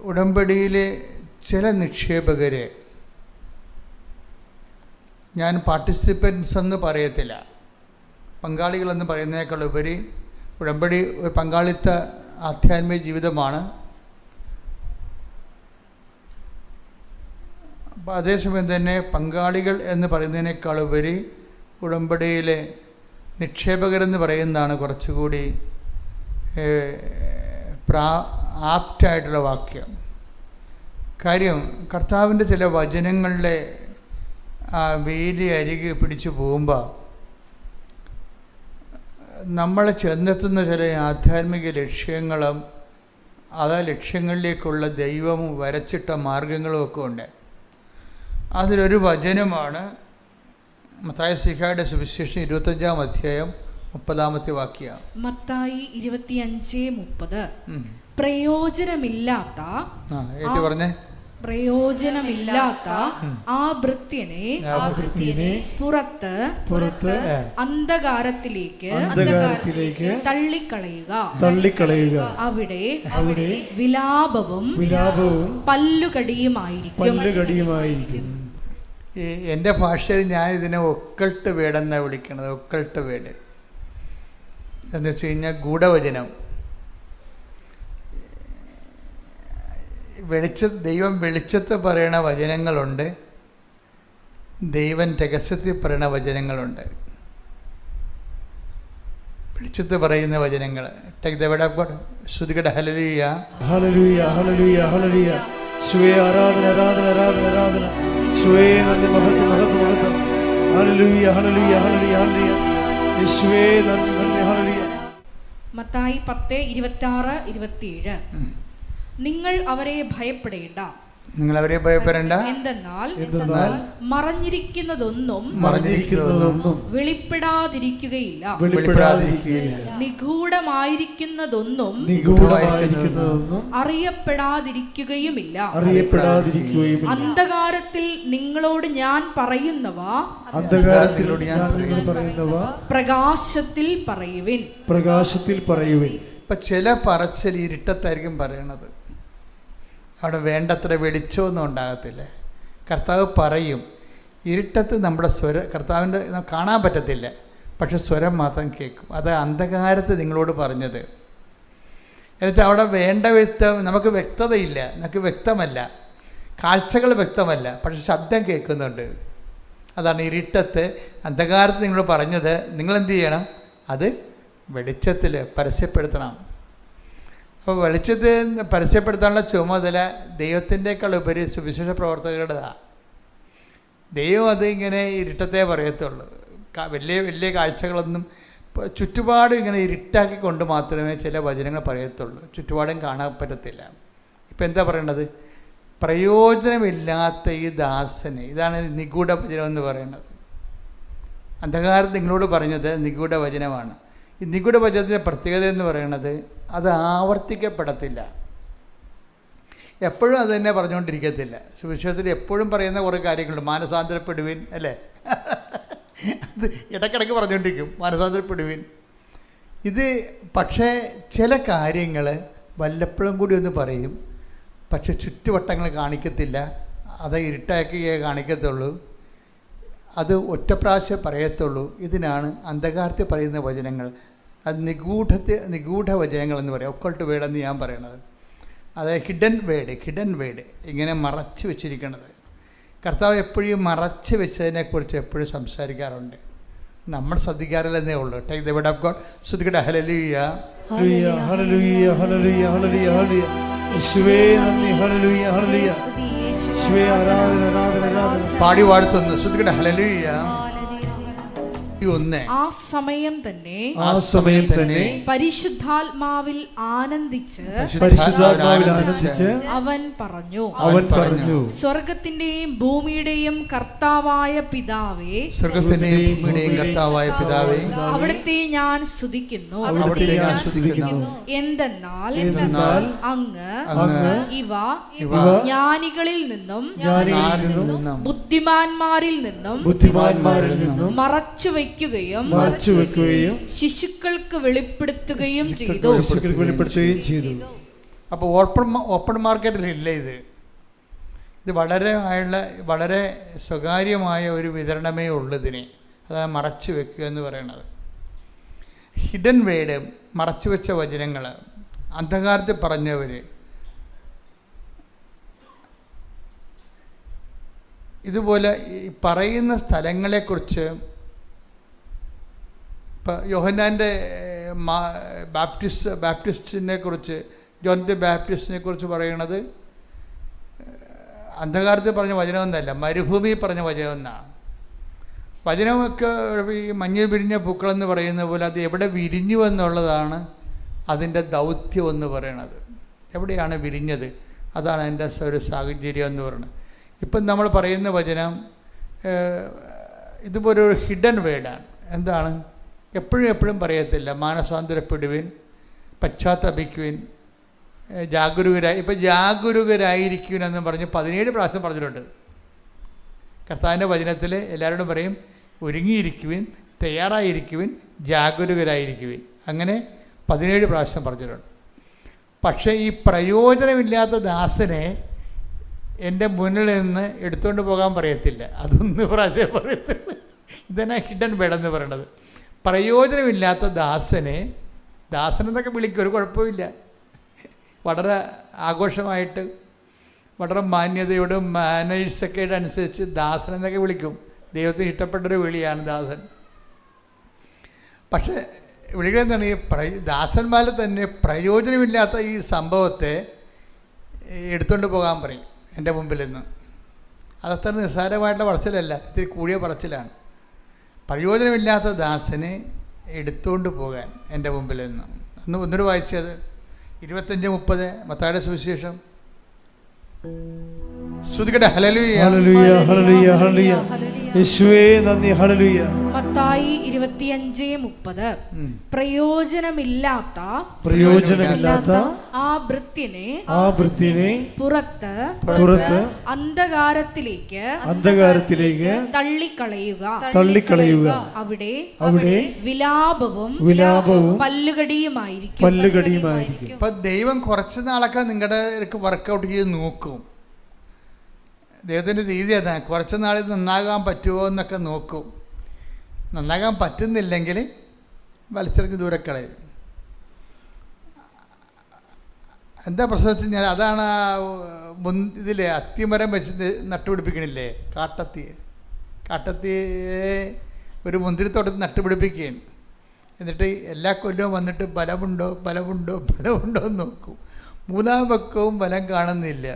ഉടമ്പടിയിലെ ചില നിക്ഷേപകരെ ഞാൻ പാർട്ടിസിപ്പൻസ് എന്ന് പറയത്തില്ല, പങ്കാളികളെന്ന് പറയുന്നതിനേക്കാൾ ഉപരി ഉടമ്പടി ഒരു പങ്കാളിത്ത ആധ്യാത്മിക ജീവിതമാണ്. അപ്പോൾ അതേസമയം തന്നെ പങ്കാളികൾ എന്ന് പറയുന്നതിനേക്കാൾ ഉപരി ഉടമ്പടിയിലെ നിക്ഷേപകരെന്ന് പറയുന്നതാണ് കുറച്ചുകൂടി ആപ്റ്റായിട്ടുള്ള വാക്യം. കാര്യം കർത്താവിൻ്റെ ചില വചനങ്ങളുടെ വേലി അരികെ പിടിച്ചു പോകുമ്പോൾ നമ്മൾ ചെന്നെത്തുന്ന ചില ആധ്യാത്മിക ലക്ഷ്യങ്ങളും ആ ലക്ഷ്യങ്ങളിലേക്കുള്ള ദൈവം വരച്ചിട്ട മാർഗങ്ങളും ഒക്കെ ഉണ്ട്. അതിലൊരു വചനമാണ് മത്തായി ശ്ലീഹായുടെ സുവിശേഷം 25-ാം അധ്യായം 30-ാമത്തെ വാക്യം. മത്തായി 25:30 പ്രയോജനമില്ലാത്ത ആ ഭൃത്യനെ പുറത്ത് അന്ധകാരത്തിലേക്ക് തള്ളിക്കളയുക. അവിടെ വിലാപവും പല്ലുകടിയുമായിരിക്കും. എൻ്റെ ഭാഷയിൽ ഞാൻ ഇതിനെ ഒക്കൾട്ട് വേടെന്നാണ് വിളിക്കുന്നത്. ഒക്കൾട്ട് വേട് എന്ന് വെച്ച് കഴിഞ്ഞാൽ ഗൂഢവചനം. ദൈവം വെളിച്ചത്ത് പറയണ വചനങ്ങളുണ്ട്, ദൈവം രഹസ്യത്തിൽ പറയണ വചനങ്ങളുണ്ട്. വെളിച്ചത്ത് പറയുന്ന വചനങ്ങൾ take the word of God. ശ്രുതികട ഹല്ലേലൂയ ഹല്ലേലൂയ ഹല്ലേലൂയ ഹല്ലേലൂയ. യേശുവേ ആരാധന ആരാധന ആരാധന ആരാധന. യേശുവേ നന്ദി മഹത്വം മഹത്വം മഹത്വം. ഹല്ലേലൂയ ഹല്ലേലൂയ ഹല്ലേലൂയ ഹല്ലേലൂയ. യേശുവേ നന്ദി നന്ദി ഹല്ലേലൂയ. മത്തായി 10:26-27 നിങ്ങൾ അവരെ ഭയപ്പെടേണ്ട. എന്തെന്നാൽ മറഞ്ഞിരിക്കുന്നതൊന്നും വെളിപ്പെടാതിരിക്കുകയില്ല, നിഗൂഢമായിരിക്കുന്നതൊന്നും അറിയപ്പെടാതിരിക്കുകയുമില്ല. അന്ധകാരത്തിൽ നിങ്ങളോട് ഞാൻ പറയുന്നവ പ്രകാശത്തിൽ പറയുവിൻ. ഇപ്പൊ ചില പറച്ചിൽ ഇരുട്ടത്തായിരിക്കും പറയണത്. അവിടെ വേണ്ടത്ര വെളിച്ചമൊന്നും ഉണ്ടാകത്തില്ല. കർത്താവ് പറയും, ഇരുട്ടത്ത് നമ്മുടെ കർത്താവിൻ്റെ കാണാൻ പറ്റത്തില്ല, പക്ഷെ സ്വരം മാത്രം കേൾക്കും. അത് അന്ധകാരത്ത് നിങ്ങളോട് പറഞ്ഞത്. എന്നിട്ട് അവിടെ വേണ്ട നമുക്ക് വ്യക്തതയില്ല, നമുക്ക് വ്യക്തമല്ല, കാഴ്ചകൾ വ്യക്തമല്ല, പക്ഷെ ശബ്ദം കേൾക്കുന്നുണ്ട്. അതാണ് ഇരുട്ടത്ത് അന്ധകാരത്ത് നിങ്ങളോട് പറഞ്ഞത്. നിങ്ങളെന്ത് ചെയ്യണം? അത് വെളിച്ചത്തിൽ പരസ്യപ്പെടുത്തണം. അപ്പോൾ വെളിച്ചത്തിൽ പരസ്യപ്പെടുത്താനുള്ള ചുമതല ദൈവത്തിൻ്റെക്കാൾ ഉപരി സുവിശേഷ പ്രവർത്തകരുടേതാണ്. ദൈവം അത് ഇങ്ങനെ ഇരുട്ടത്തെ പറയത്തുള്ളൂ. വലിയ വലിയ കാഴ്ചകളൊന്നും ചുറ്റുപാടും ഇങ്ങനെ ഇരുട്ടാക്കിക്കൊണ്ട് മാത്രമേ ചില വചനങ്ങൾ പറയത്തുള്ളൂ. ചുറ്റുപാടും കാണാൻ പറ്റത്തില്ല. ഇപ്പം എന്താ പറയണത്? പ്രയോജനമില്ലാത്ത ഈ ദാസന്, ഇതാണ് നിഗൂഢ വചനം എന്ന് പറയുന്നത്. അന്ധകാരം നിങ്ങളോട് പറഞ്ഞത് നിഗൂഢ വചനമാണ്. ഈ നിഗൂഢ വചനത്തിൻ്റെ പ്രത്യേകത എന്ന് പറയുന്നത് അത് ആവർത്തിക്കപ്പെടത്തില്ല. എപ്പോഴും അത് തന്നെ പറഞ്ഞുകൊണ്ടിരിക്കത്തില്ല. സുവിശേഷത്തിൽ എപ്പോഴും പറയുന്ന കുറേ കാര്യങ്ങളുണ്ട്. മാനസാന്തരപ്പെടുവിൻ, അല്ലേ? അത് ഇടയ്ക്കിടയ്ക്ക് പറഞ്ഞുകൊണ്ടിരിക്കും, മാനസാന്തരപ്പെടുവിൻ. ഇത് പക്ഷേ ചില കാര്യങ്ങൾ വല്ലപ്പോഴും കൂടി ഒന്ന് പറയും, പക്ഷെ ചുറ്റുവട്ടങ്ങൾ കാണിക്കത്തില്ല. അത് ഇരുട്ടാക്കിയേ കാണിക്കത്തുള്ളൂ. അത് ഒറ്റപ്രാവശ്യം പറയത്തുള്ളൂ. ഇതിനാണ് അന്ധകാരത്തിൽ പറയുന്ന വചനങ്ങൾ. അത് നിഗൂഢ വചനങ്ങൾ എന്ന് പറയും. ഒക്കൾട്ട് വേർഡ് എന്ന് ഞാൻ പറയണത്. അതായത് ഹിഡൻ വേർഡ് ഇങ്ങനെ മറച്ച് വെച്ചിരിക്കുന്നത്. കർത്താവ് എപ്പോഴും മറച്ച് വെച്ചതിനെക്കുറിച്ച് എപ്പോഴും സംസാരിക്കാറുണ്ട്. നമ്മൾ ശ്രദ്ധിക്കാറില്ലെന്നേ ഉള്ളൂ. Take the word of God. ശ്രുതികട ഹല്ലേലൂയ ഹല്ലേലൂയ ഹല്ലേലൂയ ഹല്ലേലൂയ ഹല്ലേലൂയ ഹല്ലേലൂയ. യേശുവേ നന്ദി. ഹല്ലേലൂയ ഹല്ലേലൂയ. യേശുവേ ആരാധന ആരാധന ആരാധന. പാടി വാഴ്ത്തുന്നു. ശ്രുതികട ഹല്ലേലൂയ. ആ സമയം തന്നെ പരിശുദ്ധാത്മാവിൽ ആനന്ദിച്ച് അവൻ പറഞ്ഞു, സ്വർഗത്തിന്റെയും ഭൂമിയുടെയും കർത്താവായ പിതാവേ, അവിടുത്തെ ഞാൻ സ്തുതിക്കുന്നു. എന്തെന്നാൽ അങ്ങ് ഇവ ജ്ഞാനികളിൽ നിന്നും ബുദ്ധിമാന്മാരിൽ നിന്നും മറച്ചു വെക്കുകയും ശിശുക്കൾക്ക് വെളിപ്പെടുത്തുകയും ചെയ്തു. അപ്പോൾ ഓപ്പൺ മാർക്കറ്റിലില്ല ഇത് വളരെ സ്വകാര്യമായ ഒരു വിതരണമേ ഉള്ളതിനെ, അതാണ് മറച്ചു വെക്കുക എന്ന് പറയുന്നത്. ഹിഡൻ വേഡ്, മറച്ചു വെച്ച വചനങ്ങൾ, അന്ധകാരത്തിൽ പറഞ്ഞവർ, ഇതുപോലെ പറയുന്ന സ്ഥലങ്ങളെക്കുറിച്ച് ഇപ്പം യോഹന്നാൻ്റെ ബാപ്റ്റിസ്റ്റിനെ കുറിച്ച്, ജോൺ ദി ബാപ്റ്റിസ്റ്റിനെ കുറിച്ച് പറയണത് അന്ധകാരത്തിൽ പറഞ്ഞ വചനമൊന്നല്ല, മരുഭൂമി പറഞ്ഞ വചനമെന്നാണ്. വചനമൊക്കെ ഈ മഞ്ഞൾ വിരിഞ്ഞ പൂക്കളെന്ന് പറയുന്ന പോലെ അത് എവിടെ വിരിഞ്ഞു എന്നുള്ളതാണ് അതിൻ്റെ ദൗത്യം എന്ന് പറയണത്. എവിടെയാണ് വിരിഞ്ഞത്, അതാണ് അതിൻ്റെ ഒരു സാഹചര്യം എന്ന് പറയുന്നത്. ഇപ്പം നമ്മൾ പറയുന്ന വചനം ഇതുപോലെ ഒരു ഹിഡൻ വേർഡാണ്. എന്താണ്? എപ്പോഴും പറയത്തില്ല. മാനസാന്തരപ്പെടുവിൻ, പശ്ചാത്തപിക്കുവിൻ, ഇപ്പം ജാഗരൂകരായിരിക്കുവിൻ എന്ന് പറഞ്ഞ് 17 പ്രാവശ്യം പറഞ്ഞിട്ടുണ്ട്. കർത്താവിൻ്റെ വചനത്തിൽ എല്ലാവരോടും പറയും ഒരുങ്ങിയിരിക്കുവിൻ, തയ്യാറായിരിക്കുവിൻ, ജാഗരൂകരായിരിക്കുവിൻ. അങ്ങനെ 17 പ്രാവശ്യം പറഞ്ഞിട്ടുണ്ട്. പക്ഷേ ഈ പ്രയോജനമില്ലാത്ത ദാസനെ എൻ്റെ മുന്നിൽ നിന്ന് എടുത്തുകൊണ്ട് പോകാൻ പറയത്തില്ല. അതൊന്ന് പ്രാവശ്യം പറയത്തില്ല. ഇതന്നെ ഹിഡൻ വേടെന്ന് പറയണത്. പ്രയോജനമില്ലാത്ത ദാസനെന്നൊക്കെ വിളിക്കും, ഒരു കുഴപ്പമില്ല. വളരെ ആഘോഷമായിട്ട്, വളരെ മാന്യതയോടും മാനേഴ്സൊക്കെ അനുസരിച്ച് ദാസനെന്നൊക്കെ വിളിക്കും. ദൈവത്തിന് ഇഷ്ടപ്പെട്ടൊരു വിളിയാണ് ദാസൻ. പക്ഷേ വിളികളെന്താണ്? ഈ ദാസന്മാരിൽ തന്നെ പ്രയോജനമില്ലാത്ത ഈ സംഭവത്തെ എടുത്തുകൊണ്ട് പോകാൻ പറയും എൻ്റെ മുമ്പിൽ നിന്ന്. അതത്ര നിസ്സാരമായിട്ടുള്ള പറച്ചിലല്ല, ഇത്തിരി കൂടിയ പറച്ചിലാണ്. പ്രയോജനമില്ലാത്ത ദാസനെ എടുത്തുകൊണ്ട് പോകാൻ എൻ്റെ മുമ്പിൽ നിന്ന്. ഒന്നൊരു വായിച്ചത് 25:30 മത്തായിയുടെ സുവിശേഷം. സ്തുതിക്കട്ടെ. ഹല്ലേലൂയ, ഹല്ലേലൂയ, ഹല്ലേലൂയ, ഹല്ലേലൂയ. യേശുവേ നന്ദി. ഹല്ലേലൂയ. മത്തായി 25:30 പ്രയോജനമില്ലാത്ത ആ ഭൃത്യനെ പുറത്ത് അന്ധകാരത്തിലേക്ക് തള്ളിക്കളയുക. അവിടെ വിലാപവും പല്ലുകടിയുമായിരിക്കും. ഇപ്പൊ ദൈവം കുറച്ച് നാളൊക്കെ നിങ്ങളുടെ വർക്കൗട്ട് ചെയ്ത് നോക്കും. ദൈവത്തിൻ്റെ രീതി അതാണ്. കുറച്ച് നാളിൽ നന്നാകാൻ പറ്റുമോ എന്നൊക്കെ നോക്കും. നന്നാകാൻ പറ്റുന്നില്ലെങ്കിൽ വലിച്ചെറിഞ്ഞ് ദൂരെ കളയും. എന്താ പ്രശ്നം വെച്ച് കഴിഞ്ഞാൽ അതാണ് ഇതിലെ അത്തിമരം വെച്ച് നട്ടുപിടിപ്പിക്കണില്ലേ, കാട്ടത്തിയെ ഒരു മുന്തിരിത്തോട്ടത്തിൽ നട്ടുപിടിപ്പിക്കുകയാണ്. എന്നിട്ട് എല്ലാ കൊല്ലവും വന്നിട്ട് ബലമുണ്ടോ എന്ന് നോക്കും. 3-ാം പക്കവും ബലം കാണുന്നില്ല.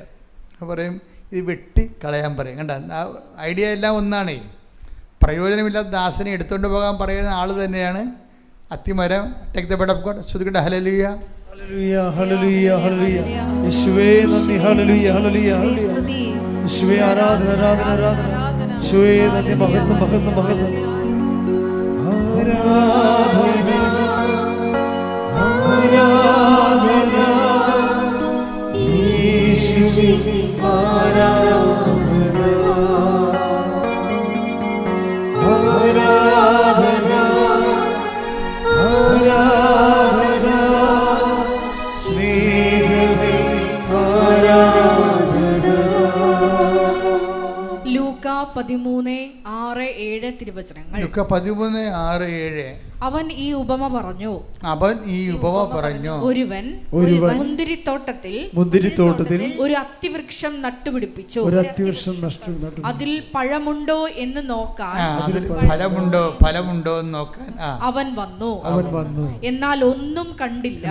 പറയും ഇത് വെട്ടി കളയാൻ പറയും. കണ്ട, ആ ഐഡിയ എല്ലാം ഒന്നാണേ. പ്രയോജനമില്ലാത്ത ദാസനെ എടുത്തുകൊണ്ട് പോകാൻ പറയുന്ന ആൾ തന്നെയാണ് അത്തിമരം. Take the word of God. ശ്രുതിക്കട്ടെ. ഹല്ലേലൂയ, ഹല്ലേലൂയ, ഹല്ലേലൂയ, ഹല്ലേലൂയ. യേശുവേ നന്ദി. ഹല്ലേലൂയ, ഹല്ലേലൂയ, ഹല്ലേലൂയ. യേശുവേ ആരാധന, ആരാധന, ആരാധന. യേശുവേ നന്ദി. മഹത്വം, മഹത്വം, മഹത്വം. ആരാധന, ആരാധന. യേശുവേ ആരാധന, ആരാധന, ആരാധന. സ്നേഹമേ ആരാധന. ലൂക്ക 13:6-7 തിരുവചനങ്ങൾ. ലൂക്ക 13:6-7. അവൻ ഈ ഉപമ പറഞ്ഞു. ഒരുവൻ മുന്തിരിത്തോട്ടത്തിൽ ഒരു അത്തിവൃക്ഷം നട്ടുപിടിപ്പിച്ചു. അതിൽ പഴമുണ്ടോ എന്ന് നോക്കാൻ അവൻ വന്നു. എന്നാൽ ഒന്നും കണ്ടില്ല.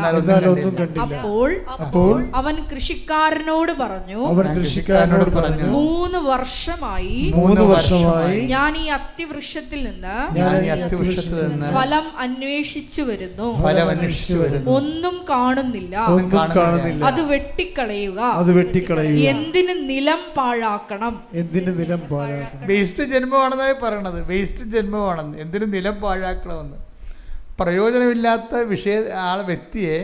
അപ്പോൾ അവൻ കൃഷിക്കാരനോട് പറഞ്ഞു, 3 വർഷമായി ഞാൻ ഈ അത്തിവൃക്ഷത്തിൽ നിന്ന് ഫലം അന്വേഷിച്ചു വരുന്നു, ഒന്നും കാണുന്നില്ല. അത് വെട്ടിക്കളയുക. എന്തിന് നിലം പാഴാക്കണം? വേസ്റ്റ് ജന്മമാണെന്നായി പറയണത്. വേസ്റ്റ് ജന്മമാണെന്ന്. എന്തിന് നിലം പാഴാക്കണമെന്ന്. പ്രയോജനമില്ലാത്ത വ്യക്തിയെ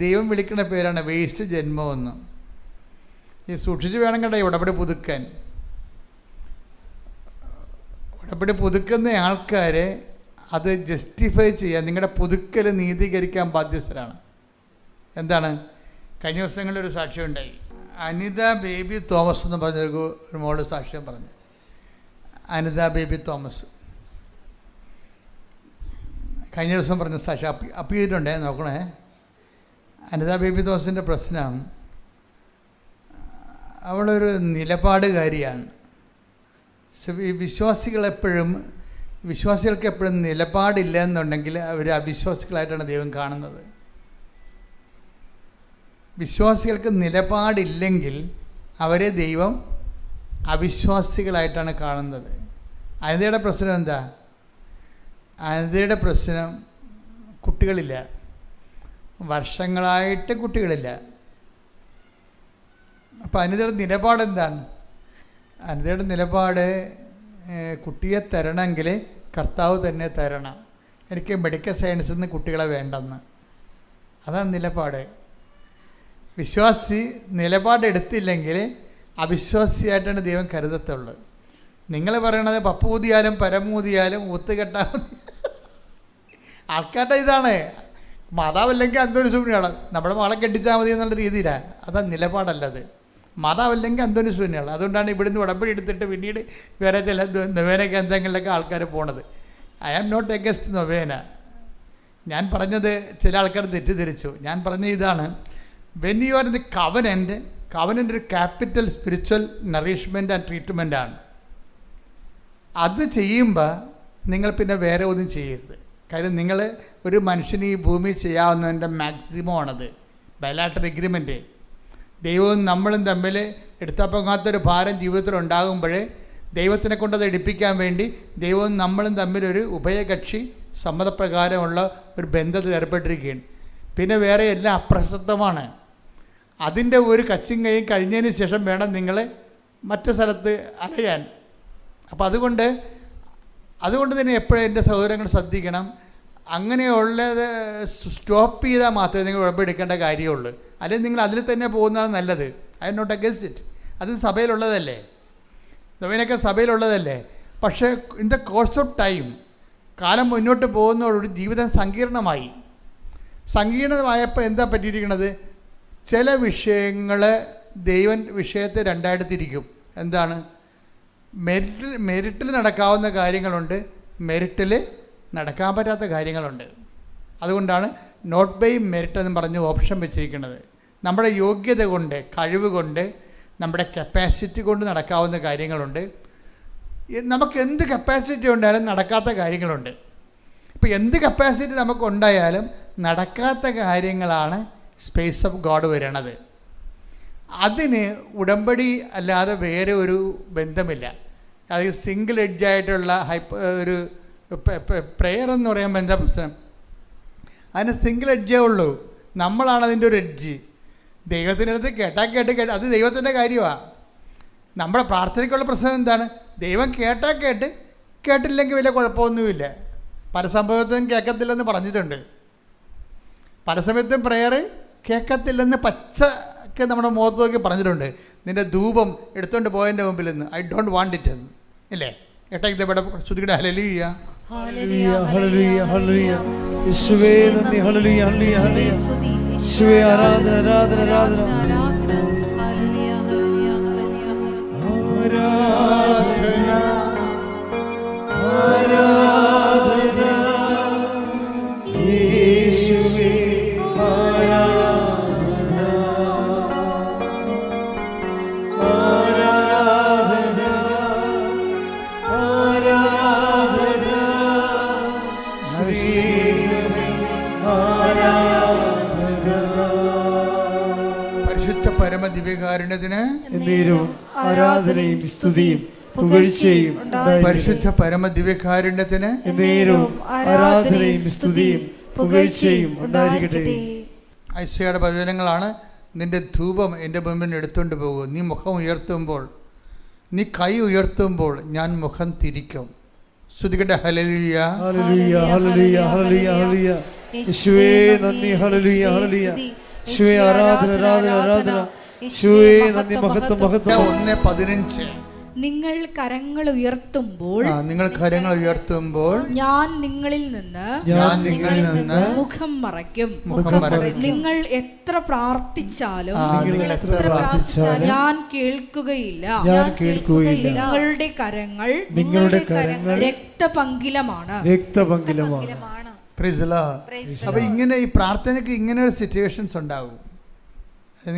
ദൈവം വിളിക്കുന്ന പേരാണ് വേസ്റ്റ് ജന്മമെന്ന്. ഈ സൂക്ഷിച്ച് വേണം കേട്ടോ ഉടമ്പടി പുതുക്കാൻ. ഉടമ്പടി പുതുക്കുന്ന ആൾക്കാരെ അത് ജസ്റ്റിഫൈ ചെയ്യാൻ, നിങ്ങളുടെ പുതുക്കൽ നീതീകരിക്കാൻ ബാധ്യസ്ഥരാണ്. എന്താണ്? കഴിഞ്ഞ ദിവസങ്ങളിലൊരു സാക്ഷ്യം ഉണ്ടായി. അനിത ബേബി തോമസ് എന്ന് പറഞ്ഞ ഒരു മോള് സാക്ഷ്യം പറഞ്ഞു. അനിത ബേബി തോമസ് കഴിഞ്ഞ ദിവസം പറഞ്ഞ സാക്ഷ്യം അപ്പ് ചെയ്തിട്ടുണ്ടേ, നോക്കണേ. അനിത ബേബി തോമസിൻ്റെ പ്രശ്നം, അവളൊരു നിലപാടുകാരിയാണ്. ഈ വിശ്വാസികൾക്ക് എപ്പോഴും നിലപാടില്ല എന്നുണ്ടെങ്കിൽ അവർ അവിശ്വാസികളായിട്ടാണ് ദൈവം കാണുന്നത്. വിശ്വാസികൾക്ക് നിലപാടില്ലെങ്കിൽ അവരെ ദൈവം അവിശ്വാസികളായിട്ടാണ് കാണുന്നത്. അനിതയുടെ പ്രശ്നം എന്താ? അനിതയുടെ പ്രശ്നം കുട്ടികളില്ല, വർഷങ്ങളായിട്ട് കുട്ടികളില്ല. അപ്പോൾ അനിതയുടെ നിലപാടെന്താണ്? അനിതയുടെ നിലപാട്, കുട്ടിയെ തരണമെങ്കിൽ കർത്താവ് തന്നെ തരണം, എനിക്ക് മെഡിക്കൽ സയൻസിൽ നിന്ന് കുട്ടികളെ വേണ്ടെന്ന്. അതാണ് നിലപാട്. വിശ്വാസി നിലപാടെടുത്തില്ലെങ്കിൽ അവിശ്വാസിയായിട്ടാണ് ദൈവം കരുതത്തുള്ളൂ. നിങ്ങൾ പറയണത് പപ്പൂതിയാലും പരമൂതിയാലും ഒത്തുകെട്ടാൽ മതി. ആൾക്കാരുടെ ഇതാണ്, മാതാവല്ലെങ്കിൽ അന്തോണി സൂര്യനാണ്, നമ്മുടെ മകളെ കെട്ടിച്ചാൽ മതി എന്നുള്ള രീതിയിലാണ്. അതാണ് നിലപാടല്ലത്. മാതാവല്ലെങ്കിൽ അന്തോണി സൂര്യനാണ്. അതുകൊണ്ടാണ് ഇവിടുന്ന് ഉടമ്പടി എടുത്തിട്ട് പിന്നീട് വേറെ ചില നൊവേനയ്ക്ക് എന്തെങ്കിലുമൊക്കെ ആൾക്കാർ പോണത്. ഐ ആം നോട്ട് എഗൻസ്റ്റ് നൊവേന. ഞാൻ പറഞ്ഞത് ചില ആൾക്കാർ തെറ്റിദ്ധരിച്ചു. ഞാൻ പറഞ്ഞ ഇതാണ്, when you are in the covenant ഒരു ക്യാപിറ്റൽ സ്പിരിച്വൽ നറിഷ്മെൻ്റ് ആൻഡ് ട്രീറ്റ്മെൻറ്റാണ്. അത് ചെയ്യുമ്പോൾ നിങ്ങൾ പിന്നെ വേറെ ഒന്നും ചെയ്യരുത്. കാര്യം നിങ്ങൾ ഒരു മനുഷ്യന് ഈ ഭൂമി ചെയ്യാവുന്നതിൻ്റെ മാക്സിമം ആണത്. Bilateral agreement. ദൈവവും നമ്മളും തമ്മിൽ എടുത്താൽ പോകാത്തൊരു ഭാരം ജീവിതത്തിൽ ഉണ്ടാകുമ്പോഴേ ദൈവത്തിനെ കൊണ്ടത് എടുപ്പിക്കാൻ വേണ്ടി ദൈവവും നമ്മളും തമ്മിലൊരു ഉഭയകക്ഷി സമ്മതപ്രകാരമുള്ള ഒരു ബന്ധത്തിൽ ഏർപ്പെട്ടിരിക്കുകയാണ്. പിന്നെ വേറെ എല്ലാം അപ്രസക്തമാണ്. അതിൻ്റെ ഒരു കച്ചും കൈയും കഴിഞ്ഞതിന് ശേഷം വേണം നിങ്ങൾ മറ്റു സ്ഥലത്ത് അലയാൻ. അപ്പോൾ അതുകൊണ്ട് തന്നെ എപ്പോഴും എൻ്റെ സഹോദരങ്ങൾ ശ്രദ്ധിക്കണം. അങ്ങനെയുള്ളത് സ്റ്റോപ്പ് ചെയ്താൽ മാത്രമേ നിങ്ങൾ ഉടമ്പെടുക്കേണ്ട കാര്യമുള്ളൂ. അല്ലെങ്കിൽ നിങ്ങൾ അതിൽ തന്നെ പോകുന്നതാണ് നല്ലത്. I am not against it. അത് സഭയിലുള്ളതല്ലേ, നവീനൊക്കെ സഭയിലുള്ളതല്ലേ. പക്ഷേ in the course of time, കാലം മുന്നോട്ട് പോകുന്നതോടുകൂടി ജീവിതം സങ്കീർണമായപ്പോൾ എന്താ പറ്റിയിരിക്കുന്നത്? ചില വിഷയങ്ങൾ ദൈവം വിഷയത്തെ രണ്ടായിട്ട് തിരിക്കും. എന്താണ്? മെരിറ്റിൽ നടക്കാവുന്ന കാര്യങ്ങളുണ്ട്, മെരിറ്റിൽ നടക്കാൻ പറ്റാത്ത കാര്യങ്ങളുണ്ട്. അതുകൊണ്ടാണ് നോട്ട് ബൈ മെരിറ്റ് എന്ന് പറഞ്ഞ് ഓപ്ഷൻ വെച്ചിരിക്കുന്നത്. നമ്മുടെ യോഗ്യത കൊണ്ട്, കഴിവ് കൊണ്ട്, നമ്മുടെ കപ്പാസിറ്റി കൊണ്ട് നടക്കാവുന്ന കാര്യങ്ങളുണ്ട്. നമുക്ക് എന്ത് കപ്പാസിറ്റി ഉണ്ടായാലും നടക്കാത്ത കാര്യങ്ങളുണ്ട്. ഇപ്പോൾ എന്ത് കപ്പാസിറ്റി നമുക്കുണ്ടായാലും നടക്കാത്ത കാര്യങ്ങളാണ് സ്പേസ് ഓഫ് ഗോഡ് വരണത്. അതിന് ഉടമ്പടി അല്ലാതെ വേറെ ഒരു ബന്ധമില്ല. അത് സിംഗിൾ എഡ്ജായിട്ടുള്ള ഒരു പ്രെയർ എന്ന് പറയുമ്പോൾ എന്താ പ്രശ്നം? അതിന് സിംഗിൾ എഡ്ജേ ഉള്ളൂ. നമ്മളാണ് അതിൻ്റെ ഒരു എഡ്ജ്. ദൈവത്തിൻ്റെ അടുത്ത് കേട്ട് അത് ദൈവത്തിൻ്റെ കാര്യമാണ്. നമ്മുടെ പ്രാർത്ഥനയ്ക്കുള്ള പ്രശ്നം എന്താണ്? ദൈവം കേട്ടില്ലെങ്കിൽ വലിയ കുഴപ്പമൊന്നുമില്ല. പല സംഭവത്തിനും കേൾക്കത്തില്ലെന്ന് പറഞ്ഞിട്ടുണ്ട്. പല സമയത്തും പ്രെയർ കേൾക്കത്തില്ലെന്ന് പച്ചക്ക് നമ്മുടെ മുഖത്ത് നോക്കി പറഞ്ഞിട്ടുണ്ട്. നിൻ്റെ ധൂപം എടുത്തുകൊണ്ട് പോയതിൻ്റെ മുമ്പിൽ നിന്ന് ഐ ഡോണ്ട് വാണ്ട് ഇറ്റ് എന്ന് ഇല്ലേ? കേട്ടേക്ക് ഇവിടെ ശ്രുതിയുടെ ഹല്ലേലൂയ ഹല്ലേലൂയ ഹല്ലേലൂയ ഹല്ലേലൂയ. യേശുവേ നന്ദി. ഹല്ലേലൂയ ഹല്ലേലൂയ ഹല്ലേലൂയ. യേശുവേ ആരാധന ആരാധന ആരാധന ആരാധന ആരാധന യേശുവേ ആരാധന ആരാധന ആരാധന ശ്രീഹരി ആരാധന. പരിശുദ്ധ പരമദിവ്യകാരുണ്യത്തിന് എന്നേരവും ആരാധനയും സ്തുതിയും പുകഴ്ചയും പരിശുദ്ധ പരമദിവ്യകാരുണ്യത്തിന് എന്നേരവും ആരാധനയും സ്തുതിയും പുകഴ്ചയും ഉണ്ടായിരിക്കട്ടെ. ഐശയുടെ വചനങ്ങളാണ്, നിന്റെ ധൂപം എൻ്റെ മുമ്പിൽ എടുത്തുകൊണ്ട് പോകും. നീ മുഖം ഉയർത്തുമ്പോൾ, നീ കൈ ഉയർത്തുമ്പോൾ ഞാൻ മുഖം തിരിക്കും. ശ്രുതികട്ടെ ഹല്ലേലൂയ ഹല്ലേലൂയ ഹല്ലേലൂയ ഹല്ലേലൂയ ഹല്ലേലൂയ. യേശുവേ നന്ദി. ഹല്ലേലൂയ ഹല്ലേലൂയ. യേശുവേ ആരാധന ആരാധന ആരാധന. യേശുവേ നന്ദി. മഹത്വം മഹത്വം. 1:15 നിങ്ങൾ കരങ്ങൾ ഉയർത്തുമ്പോൾ ഞാൻ നിങ്ങളിൽ നിന്ന് മുഖം മറയ്ക്കും. നിങ്ങൾ എത്ര പ്രാർത്ഥിച്ചാലും ഞാൻ കേൾക്കുകയില്ല. നിങ്ങളുടെ കരങ്ങൾ രക്തപങ്കിലമാണ്. അപ്പൊ ഇങ്ങനെ ഈ പ്രാർത്ഥനയ്ക്ക് ഇങ്ങനെ ഒരു സിറ്റുവേഷൻസ് ഉണ്ടാവും.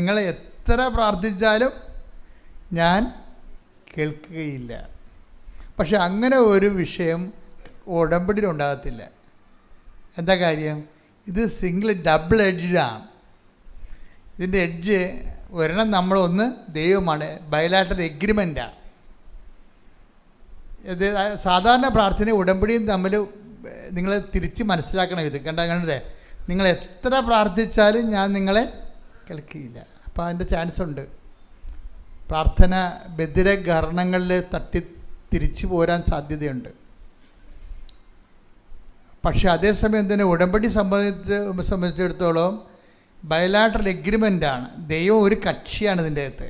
നിങ്ങൾ എത്ര പ്രാർത്ഥിച്ചാലും ഞാൻ കേൾക്കുകയില്ല. പക്ഷെ അങ്ങനെ ഒരു വിഷയം ഉടമ്പടിയിൽ ഉണ്ടാകത്തില്ല. എന്താ കാര്യം? ഇത് ഡബിൾ എഡ്ജാണ്. ഇതിൻ്റെ എഡ്ജ് ഒരെണ്ണം നമ്മളൊന്ന് ദൈവമാണ്, ബയലാറ്ററൽ എഗ്രിമെൻ്റാണ്. ഇത് സാധാരണ പ്രാർത്ഥന ഉടമ്പടിയും തമ്മിൽ നിങ്ങൾ തിരിച്ച് മനസ്സിലാക്കണം. ഇത് കണ്ടേ, നിങ്ങൾ എത്ര പ്രാർത്ഥിച്ചാലും ഞാൻ നിങ്ങളെ കേൾക്കുകയില്ല. അപ്പോൾ അതിൻ്റെ ചാൻസ് ഉണ്ട്. പ്രാർത്ഥന ബധിരകരണങ്ങളിൽ തട്ടി തിരിച്ചു പോരാൻ സാധ്യതയുണ്ട്. പക്ഷെ അതേസമയം തന്നെ ഉടമ്പടി സംബന്ധിച്ചിടത്തോളം ബയലാറ്ററൽ എഗ്രിമെൻ്റാണ്. ദൈവം ഒരു കക്ഷിയാണ് ഇതിൻ്റെ അകത്ത്.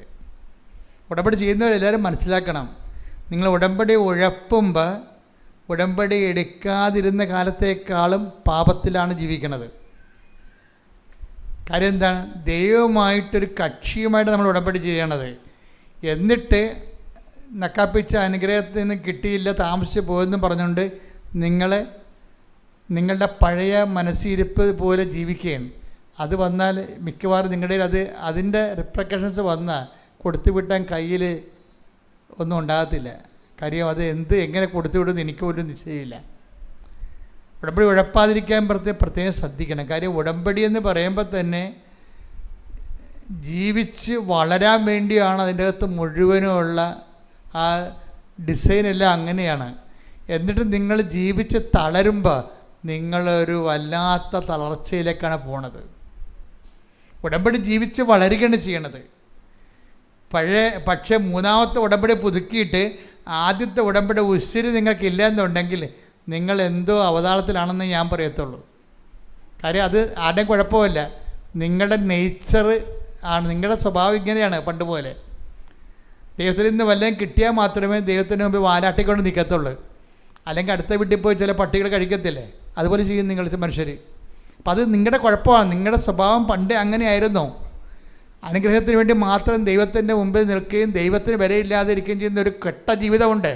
ഉടമ്പടി ചെയ്യുന്നവരെല്ലാവരും മനസ്സിലാക്കണം, നിങ്ങൾ ഉടമ്പടി ഉഴപ്പുമ്പോൾ ഉടമ്പടി എടുക്കാതിരുന്ന കാലത്തേക്കാളും പാപത്തിലാണ് ജീവിക്കുന്നത്. കാര്യം എന്താണ്? ദൈവമായിട്ടൊരു കക്ഷിയുമായിട്ട് നമ്മൾ ഉടമ്പടി ചെയ്യണത്. എന്നിട്ട് നക്കാപ്പിച്ച അനുഗ്രഹത്തിന് കിട്ടിയില്ല, താമസിച്ച് പോയെന്ന് പറഞ്ഞുകൊണ്ട് നിങ്ങളുടെ പഴയ മനസ്സിരിപ്പ് പോലെ ജീവിക്കുകയാണ്. അത് വന്നാൽ മിക്കവാറും നിങ്ങളുടെ അതിൻ്റെ റിപ്രക്കഷൻസ് വന്നാൽ കൊടുത്തു വിട്ടാൻ കയ്യിൽ ഒന്നും ഉണ്ടാകത്തില്ല. കാര്യം അത് എങ്ങനെ കൊടുത്തു വിടുമെന്ന് എനിക്ക് പോലും നിശ്ചയമില്ല. ഉടമ്പടി ഉഴപ്പാതിരിക്കാൻ പ്രത്യേകം ശ്രദ്ധിക്കണം. കാര്യം ഉടമ്പടി എന്ന് പറയുമ്പോൾ തന്നെ ജീവിച്ച് വളരാൻ വേണ്ടിയാണ് അതിൻ്റെ അകത്ത് മുഴുവനുമുള്ള ആ ഡിസൈനെല്ലാം അങ്ങനെയാണ്. എന്നിട്ട് നിങ്ങൾ ജീവിച്ച് തളരുമ്പോൾ നിങ്ങളൊരു വല്ലാത്ത തളർച്ചയിലേക്കാണ് പോണത്. ഉടമ്പടി ജീവിച്ച് വളരുകയാണ് ചെയ്യണത്. പക്ഷേ മൂന്നാമത്തെ ഉടമ്പടി പുതുക്കിയിട്ട് ആദ്യത്തെ ഉടമ്പടി ഉശിരി നിങ്ങൾക്കില്ല എന്നുണ്ടെങ്കിൽ നിങ്ങൾ എന്തോ അവതാളത്തിലാണെന്ന് ഞാൻ പറയത്തുള്ളൂ. കാര്യം അത് ആരുടെയും കുഴപ്പമില്ല, നിങ്ങളുടെ നേച്ചർ ആണ്, നിങ്ങളുടെ സ്വഭാവം ഇങ്ങനെയാണ്. പണ്ട് പോലെ ദൈവത്തിൽ നിന്ന് വല്ലതും കിട്ടിയാൽ മാത്രമേ ദൈവത്തിന് മുമ്പ് വാലാട്ടിക്കൊണ്ട് നിൽക്കത്തുള്ളൂ. അല്ലെങ്കിൽ അടുത്ത വീട്ടിൽ പോയി ചില പട്ടികൾ കഴിക്കത്തില്ലേ, അതുപോലെ ചെയ്യും നിങ്ങൾ മനുഷ്യർ. അപ്പം അത് നിങ്ങളുടെ കുഴപ്പമാണ്. നിങ്ങളുടെ സ്വഭാവം പണ്ടേ അങ്ങനെയായിരുന്നോ? അനുഗ്രഹത്തിന് വേണ്ടി മാത്രം ദൈവത്തിൻ്റെ മുമ്പിൽ നിൽക്കുകയും ദൈവത്തിന് വിലയില്ലാതെ ഇരിക്കുകയും ചെയ്യുന്ന ഒരു കെട്ട ജീവിതമുണ്ട്.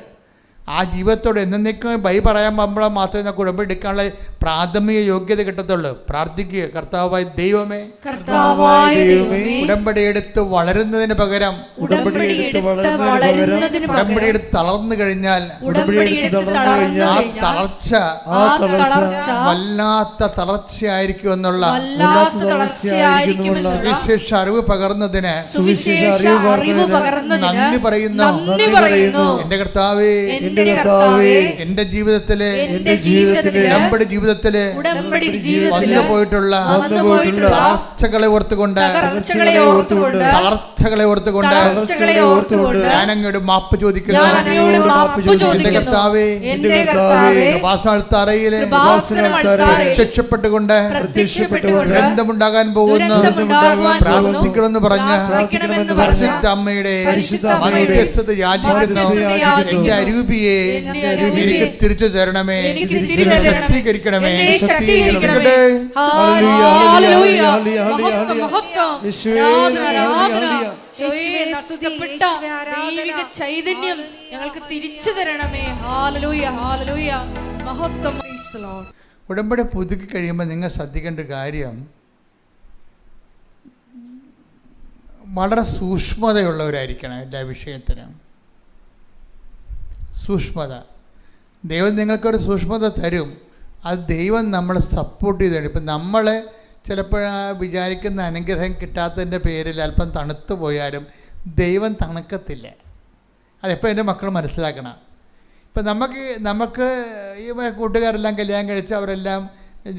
ആ ജീവിതത്തോട് എന്നേക്കും ബൈ പറയാൻ പോകുമ്പോൾ മാത്രമേ നമുക്ക് ഉടമ്പടി എടുക്കാനുള്ള പ്രാഥമിക യോഗ്യത കിട്ടത്തുള്ളൂ. പ്രാർത്ഥിക്കുക, കർത്താവായ ദൈവമേ, ഉടമ്പടി എടുത്ത് വളരുന്നതിന് പകരം ഉടമ്പടി എടുത്ത് തളർന്നു കഴിഞ്ഞാൽ ആ തളർച്ച വല്ലാത്ത തളർച്ചയായിരിക്കും എന്നുള്ള സുവിശേഷ അറിവ് പകർന്നതിന് നന്ദി പറയുന്നു. എന്റെ കർത്താവേ, എന്റെ ജീവിതത്തിലെ ഉടമ്പടി ജീവിതത്തിലെ വന്നു പോയിട്ടുള്ള തളർച്ചകളെ ഓർത്തുകൊണ്ട് ഞാനങ്ങോട്ട് മാപ്പ് ചോദിക്കുന്നു. എന്റെ കർത്താവേ, വാസാൾത്തറയിലെ പ്രത്യക്ഷപ്പെട്ടുകൊണ്ട് ഗ്രന്ഥമുണ്ടാകാൻ പോകുന്നു പ്രാർത്ഥിക്കണമെന്ന് പറഞ്ഞ പരിശുദ്ധ അമ്മയുടെ മധ്യസ്ഥത യാചിക്കുന്നു. എന്റെ അരൂപിയെ എനിക്ക് തിരിച്ചു തരണമേ, ശക്തീകരിക്കണമേ. ചൈതന്യം ഞങ്ങൾക്ക് തിരിച്ചു തരണമേ. ഹല്ലേലൂയ, ഹല്ലേലൂയ, മഹത്വം. ഉടമ്പടി പുതുക്കി കഴിയുമ്പോൾ നിങ്ങൾ ശ്രദ്ധിക്കേണ്ട കാര്യം, വളരെ സൂക്ഷ്മതയുള്ളവരായിരിക്കണം എല്ലാ വിഷയത്തിനും. സൂക്ഷ്മത ദൈവം നിങ്ങൾക്കൊരു സൂക്ഷ്മത തരും. അത് ദൈവം നമ്മളെ സപ്പോർട്ട് ചെയ്ത് തരും. ഇപ്പം നമ്മൾ ചിലപ്പോൾ വിചാരിക്കുന്ന അനുഗ്രഹം കിട്ടാത്തതിൻ്റെ പേരിൽ അല്പം തണുത്തു പോയാലും ദൈവം തണുക്കത്തില്ല. അതെപ്പോൾ എൻ്റെ മക്കൾ മനസ്സിലാക്കണം. ഇപ്പം നമുക്ക് ഈ കൂട്ടുകാരെല്ലാം കല്യാണം കഴിച്ച് അവരെല്ലാം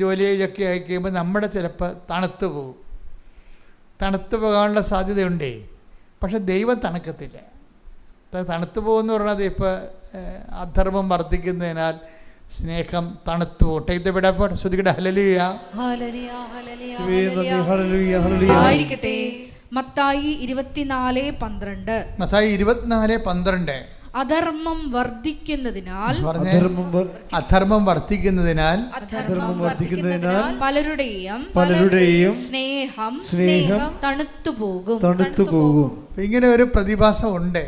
ജോലിയൊക്കെ ആയി കഴിയുമ്പോൾ നമ്മുടെ ചിലപ്പോൾ തണുത്തു പോകും. തണുത്തു പോകാനുള്ള സാധ്യതയുണ്ടേ. പക്ഷെ ദൈവം തണുക്കത്തില്ല. തണുത്തു പോകുമെന്ന് പറഞ്ഞാൽ ഇപ്പോൾ അധർമ്മം വർദ്ധിക്കുന്നതിനാൽ സ്നേഹം തണുത്തു പോകും. ശ്രുതികട ഹല്ലേലൂയ. ആയിരിക്കട്ടെ. മത്തായി 24:12. മത്തായി 24:12. അധർമ്മം വർദ്ധിക്കുന്നതിനാൽ അധർമ്മം വർദ്ധിക്കുന്നതിനാൽ പലരുടെയും സ്നേഹം തണുത്തുപോകും. ഇങ്ങനെ ഒരു പ്രതിഭാസം ഉണ്ട്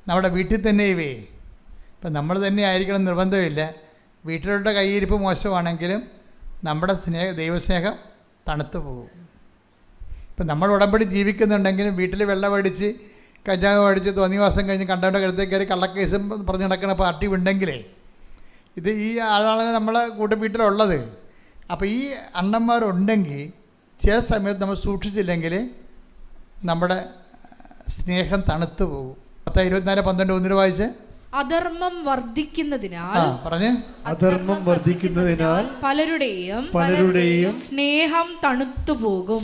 നമ്മുടെ വീട്ടിൽ തന്നെ. ഇപ്പം നമ്മൾ തന്നെ ആയിരിക്കണം നിർബന്ധമില്ല. വീട്ടിലുള്ള കയ്യിരിപ്പ് മോശമാണെങ്കിലും നമ്മുടെ ദൈവസ്നേഹം തണുത്തു പോകും. ഇപ്പം നമ്മൾ ഉടമ്പടി ജീവിക്കുന്നുണ്ടെങ്കിലും വീട്ടിൽ വെള്ളം അടിച്ച് കഞ്ചാവ് അടിച്ച് തോന്നിവാസം കഴിഞ്ഞ് കണ്ടവൻ്റെ കരുത്തേക്ക് കയറി കള്ളക്കേസും പറഞ്ഞ് നടക്കുന്ന പാർട്ടി ഉണ്ടെങ്കിലേ ഇത് ഈ ആളാണ് നമ്മളെ വീട്ടിലുള്ളത്. അപ്പോൾ ഈ അണ്ണന്മാരുണ്ടെങ്കിൽ ചില സമയത്ത് നമ്മൾ സൂക്ഷിച്ചില്ലെങ്കിൽ നമ്മുടെ സ്നേഹം തണുത്തു പോകും. 24:12 വായിച്ച്. അധർമ്മം വർദ്ധിക്കുന്നതിനാൽ പലരുടെയും സ്നേഹം തണുത്തുപോകും.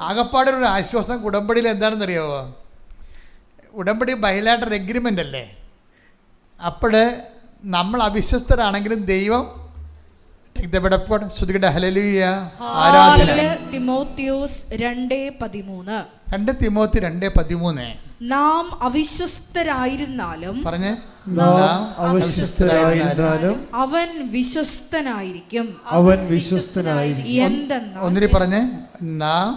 ആകപ്പാടൊരു ആശ്വാസം ഉടമ്പടിയിൽ എന്താണെന്നറിയാമോ? ഉടമ്പടി ബൈലാറ്ററൽ എഗ്രിമെൻ്റ് അല്ലേ? അപ്പോൾ നമ്മൾ അവിശ്വസ്തരാണെങ്കിലും ദൈവം തിമോത്തിയോസ് 2:13. 2 തിമോത്തി 2:13. നാം അവിശ്വസ്തരായിരുന്നാലും അവൻ വിശ്വസ്തനായിരിക്കും. ഒന്നിരി പറഞ്ഞേ. നാം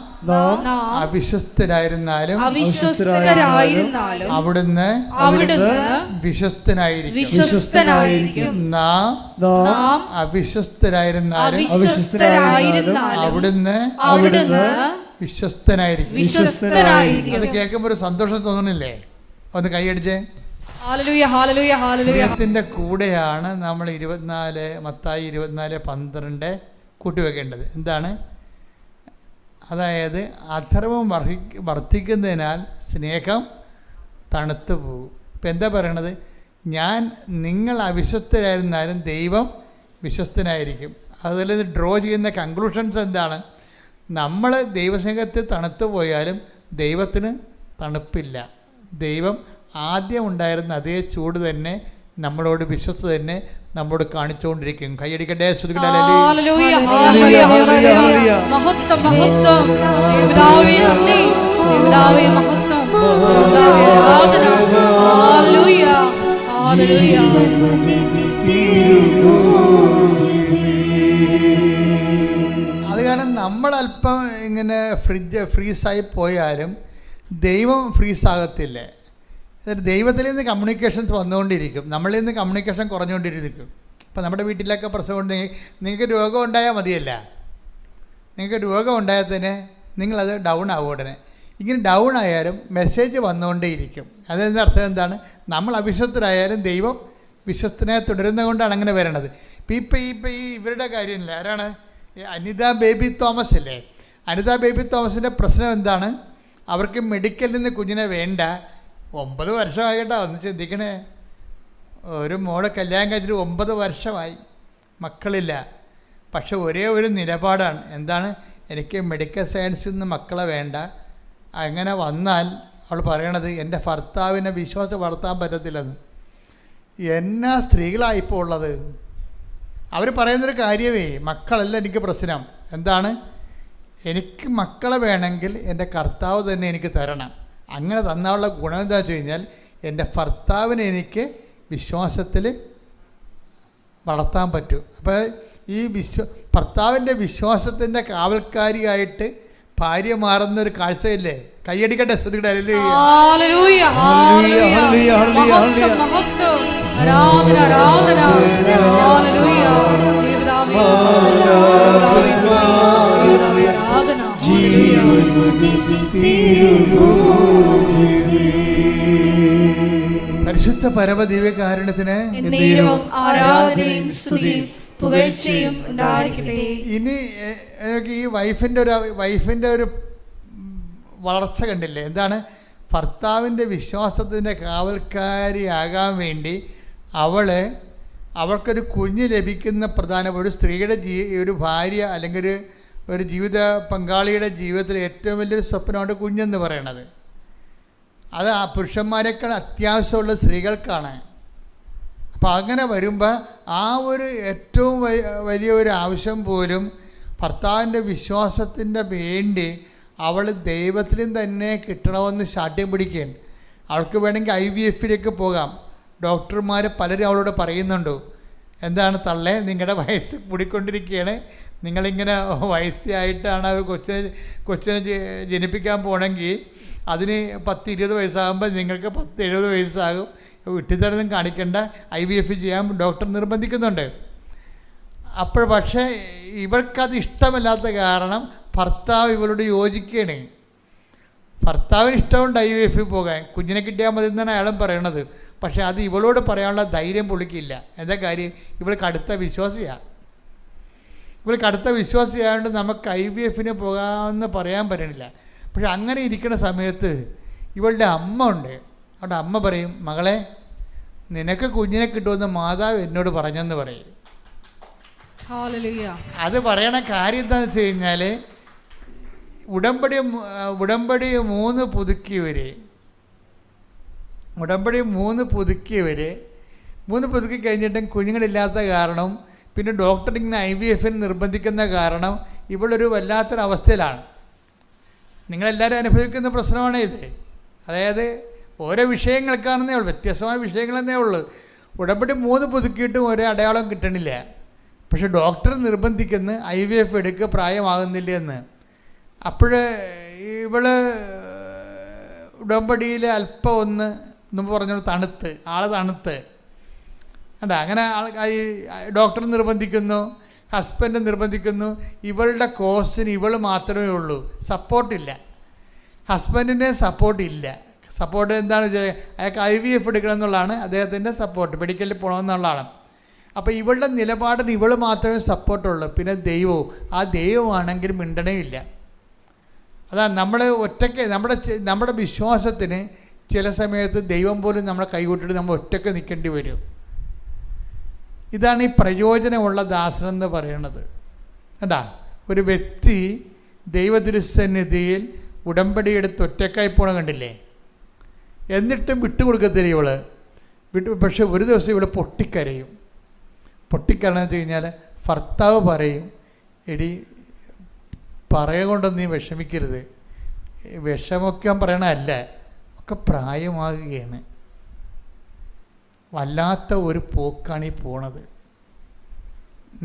അവിശ്വസ്തരായിരുന്നാലും അവിടുന്ന് വിശ്വസ്തനായിരിക്കും. നാം അവിശ്വസ്തരായിരുന്നാലും അവിടുന്ന് വിശ്വസ്തനായിരിക്കും. അത് കേൾക്കുമ്പോൾ ഒരു സന്തോഷം തോന്നണില്ലേ? ഒന്ന് കൈയടിച്ചേ. ദൈവത്തിൻ്റെ കൂടെയാണ് നമ്മൾ 24 മത്തായി 24:12 കൂട്ടിവെക്കേണ്ടത്. എന്താണ്? അതായത് അധർമ്മം വർദ്ധിക്കുന്നതിനാൽ സ്നേഹം തണുത്തു പോകും. ഇപ്പം എന്താ പറയണത്? നിങ്ങൾ അവിശ്വസ്തരായിരുന്നാലും ദൈവം വിശ്വസ്തനായിരിക്കും. അതിൽ ഡ്രോ ചെയ്യുന്ന കൺക്ലൂഷൻസ് എന്താണ്? നമ്മൾ ദൈവസ്നേഹത്തിൽ തണുത്തു പോയാലും ദൈവത്തിന് തണുപ്പില്ല. ദൈവം ആദ്യം ഉണ്ടായിരുന്ന അതേ ചൂട് തന്നെ നമ്മളോട് വിശ്വസ്ത തന്നെ നമ്മോട് കാണിച്ചുകൊണ്ടിരിക്കും. കൈയടിക്കട്ടെ. അത് കാരണം നമ്മൾ അല്പം ഇങ്ങനെ ഫ്രീസായി പോയാലും ദൈവം ഫ്രീസാകത്തില്ല. ദൈവത്തിൽ നിന്ന് കമ്മ്യൂണിക്കേഷൻസ് വന്നുകൊണ്ടിരിക്കും, നമ്മളിൽ നിന്ന് കമ്മ്യൂണിക്കേഷൻ കുറഞ്ഞുകൊണ്ടിരിക്കും. ഇപ്പം നമ്മുടെ വീട്ടിലൊക്കെ പ്രശ്നം ഉണ്ടെങ്കിൽ നിങ്ങൾക്ക് രോഗം ഉണ്ടായാൽ മതിയല്ല. നിങ്ങൾക്ക് രോഗം ഉണ്ടായാൽ തന്നെ നിങ്ങളത് ഡൗൺ ആവും ഉടനെ. ഇങ്ങനെ ഡൗൺ ആയാലും മെസ്സേജ് വന്നുകൊണ്ടേയിരിക്കും. അതിൻ്റെ അർത്ഥം എന്താണ്? നമ്മൾ അവിശ്വസ്തരായാലും ദൈവം വിശ്വസ്തനെ തുടരുന്നത് കൊണ്ടാണ് അങ്ങനെ വരണത്. ഇപ്പം ഈ ഇവരുടെ കാര്യമില്ല. ആരാണ്? അനിത ബേബി തോമസ് അല്ലേ? അനിത ബേബി തോമസിൻ്റെ പ്രശ്നം എന്താണ്? അവർക്ക് മെഡിക്കലിൽ നിന്ന് കുഞ്ഞിനെ വേണ്ട. 9 വർഷമായി കേട്ടോ. ഒന്ന് ചിന്തിക്കണേ. ഒരു മോളെ കല്യാണം കഴിച്ചിട്ട് 9 വർഷമായി, മക്കളില്ല. പക്ഷെ ഒരേ ഒരു നിലപാടാണ്. എന്താണ്? എനിക്ക് മെഡിക്കൽ സയൻസിൽ നിന്ന് മക്കളെ വേണ്ട. അങ്ങനെ വന്നാൽ അവൾ പറയണത് എൻ്റെ ഭർത്താവിനെ വിശ്വാസം വളർത്താൻ പറ്റത്തില്ലെന്ന്. എന്നാ സ്ത്രീകളായിപ്പോൾ ഉള്ളത്. അവർ പറയുന്നൊരു കാര്യമേ, മക്കളല്ല എനിക്ക് പ്രശ്നം. എന്താണ്? എനിക്ക് മക്കളെ വേണമെങ്കിൽ എൻ്റെ കർത്താവ് തന്നെ എനിക്ക് തരണം. അങ്ങനെ തന്നാലുള്ള ഗുണം എന്താ വെച്ച് കഴിഞ്ഞാൽ എൻ്റെ ഭർത്താവിനെ എനിക്ക് വിശ്വാസത്തിൽ വളർത്താൻ പറ്റും. അപ്പോൾ ഈ ഭർത്താവിൻ്റെ വിശ്വാസത്തിൻ്റെ കാവൽക്കാരിയായിട്ട് ഭാര്യ മാറുന്നൊരു കാഴ്ചയില്ലേ? കൈയടിക്കട്ടെ. ശ്രദ്ധിക്കട്ടെ. പരിശുദ്ധ പരമദിവ്യകാരുണ്യത്തിന് ഇനി ഈ വൈഫിൻ്റെ ഒരു വളർച്ച കണ്ടില്ലേ? എന്താണ്? ഭർത്താവിൻ്റെ വിശ്വാസത്തിൻ്റെ കാവൽക്കാരിയാകാൻ വേണ്ടി അവൾക്കൊരു കുഞ്ഞ് ലഭിക്കുന്ന ഒരു സ്ത്രീയുടെ ഒരു ഭാര്യ അല്ലെങ്കിൽ ഒരു ജീവിത പങ്കാളിയുടെ ജീവിതത്തിൽ ഏറ്റവും വലിയൊരു സ്വപ്നമാണ് കുഞ്ഞെന്ന് പറയണത്. അത് ആ പുരുഷന്മാരെക്കാൾ അത്യാവശ്യമുള്ള സ്ത്രീകൾക്കാണ്. അപ്പോൾ അങ്ങനെ വരുമ്പോൾ ആ ഒരു ഏറ്റവും വലിയ ഒരു ആവശ്യം പോലും ഭർത്താവിൻ്റെ വിശ്വാസത്തിൻ്റെ വേണ്ടി അവൾ ദൈവത്തിലും തന്നെ കിട്ടണമെന്ന് ശാഠ്യം പിടിക്കുകയാണ്. അവൾക്ക് വേണമെങ്കിൽ IVF-ലേക്ക് പോകാം. ഡോക്ടർമാർ പലരും അവളോട് പറയുന്നുണ്ട്, എന്താണ് തള്ളേ, നിങ്ങളുടെ വയസ്സ് കൂടിക്കൊണ്ടിരിക്കുകയാണ്, നിങ്ങളിങ്ങനെ വയസ്സായിട്ടാണ് കൊച്ചിനെ ജനിപ്പിക്കാൻ പോകണമെങ്കിൽ അതിന് 10-20 വയസ്സാകുമ്പോൾ നിങ്ങൾക്ക് 70 വയസ്സാകും, വിട്ടിത്തരൊന്നും കാണിക്കേണ്ട, IVF ചെയ്യാൻ ഡോക്ടർ നിർബന്ധിക്കുന്നുണ്ട്. പക്ഷേ ഇവൾക്കത് ഇഷ്ടമല്ലാത്ത കാരണം ഭർത്താവ് ഇവളോട് യോജിക്കുകയാണ്. ഭർത്താവിന് ഇഷ്ടമുണ്ട് IVF പോകാൻ, കുഞ്ഞിനെ കിട്ടിയാൽ മതി എന്നാണ് അയാളും പറയണത്. പക്ഷേ അത് ഇവളോട് പറയാനുള്ള ധൈര്യം പുള്ളിക്കില്ല. എന്താ കാര്യം? ഇവൾക്ക് അടുത്ത വിശ്വാസിയാണ്. ഇവൾക്ക് അടുത്ത വിശ്വാസിയായതുകൊണ്ട് നമുക്ക് IVF-ന് പോകാമെന്ന് പറയാൻ പറ്റണില്ല. പക്ഷെ അങ്ങനെ ഇരിക്കുന്ന സമയത്ത് ഇവളുടെ അമ്മ ഉണ്ട്. അവിടെ അമ്മ പറയും, മകളെ, നിനക്ക് കുഞ്ഞിനെ കിട്ടുമെന്ന് മാതാവ് എന്നോട് പറഞ്ഞെന്ന് പറയും. അത് പറയണ കാര്യം എന്താണെന്ന് വെച്ച് കഴിഞ്ഞാൽ, ഉടമ്പടി 3 പുതുക്കി കഴിഞ്ഞിട്ടും കുഞ്ഞുങ്ങളില്ലാത്ത കാരണം, പിന്നെ ഡോക്ടർ ഇങ്ങനെ IVF-ന് നിർബന്ധിക്കുന്ന കാരണം ഇവളൊരു വല്ലാത്തൊരവസ്ഥയിലാണ്. നിങ്ങളെല്ലാവരും അനുഭവിക്കുന്ന പ്രശ്നമാണ് ഇത്. അതായത് ഓരോ വിഷയങ്ങൾക്കാണെന്നേ ഉള്ളൂ, വ്യത്യസ്തമായ വിഷയങ്ങളെന്നേ ഉള്ളൂ. ഉടമ്പടി 3 പുതുക്കിയിട്ടും ഒരേ അടയാളം കിട്ടണില്ല. പക്ഷെ ഡോക്ടർ നിർബന്ധിക്കുന്ന IVF എടുക്കുക, പ്രായമാകുന്നില്ല എന്ന്. അപ്പോൾ ഇവള് ഉടമ്പടിയിൽ അല്പം ഒന്ന് പറഞ്ഞു തണുത്ത് കണ്ട. അങ്ങനെ ഡോക്ടർ നിർബന്ധിക്കുന്നു, ഹസ്ബൻഡ് നിർബന്ധിക്കുന്നു. ഇവളുടെ കോഴ്സിന് ഇവൾ മാത്രമേ ഉള്ളൂ, സപ്പോർട്ടില്ല. ഹസ്ബൻഡിൻ്റെ സപ്പോർട്ടില്ല. സപ്പോർട്ട് എന്താണ് വെച്ചാൽ അയാൾക്ക് IVF എടുക്കണം എന്നുള്ളതാണ് അദ്ദേഹത്തിൻ്റെ സപ്പോർട്ട്, മെഡിക്കലിൽ പോകണമെന്നുള്ളതാണ്. അപ്പോൾ ഇവളുടെ നിലപാടിന് ഇവൾ മാത്രമേ സപ്പോർട്ടുള്ളൂ. പിന്നെ ആ ദൈവമാണെങ്കിൽ മിണ്ടണേയില്ല. അതാണ് നമ്മൾ ഒറ്റയ്ക്ക് നമ്മുടെ വിശ്വാസത്തിന് ചില സമയത്ത് ദൈവം പോലും നമ്മളെ കൈവിട്ടിട്ട് നമ്മൾ ഒറ്റയ്ക്ക് നിൽക്കേണ്ടി വരും. ഇതാണ് ഈ പ്രയോജനമുള്ള ദാസനെന്ന് പറയുന്നത്. കണ്ടാ, ഒരു വ്യക്തി ദൈവതിരുസന്നിധിയിൽ ഉടമ്പടി എടുത്ത് ഒറ്റക്കായി പോകണം കണ്ടില്ലേ, എന്നിട്ടും വിട്ടുകൊടുക്കത്തില്ല ഇവള്. പക്ഷെ ഒരു ദിവസം ഇവള് പൊട്ടിക്കരയും. പൊട്ടിക്കരണെന്ന് വെച്ച് കഴിഞ്ഞാൽ ഭർത്താവ് പറയും, എടി കൊണ്ടൊന്നും നീ വിഷമിക്കരുത്, വിഷമൊക്കെ പറയണല്ല, ഒക്കെ പ്രായമാകുകയാണ്, വല്ലാത്ത ഒരു പോക്കാണ് ഈ പോണത്,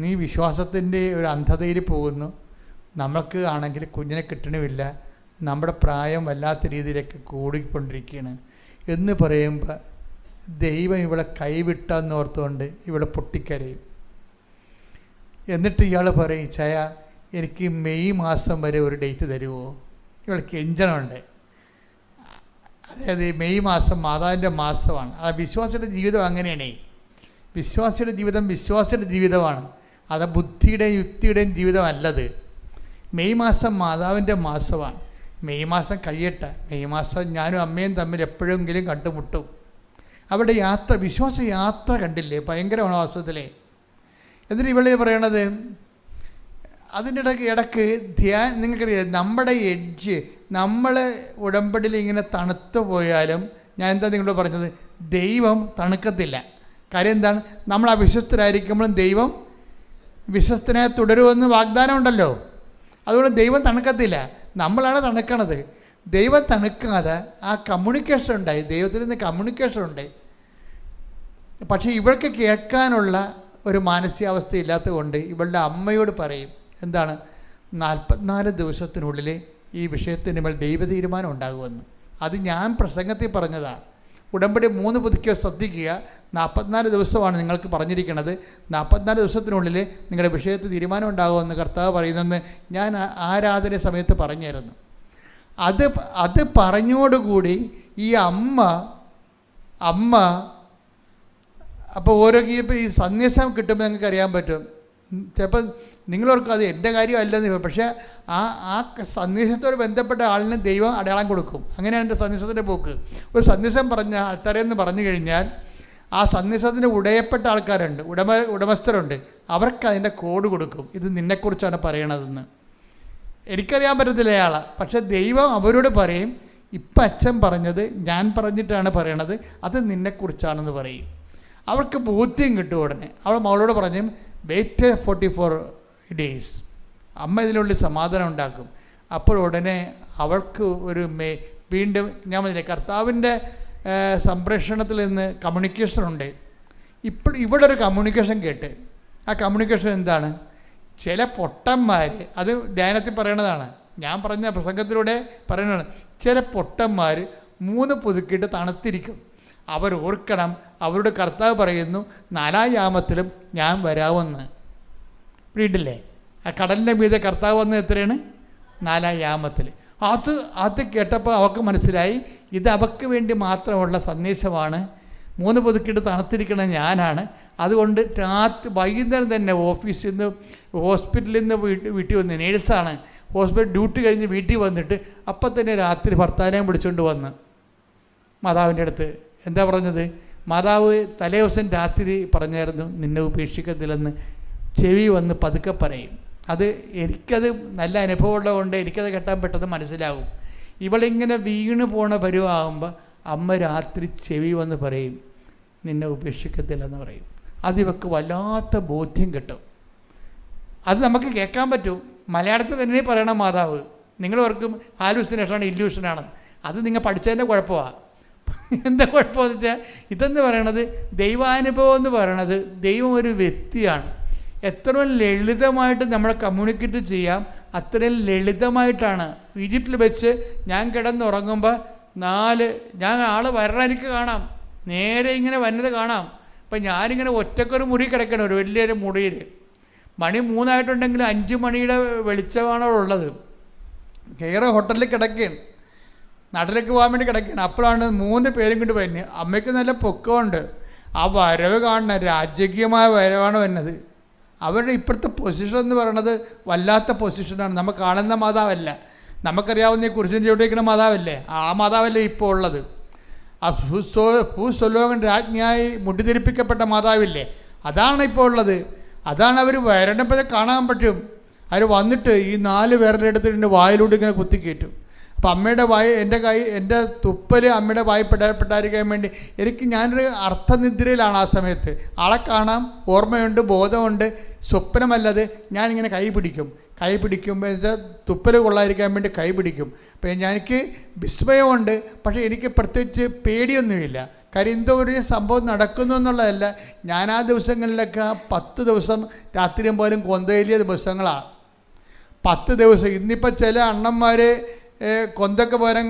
നീ വിശ്വാസത്തിൻ്റെ ഒരു അന്ധതയിൽ പോകുന്നു, നമുക്ക് ആണെങ്കിൽ കുഞ്ഞിനെ കിട്ടണമില്ല, നമ്മുടെ പ്രായം വല്ലാത്ത രീതിയിലേക്ക് കൂടിക്കൊണ്ടിരിക്കുകയാണ് എന്ന് പറയുമ്പോൾ ദൈവം ഇവളെ കൈവിട്ടെന്ന് ഓർത്തുകൊണ്ട് ഇവളെ പൊട്ടിക്കരയും. എന്നിട്ട് ഇയാൾ പറയും, ചായ എനിക്ക് മെയ് മാസം വരെ ഒരു ഡേറ്റ് തരുമോ? ഇവൾക്ക് എഞ്ചണമുണ്ട്. അതായത് മെയ് മാസം മാതാവിൻ്റെ മാസമാണ്. ആ വിശ്വാസിയുടെ ജീവിതം അങ്ങനെയാണ്. വിശ്വാസിയുടെ ജീവിതമാണ്, അത് ബുദ്ധിയുടെയും യുക്തിയുടെയും ജീവിതമല്ലത്. മെയ് മാസം മാതാവിൻ്റെ മാസമാണ്. മെയ് മാസം കഴിയട്ടെ, മെയ് മാസം ഞാനും അമ്മയും തമ്മിൽ എപ്പോഴെങ്കിലും കണ്ടുമുട്ടും. അവിടെ വിശ്വാസ യാത്ര കണ്ടില്ലേ, ഭയങ്കരമാണ് വാസ്തവത്തിലെ. എന്നിട്ട് ഇവളെ പറയണത്, അതിൻ്റെ ഇടയ്ക്ക് നിങ്ങൾക്കറിയാം, നമ്മുടെ നമ്മൾ ഉടമ്പടിയിൽ ഇങ്ങനെ തണുത്തു പോയാലും, ഞാൻ എന്താ നിങ്ങളോട് പറഞ്ഞത്, ദൈവം തണുക്കത്തില്ല. കാര്യം എന്താണ്? നമ്മൾ അവിശ്വസ്തരായിരിക്കുമ്പോഴും ദൈവം വിശ്വസ്തനായി തുടരുമെന്ന് വാഗ്ദാനം ഉണ്ടല്ലോ. അതുകൊണ്ട് ദൈവം തണുക്കത്തില്ല, നമ്മളാണ് തണുക്കണത്. ദൈവം തണുക്കാതെ ആ കമ്മ്യൂണിക്കേഷൻ ഉണ്ടായി, ദൈവത്തിൽ നിന്ന് കമ്മ്യൂണിക്കേഷൻ ഉണ്ടായി. പക്ഷേ ഇവൾക്ക് കേൾക്കാനുള്ള ഒരു മാനസികാവസ്ഥ ഇല്ലാത്തത് കൊണ്ട് ഇവളുടെ അമ്മയോട് പറയും, എന്താണ്, 44 ദിവസത്തിനുള്ളിൽ ഈ വിഷയത്തിന് മേൽ ദൈവ തീരുമാനം ഉണ്ടാകുമെന്ന്. അത് ഞാൻ പ്രസംഗത്തിൽ പറഞ്ഞതാണ്. ഉടമ്പടി 3 പുതുക്കിയോ ശ്രദ്ധിക്കുക, 44 ദിവസമാണ് നിങ്ങൾക്ക് പറഞ്ഞിരിക്കുന്നത്. 44 ദിവസത്തിനുള്ളിൽ നിങ്ങളുടെ വിഷയത്തിൽ തീരുമാനം ഉണ്ടാകുമെന്ന് കർത്താവ് പറയുന്നെന്ന് ഞാൻ ആരാധന സമയത്ത് പറഞ്ഞായിരുന്നു. അത് പറഞ്ഞോടുകൂടി ഈ അമ്മ അപ്പോൾ ഇപ്പോൾ ഈ സന്ദേശം കിട്ടുമ്പോൾ നിങ്ങൾക്ക് അറിയാൻ പറ്റും. ചിലപ്പോൾ നിങ്ങളോർക്കും അത് എൻ്റെ കാര്യമല്ലെന്ന്, പക്ഷേ ആ സന്ദേശത്തോട് ബന്ധപ്പെട്ട ആളിന് ദൈവം അടയാളം കൊടുക്കും. അങ്ങനെയാണ് എൻ്റെ സന്ദേശത്തിൻ്റെ പോക്ക്. ഒരു സന്ദേശം പറഞ്ഞ ആൾക്കാരെന്ന് പറഞ്ഞു കഴിഞ്ഞാൽ ആ സന്ദേശത്തിന് ഉടയപ്പെട്ട ആൾക്കാരുണ്ട്, ഉടമസ്ഥരുണ്ട്, അവർക്ക് അതിൻ്റെ കോഡ് കൊടുക്കും. ഇത് നിന്നെക്കുറിച്ചാണ് പറയണതെന്ന്. എനിക്കറിയാൻ പറ്റത്തില്ല അയാളെ, പക്ഷേ ദൈവം അവരോട് പറയും, ഇപ്പം അച്ഛൻ പറഞ്ഞത് ഞാൻ പറഞ്ഞിട്ടാണ് പറയണത്, അത് നിന്നെക്കുറിച്ചാണെന്ന് പറയും. അവർക്ക് ബോധ്യം കിട്ടും. ഉടനെ അവൾ മകളോട് പറഞ്ഞു, വെയിറ്റ് 44 days, അമ്മ ഇതിനുള്ളിൽ സമാധാനം ഉണ്ടാക്കും. അപ്പോൾ ഉടനെ അവൾക്ക് ഒരു വീണ്ടും ഞാൻ പറഞ്ഞില്ലേ, കർത്താവിൻ്റെ സംപ്രേഷണത്തിൽ നിന്ന് കമ്മ്യൂണിക്കേഷനുണ്ട്. ഇവിടെ ഒരു കമ്മ്യൂണിക്കേഷൻ കേട്ട്, ആ കമ്മ്യൂണിക്കേഷൻ എന്താണ്? ചില പൊട്ടന്മാർ, അത് ധ്യാനത്തിൽ പറയണതാണ്, ഞാൻ പറഞ്ഞ പ്രസംഗത്തിലൂടെ പറയുന്നതാണ്. ചില പൊട്ടന്മാർ 3 പുതുക്കിയിട്ട് തണുത്തിരിക്കും. അവർ ഓർക്കണം, അവരുടെ കർത്താവ് പറയുന്നു 4-ാം യാമത്തിലും ഞാൻ വരാമെന്ന്. വീട്ടില്ലേ ആ കടലിൻ്റെ മീതെ കർത്താവ് വന്നത് എത്രയാണ്? 4-ാം യാമത്തിൽ. അത് കേട്ടപ്പോൾ അവർക്ക് മനസ്സിലായി ഇത് അവർക്ക് വേണ്ടി മാത്രമുള്ള സന്ദേശമാണ്. 3 പുതുക്കിയിട്ട് തണുത്തിരിക്കണ ഞാനാണ്. അതുകൊണ്ട് വൈകുന്നേരം തന്നെ ഓഫീസിൽ നിന്ന്, ഹോസ്പിറ്റലിൽ നിന്ന് വീട്ടിൽ വന്ന്, നേഴ്സാണ്, ഹോസ്പിറ്റൽ ഡ്യൂട്ടി കഴിഞ്ഞ് വീട്ടിൽ വന്നിട്ട് അപ്പം തന്നെ രാത്രി ഭർത്താവിനെയും വിളിച്ചുകൊണ്ട് വന്ന് മാതാവിൻ്റെ അടുത്ത്. എന്താ പറഞ്ഞത്? മാതാവ് തലേ ദിവസം രാത്രി പറഞ്ഞായിരുന്നു നിന്നെ ഉപേക്ഷിക്കത്തില്ലെന്ന്. ചെവി വന്ന് പതുക്കെ പറയും. എനിക്കത് നല്ല അനുഭവമുള്ളതുകൊണ്ട് എനിക്കത് കേട്ടാൻ പെട്ടെന്ന് മനസ്സിലാകും. ഇവളിങ്ങനെ വീണ് പോണ പരുവാകുമ്പോൾ അമ്മ രാത്രി ചെവി വന്ന് പറയും നിന്നെ ഉപേക്ഷിക്കത്തില്ലെന്ന് പറയും. അതിവക്ക് വല്ലാത്ത ബോധ്യം കിട്ടും. അത് നമുക്ക് കേൾക്കാൻ പറ്റും. മലയാളത്തിൽ തന്നെ പറയണം മാതാവ്. നിങ്ങളവർക്കും ഹാലൂസിനേഷനാണ്, ഇല്യൂഷനാണ്. അത് നിങ്ങൾ പഠിച്ചതിൻ്റെ കുഴപ്പമാണ്. എന്താ കുഴപ്പമെന്ന് വെച്ചാൽ ഇതെന്ന് പറയണത് ദൈവാനുഭവം എന്ന് പറയണത് ദൈവം ഒരു വ്യക്തിയാണ്. എത്രയും ലളിതമായിട്ട് നമ്മളെ കമ്മ്യൂണിക്കേറ്റ് ചെയ്യാം, അത്രയും ലളിതമായിട്ടാണ്. ഈജിപ്തിൽ വെച്ച് ഞാൻ കിടന്നുറങ്ങുമ്പോൾ ഞാൻ ആൾ വരണം, എനിക്ക് കാണാം, നേരെ ഇങ്ങനെ വന്നത് കാണാം. അപ്പം ഞാനിങ്ങനെ ഒറ്റക്കൊരു മുറി കിടക്കണം, ഒരു വലിയൊരു മുറിയിൽ. മണി 3 ആയിട്ടുണ്ടെങ്കിൽ 5 മണിയുടെ വെളിച്ചമാണ് ഉള്ളത്. കയറി ഹോട്ടലിൽ കിടക്കുകയാണ്, നാട്ടിലേക്ക് പോകാൻ വേണ്ടി കിടക്കുകയാണ്. അപ്പോഴാണ് 3 പേരും കൊണ്ട് വരുന്നത്. അമ്മയ്ക്ക് നല്ല പൊക്കമുണ്ട്. ആ വരവ് കാണുന്ന രാജകീയമായ വരവാണ് വരുന്നത്. അവരുടെ ഇപ്പോഴത്തെ പൊസിഷൻ എന്ന് പറയുന്നത് വല്ലാത്ത പൊസിഷനാണ്. നമ്മൾ കാണുന്ന മാതാവല്ല, നമുക്കറിയാവുന്ന ഈ കുരിശിൻ്റെ ചുവട്ടിരിക്കുന്ന മാതാവല്ലേ, ആ മാതാവല്ലേ ഇപ്പോൾ ഉള്ളത്. ആ ഭൂസ്വലോകൻ രാജ്ഞിയായി മുടിതിരിപ്പിക്കപ്പെട്ട മാതാവില്ലേ, അതാണ് ഇപ്പോൾ ഉള്ളത്. അതാണ് അവർ വരണപ്പോൾ കാണാൻ പറ്റും. അവർ വന്നിട്ട് ഈ 4 വിരലെടുത്തിട്ട് വായിലൂടെ ഇങ്ങനെ കുത്തിക്കയറ്റും. അപ്പം അമ്മയുടെ എൻ്റെ തുപ്പൽ അമ്മയുടെ വായി പെടാതിരിക്കാൻ വേണ്ടി ഞാനൊരു അർത്ഥനിദ്രയിലാണ് ആ സമയത്ത്. ആളെ കാണാം, ഓർമ്മയുണ്ട്, ബോധമുണ്ട്, സ്വപ്നമല്ലത്. ഞാനിങ്ങനെ കൈ പിടിക്കുമ്പോൾ എൻ്റെ തുപ്പൽ കൊള്ളാതിരിക്കാൻ വേണ്ടി കൈ പിടിക്കും. അപ്പം എനിക്ക് വിസ്മയമുണ്ട്, പക്ഷേ എനിക്ക് പ്രത്യേകിച്ച് പേടിയൊന്നുമില്ല. കാര്യം എന്തോ ഒരു സംഭവം നടക്കുന്നു എന്നുള്ളതല്ല. ഞാൻ ആ ദിവസങ്ങളിലൊക്കെ 10 ദിവസം രാത്രിയും പോലും കൊന്തയിലിയ ദിവസങ്ങളാണ്. 10 ദിവസം. ഇന്നിപ്പോൾ ചില അണ്ണന്മാർ കൊന്തൊക്കെ പകരം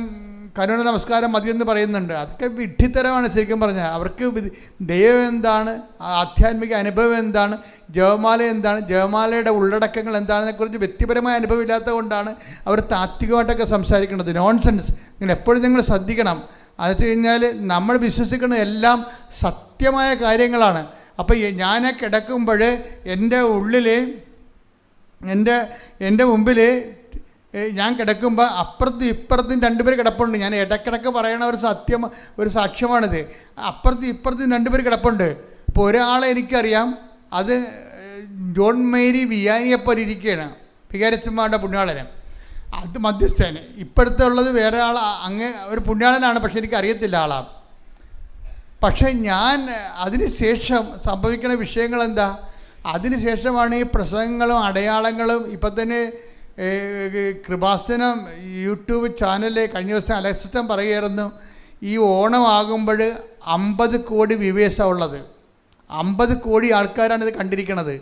കരുണ നമസ്കാരം മതിയെന്ന് പറയുന്നുണ്ട്. അതൊക്കെ വിഡ്ഢിത്തരമാണ് ശരിക്കും പറഞ്ഞാൽ. അവർക്ക് ദൈവം എന്താണ്, ആധ്യാത്മിക അനുഭവം എന്താണ്, ജപമാല എന്താണ്, ജപമാലയുടെ ഉള്ളടക്കങ്ങൾ എന്താണെന്നതിനെക്കുറിച്ച് വ്യക്തിപരമായ അനുഭവം ഇല്ലാത്തത് കൊണ്ടാണ് അവർ താത്വികമായിട്ടൊക്കെ സംസാരിക്കുന്നത്. നോൺസെൻസ്. നിങ്ങൾ ശ്രദ്ധിക്കണം. അത് വെച്ച് കഴിഞ്ഞാൽ നമ്മൾ വിശ്വസിക്കുന്ന എല്ലാം സത്യമായ കാര്യങ്ങളാണ്. അപ്പോൾ ഞാൻ കിടക്കുമ്പോൾ എൻ്റെ ഉള്ളിൽ എൻ്റെ മുമ്പിൽ ഞാൻ കിടക്കുമ്പോൾ അപ്പുറത്തും ഇപ്പുറത്തും 2 പേര് കിടപ്പുണ്ട്. ഞാൻ ഇടയ്ക്കിടയ്ക്ക് പറയണ ഒരു സാക്ഷ്യമാണിത്. അപ്പുറത്തും ഇപ്പുറത്തും 2 പേര് കിടപ്പുണ്ട്. ഇപ്പോൾ ഒരാളെ എനിക്കറിയാം, അത് ജോൺ മേരി വിയാനിയെപ്പോലെ ഇരിക്കുകയാണ്, വികാരച്ചന്മാരുടെ പുണ്യാളന്. അത് മധ്യസ്ഥന്. ഇപ്പോഴത്തെ ഉള്ളത് വേറെ ആൾ, ഒരു പുണ്യാളനാണ്, പക്ഷെ എനിക്കറിയത്തില്ല ആളാണ്. പക്ഷേ അതിന് ശേഷം സംഭവിക്കുന്ന വിഷയങ്ങൾ എന്താ? അതിന് ശേഷമാണ് ഈ പ്രസംഗങ്ങളും അടയാളങ്ങളും. ഇപ്പം തന്നെ കൃപാസനം യൂട്യൂബ് ചാനലിൽ കഴിഞ്ഞ ദിവസം അലക്സിസ്റ്റം പറയുമായിരുന്നു, ഈ ഓണം ആകുമ്പോൾ 50 കോടി വ്യൂവേഴ്സാണ് ഉള്ളത്. 50 കോടി ആൾക്കാരാണ് ഇത് കണ്ടിരിക്കുന്നത്.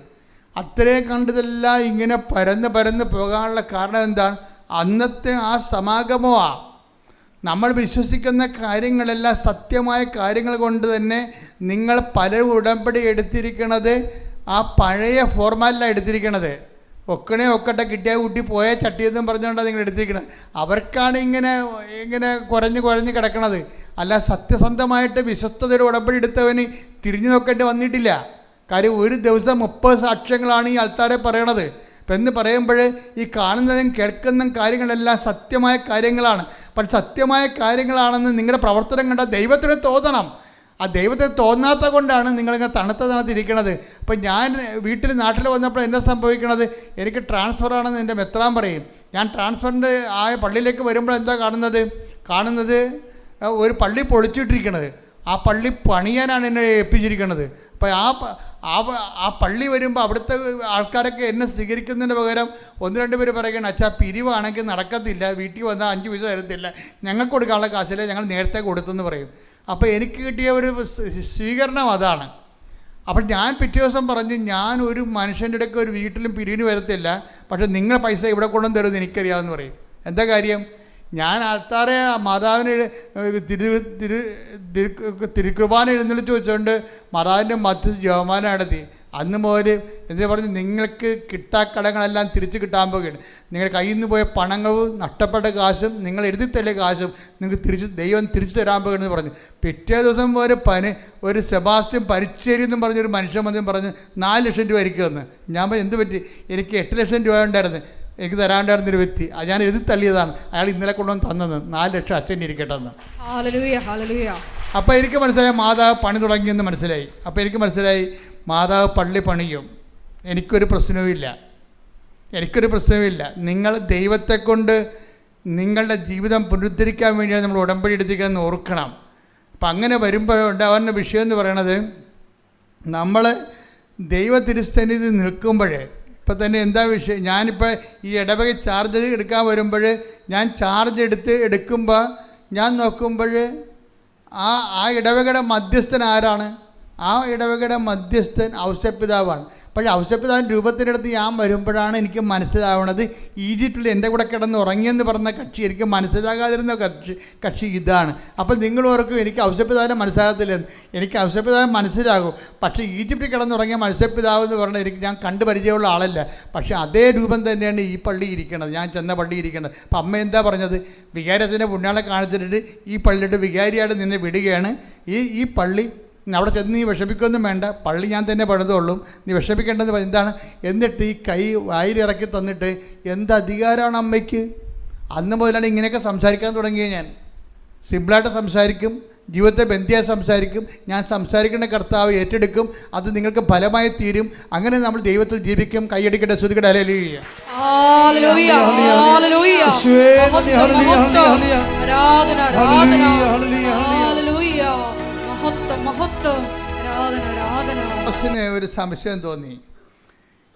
അത്രയും കണ്ടതെല്ലാം ഇങ്ങനെ പരന്ന് പോകാനുള്ള കാരണം എന്താണ്? അന്നത്തെ ആ സമാഗമമാണ്. നമ്മൾ വിശ്വസിക്കുന്ന കാര്യങ്ങളെല്ലാം സത്യമായ കാര്യങ്ങൾ കൊണ്ട് തന്നെ നിങ്ങൾ പല ഉടമ്പടി എടുത്തിരിക്കണത് ആ പഴയ ഫോർമാറ്റിലാണ് എടുത്തിരിക്കണത്. ഒക്കട്ടെ കിട്ടിയ കുട്ടി പോയ ചട്ടിയെന്നും പറഞ്ഞുകൊണ്ടാണ് നിങ്ങൾ എടുത്തിരിക്കുന്നത്. അവർക്കാണ് ഇങ്ങനെ കുരഞ്ഞ് കിടക്കണത്. അല്ല, സത്യസന്ധമായിട്ട് വിശ്വസ്തതയുടെ ഉടമ്പടി എടുത്തവന് തിരിഞ്ഞു നോക്കേണ്ടി വന്നിട്ടില്ല. കാര്യം ഒരു ദിവസം 30 സാക്ഷ്യങ്ങളാണ് ഈ ആൾക്കാരെ പറയണത്. അപ്പം എന്ന് പറയുമ്പോൾ ഈ കാണുന്നതും കേൾക്കുന്ന കാര്യങ്ങളെല്ലാം സത്യമായ കാര്യങ്ങളാണ്. പക്ഷെ സത്യമായ കാര്യങ്ങളാണെന്ന് നിങ്ങളുടെ പ്രവർത്തനം കണ്ടാൽ ദൈവത്തിന് തോന്നണം. ആ ദൈവത്തെ തോന്നാത്ത കൊണ്ടാണ് നിങ്ങളിങ്ങനെ തണുത്തിരിക്കണത്. അപ്പം ഞാൻ നാട്ടിൽ വന്നപ്പോൾ എന്താ സംഭവിക്കണത്? എനിക്ക് ട്രാൻസ്ഫറാണെന്ന് എൻ്റെ മെത്രാൻ പറയും. ഞാൻ ട്രാൻസ്ഫറിൻ്റെ ആയ പള്ളിയിലേക്ക് വരുമ്പോൾ എന്താ കാണുന്നത് ഒരു പള്ളി പൊളിച്ചിട്ടിരിക്കണത്. ആ പള്ളി പണിയാനാണ് എന്നെ ഏൽപ്പിച്ചിരിക്കുന്നത്. അപ്പോൾ ആ പള്ളി വരുമ്പോൾ അവിടുത്തെ ആൾക്കാരൊക്കെ എന്നെ സ്വീകരിക്കുന്നതിന് പകരം 1-2 പേര് പറയുകയാണ്, അച്ഛാ പിരിവാണെങ്കിൽ നടക്കത്തില്ല, വീട്ടിൽ വന്നാൽ 5 പൈസ തരത്തില്ല, ഞങ്ങൾക്ക് കൊടുക്കാനുള്ള കാശില്ല, ഞങ്ങൾ നേരത്തെ കൊടുത്തെന്ന് പറയും. അപ്പോൾ എനിക്ക് കിട്ടിയ ഒരു സ്വീകരണം അതാണ്. അപ്പം ഞാൻ പിറ്റേ ദിവസം പറഞ്ഞു, ഞാൻ ഒരു മനുഷ്യൻ്റെ ഇടയ്ക്ക് ഒരു വീട്ടിലും പിരിവിന് വരത്തില്ല, പക്ഷേ നിങ്ങൾ പൈസ ഇവിടെ കൊണ്ടുവന്ന് തരുമെന്ന് എനിക്കറിയാമെന്ന് പറയും. എന്താ കാര്യം? ഞാൻ ആൾക്കാരെ മാതാവിന് തിരുക്കുർബാന എഴുന്നള്ളിച്ച് വെച്ചുകൊണ്ട് മാതാവിൻ്റെ മധ്യ ജപമാല നടത്തി. അന്ന് മുതൽ എന്താ പറഞ്ഞു, നിങ്ങൾക്ക് കിട്ടാക്കടങ്ങളെല്ലാം തിരിച്ച് കിട്ടാൻ പോകുകയാണ്. നിങ്ങളുടെ കയ്യിൽ നിന്ന് പോയ പണങ്ങളും നഷ്ടപ്പെട്ട കാശും നിങ്ങൾ എഴുതി തള്ളിയ കാശും നിങ്ങൾക്ക് ദൈവം തിരിച്ചു തരാൻ പോകുകയെന്ന് പറഞ്ഞു. പിറ്റേ ദിവസം ഒരു സെബാസ്റ്റ്യൻ പരിച്ചേരി എന്നും പറഞ്ഞൊരു മനുഷ്യൻ വന്നും പറഞ്ഞ് 4 ലക്ഷം രൂപ എനിക്ക് തന്നു. ഞാൻ പറഞ്ഞു, എന്ത് പറ്റി? എനിക്ക് 8 ലക്ഷം രൂപ ഉണ്ടായിരുന്നു, എനിക്ക് തരാണ്ടായിരുന്നൊരു വ്യക്തി, അത് ഞാൻ എഴുതി തള്ളിയതാണ്, അയാൾ ഇന്നലെ കൊണ്ടുവന്ന് തന്നത്. 4 ലക്ഷം അച്ഛൻ ഇരിക്കട്ടെ എന്ന്. അപ്പോൾ എനിക്ക് മനസ്സിലായി മാതാവ് പണി തുടങ്ങിയെന്ന് മനസ്സിലായി. അപ്പോൾ എനിക്ക് മനസ്സിലായി മാതാവ് പള്ളി പണിയും, എനിക്കൊരു പ്രശ്നവുമില്ല. നിങ്ങൾ ദൈവത്തെ കൊണ്ട് നിങ്ങളുടെ ജീവിതം പുനരുദ്ധരിക്കാൻ വേണ്ടിയാണ് നമ്മൾ ഉടമ്പടി എടുത്തിരിക്കുന്നതെന്ന് ഓർക്കണം. അപ്പം അങ്ങനെ വരുമ്പോൾ ഉണ്ടാകുന്ന വിഷയം എന്ന് പറയണത്, നമ്മൾ ദൈവ തിരുസന്നിധി നിൽക്കുമ്പോൾ ഇപ്പം തന്നെ എന്താ വിഷയം, ഞാനിപ്പോൾ ഈ ഇടവക ചാർജ് എടുക്കാൻ വരുമ്പോൾ ഞാൻ ചാർജ് എടുക്കുമ്പോൾ ഞാൻ നോക്കുമ്പോൾ ആ ഇടവകയുടെ മധ്യസ്ഥൻ ആരാണ്? ആ ഇടവകയുടെ മധ്യസ്ഥൻ ഔസേപ്പിതാവാണ്. പക്ഷേ ഔസേപ്പിതാവിൻ രൂപത്തിനടുത്ത് ഞാൻ വരുമ്പോഴാണ് എനിക്ക് മനസ്സിലാവണത്, ഈജിപ്തിൽ എൻ്റെ കൂടെ കിടന്ന് ഉറങ്ങിയെന്ന് പറഞ്ഞ കക്ഷി എനിക്ക് മനസ്സിലാകാതിരുന്ന കക്ഷി ഇതാണ്. അപ്പോൾ നിങ്ങൾ ഓർക്കും എനിക്ക് ഔസേപ്പിതാവിനെ മനസ്സിലാകത്തില്ലെന്ന്. എനിക്ക് ഔസേപ്പിതാവിനെ മനസ്സിലാകും, പക്ഷേ ഈജിപ്തിൽ കിടന്നുറങ്ങിയ ഔസേപ്പിതാവ് എന്ന് പറഞ്ഞാൽ ഞാൻ കണ്ടു പരിചയമുള്ള ആളല്ല. പക്ഷേ അതേ രൂപം തന്നെയാണ് ഈ പള്ളി ഇരിക്കുന്നത്, ഞാൻ ചെന്ന പള്ളി ഇരിക്കുന്നത്. അപ്പം അമ്മ എന്താ പറഞ്ഞത്? വികാരത്തിൻ്റെ പുണ്യാളെ കാണിച്ചിട്ട് ഈ പള്ളിയിട്ട് വികാരിയായിട്ട് നിന്നെ വിടുകയാണ്. ഈ പള്ളി അവിടെ ചെന്ന് നീ വിഷമിക്കൊന്നും വേണ്ട, പള്ളി ഞാൻ തന്നെ പണിതുകൊള്ളും, നീ വിഷമിക്കേണ്ടത് എന്താണ്? എന്നിട്ട് ഈ കൈ വായിലിറക്കി തന്നിട്ട് എന്ത് അധികാരമാണ് അമ്മയ്ക്ക്? അന്ന് മുതലാണ് ഇങ്ങനെയൊക്കെ സംസാരിക്കാൻ തുടങ്ങിയത്. ഞാൻ സിമ്പിളായിട്ട് സംസാരിക്കും, ജീവിതത്തെ ബന്ധിയായി സംസാരിക്കും, ഞാൻ സംസാരിക്കേണ്ട കർത്താവ് ഏറ്റെടുക്കും, അത് നിങ്ങൾക്ക് ഫലമായി തീരും. അങ്ങനെ നമ്മൾ ദൈവത്തിൽ ജീവിക്കും. കൈയടിക്കട്ടെ, ശ്രുതിക്കട്ടെ, ഹല്ലേലൂയ. ഒരു സംശയം തോന്നി.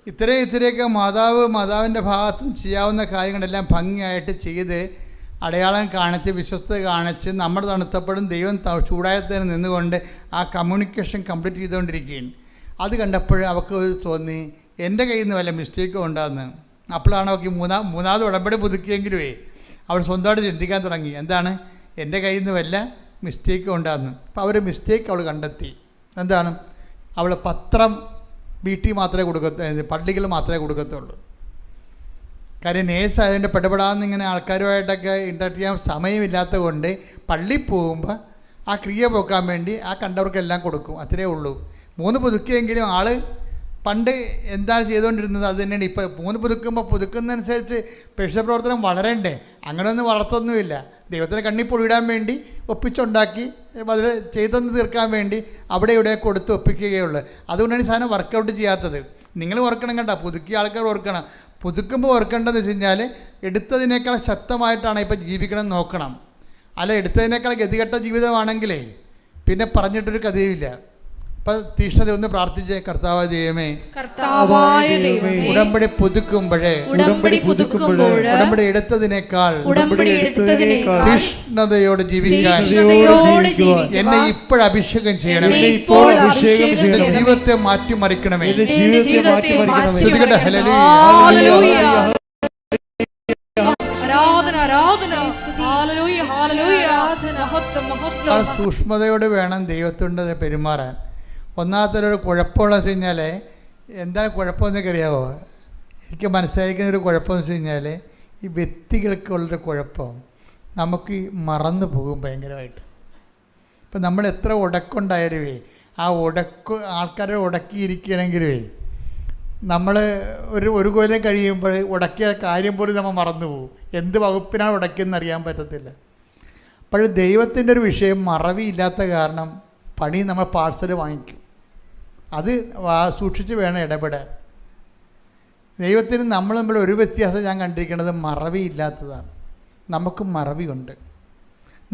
ഇത്രയൊക്കെ മാതാവിൻ്റെ ഭാഗത്തും ചെയ്യാവുന്ന കാര്യങ്ങളെല്ലാം ഭംഗിയായിട്ട് ചെയ്ത് അടയാളം കാണിച്ച് വിശ്വസ്തത കാണിച്ച് നമ്മൾ തണുത്തപ്പോഴും ദൈവം ചൂടായത്തിന് നിന്നുകൊണ്ട് ആ കമ്മ്യൂണിക്കേഷൻ കംപ്ലീറ്റ് ചെയ്തുകൊണ്ടിരിക്കുകയാണ്. അത് കണ്ടപ്പോൾ അവൾക്ക് തോന്നി എൻ്റെ കയ്യിൽ നിന്ന് വല്ല മിസ്റ്റേക്കും ഉണ്ടാകുന്നു. അപ്പോഴാണ് അവൾക്ക് മൂന്നാമത് ഉടമ്പടി പുതുക്കിയെങ്കിലുമേ അവൾ സ്വന്തമായിട്ട് ചിന്തിക്കാൻ തുടങ്ങി, എന്താണ് എൻ്റെ കയ്യിൽ നിന്ന് വല്ല മിസ്റ്റേക്ക് ഉണ്ടാകുന്നു. അപ്പോൾ അവർ മിസ്റ്റേക്ക് അവൾ കണ്ടെത്തി. എന്താണ്? അവൾ പത്രം വീട്ടിൽ മാത്രമേ പള്ളികൾ മാത്രമേ കൊടുക്കത്തുള്ളൂ. കാര്യം നേഴ്സ് ആയതുകൊണ്ട് പെടപെടാന്നിങ്ങനെ ആൾക്കാരുമായിട്ടൊക്കെ ഇൻട്രാക്ട് ചെയ്യാൻ സമയമില്ലാത്തത് കൊണ്ട് പള്ളിയിൽ പോകുമ്പോൾ ആ ക്രിയ പോക്കാൻ വേണ്ടി ആ കണ്ടവർക്കെല്ലാം കൊടുക്കും, അത്രയേ ഉള്ളൂ. 3 പുതുക്കിയെങ്കിലും ആൾ പണ്ട് എന്താണ് ചെയ്തുകൊണ്ടിരുന്നത് അത് തന്നെയാണ് ഇപ്പോൾ. 3 പുതുക്കുന്നതനുസരിച്ച് പ്രേക്ഷിത വളരണ്ടേ? അങ്ങനെയൊന്നും വളർത്തൊന്നുമില്ല. ദൈവത്തിൻ്റെ കണ്ണിൽ പൊടിയിടാൻ വേണ്ടി ഒപ്പിച്ചുണ്ടാക്കി അതിൽ ചെയ്തെന്ന് തീർക്കാൻ വേണ്ടി അവിടെ ഇവിടെ കൊടുത്ത് ഒപ്പിക്കുകയുള്ളൂ. അതുകൊണ്ടാണ് ഈ സാധനം വർക്കൗട്ട് ചെയ്യാത്തത്. നിങ്ങൾ ഓർക്കണം കേട്ടോ, പുതുക്കിയ ആൾക്കാർ ഓർക്കണം. പുതുക്കുമ്പോൾ ഓർക്കേണ്ടതെന്ന് വെച്ച് കഴിഞ്ഞാൽ എടുത്തതിനേക്കാൾ ശക്തമായിട്ടാണ് ഇപ്പോൾ ജീവിക്കണം നോക്കണം. അല്ല എടുത്തതിനേക്കാൾ ഗതികെട്ട ജീവിതമാണെങ്കിലേ പിന്നെ പറഞ്ഞിട്ടൊരു കഥയുമില്ല. അപ്പം തീഷ്ണത ഒന്ന് പ്രാർത്ഥിച്ചേ. കർത്താവായ ദൈവമേ, ഉടമ്പടി പുതുക്കുമ്പോഴേ ഉടമ്പടി എടുത്തതിനേക്കാൾ തീഷ്ണതയോടെ ജീവിക്കാൻ എന്നെ ഇപ്പോഴഭിഷേകം ചെയ്യണമേ. ജീവിതത്തെ മാറ്റിമറിക്കണമേ. സൂക്ഷ്മതയോടെ വേണം ദൈവത്തോട് പെരുമാറാൻ. ഒന്നാമത്തൊരു കുഴപ്പമുള്ള വെച്ച് കഴിഞ്ഞാൽ എന്താണ് കുഴപ്പമെന്നൊക്കെ അറിയാമോ? എനിക്ക് മനസ്സിലാക്കുന്നൊരു കുഴപ്പമെന്ന് വെച്ച് കഴിഞ്ഞാൽ ഈ വ്യക്തികൾക്കുള്ളൊരു കുഴപ്പം നമുക്ക് മറന്നു പോകും ഭയങ്കരമായിട്ട്. ഇപ്പം നമ്മൾ എത്ര ഉടക്കുണ്ടായാലുവേ ആ ആൾക്കാരെ ഉടക്കിയിരിക്കണമെങ്കിലുവേ നമ്മൾ ഒരു കൊല്ലം കഴിയുമ്പോൾ ഉടക്കിയ കാര്യം പോലും നമ്മൾ മറന്നു പോകും. എന്ത് വകുപ്പിനാണ് ഉടക്കിയെന്ന് അറിയാൻ പറ്റത്തില്ല. അപ്പോൾ ദൈവത്തിൻ്റെ ഒരു വിഷയം മറവിയില്ലാത്ത കാരണം പണി നമ്മൾ പാഴ്സൽ വാങ്ങിക്കും. അത് സൂക്ഷിച്ച് വേണം ഇടപെടാൻ. ദൈവത്തിന് നമ്മൾ തമ്മിൽ ഒരു വ്യത്യാസം ഞാൻ കണ്ടിരിക്കുന്നത് മറവിയില്ലാത്തതാണ്. നമുക്ക് മറവിയുണ്ട്.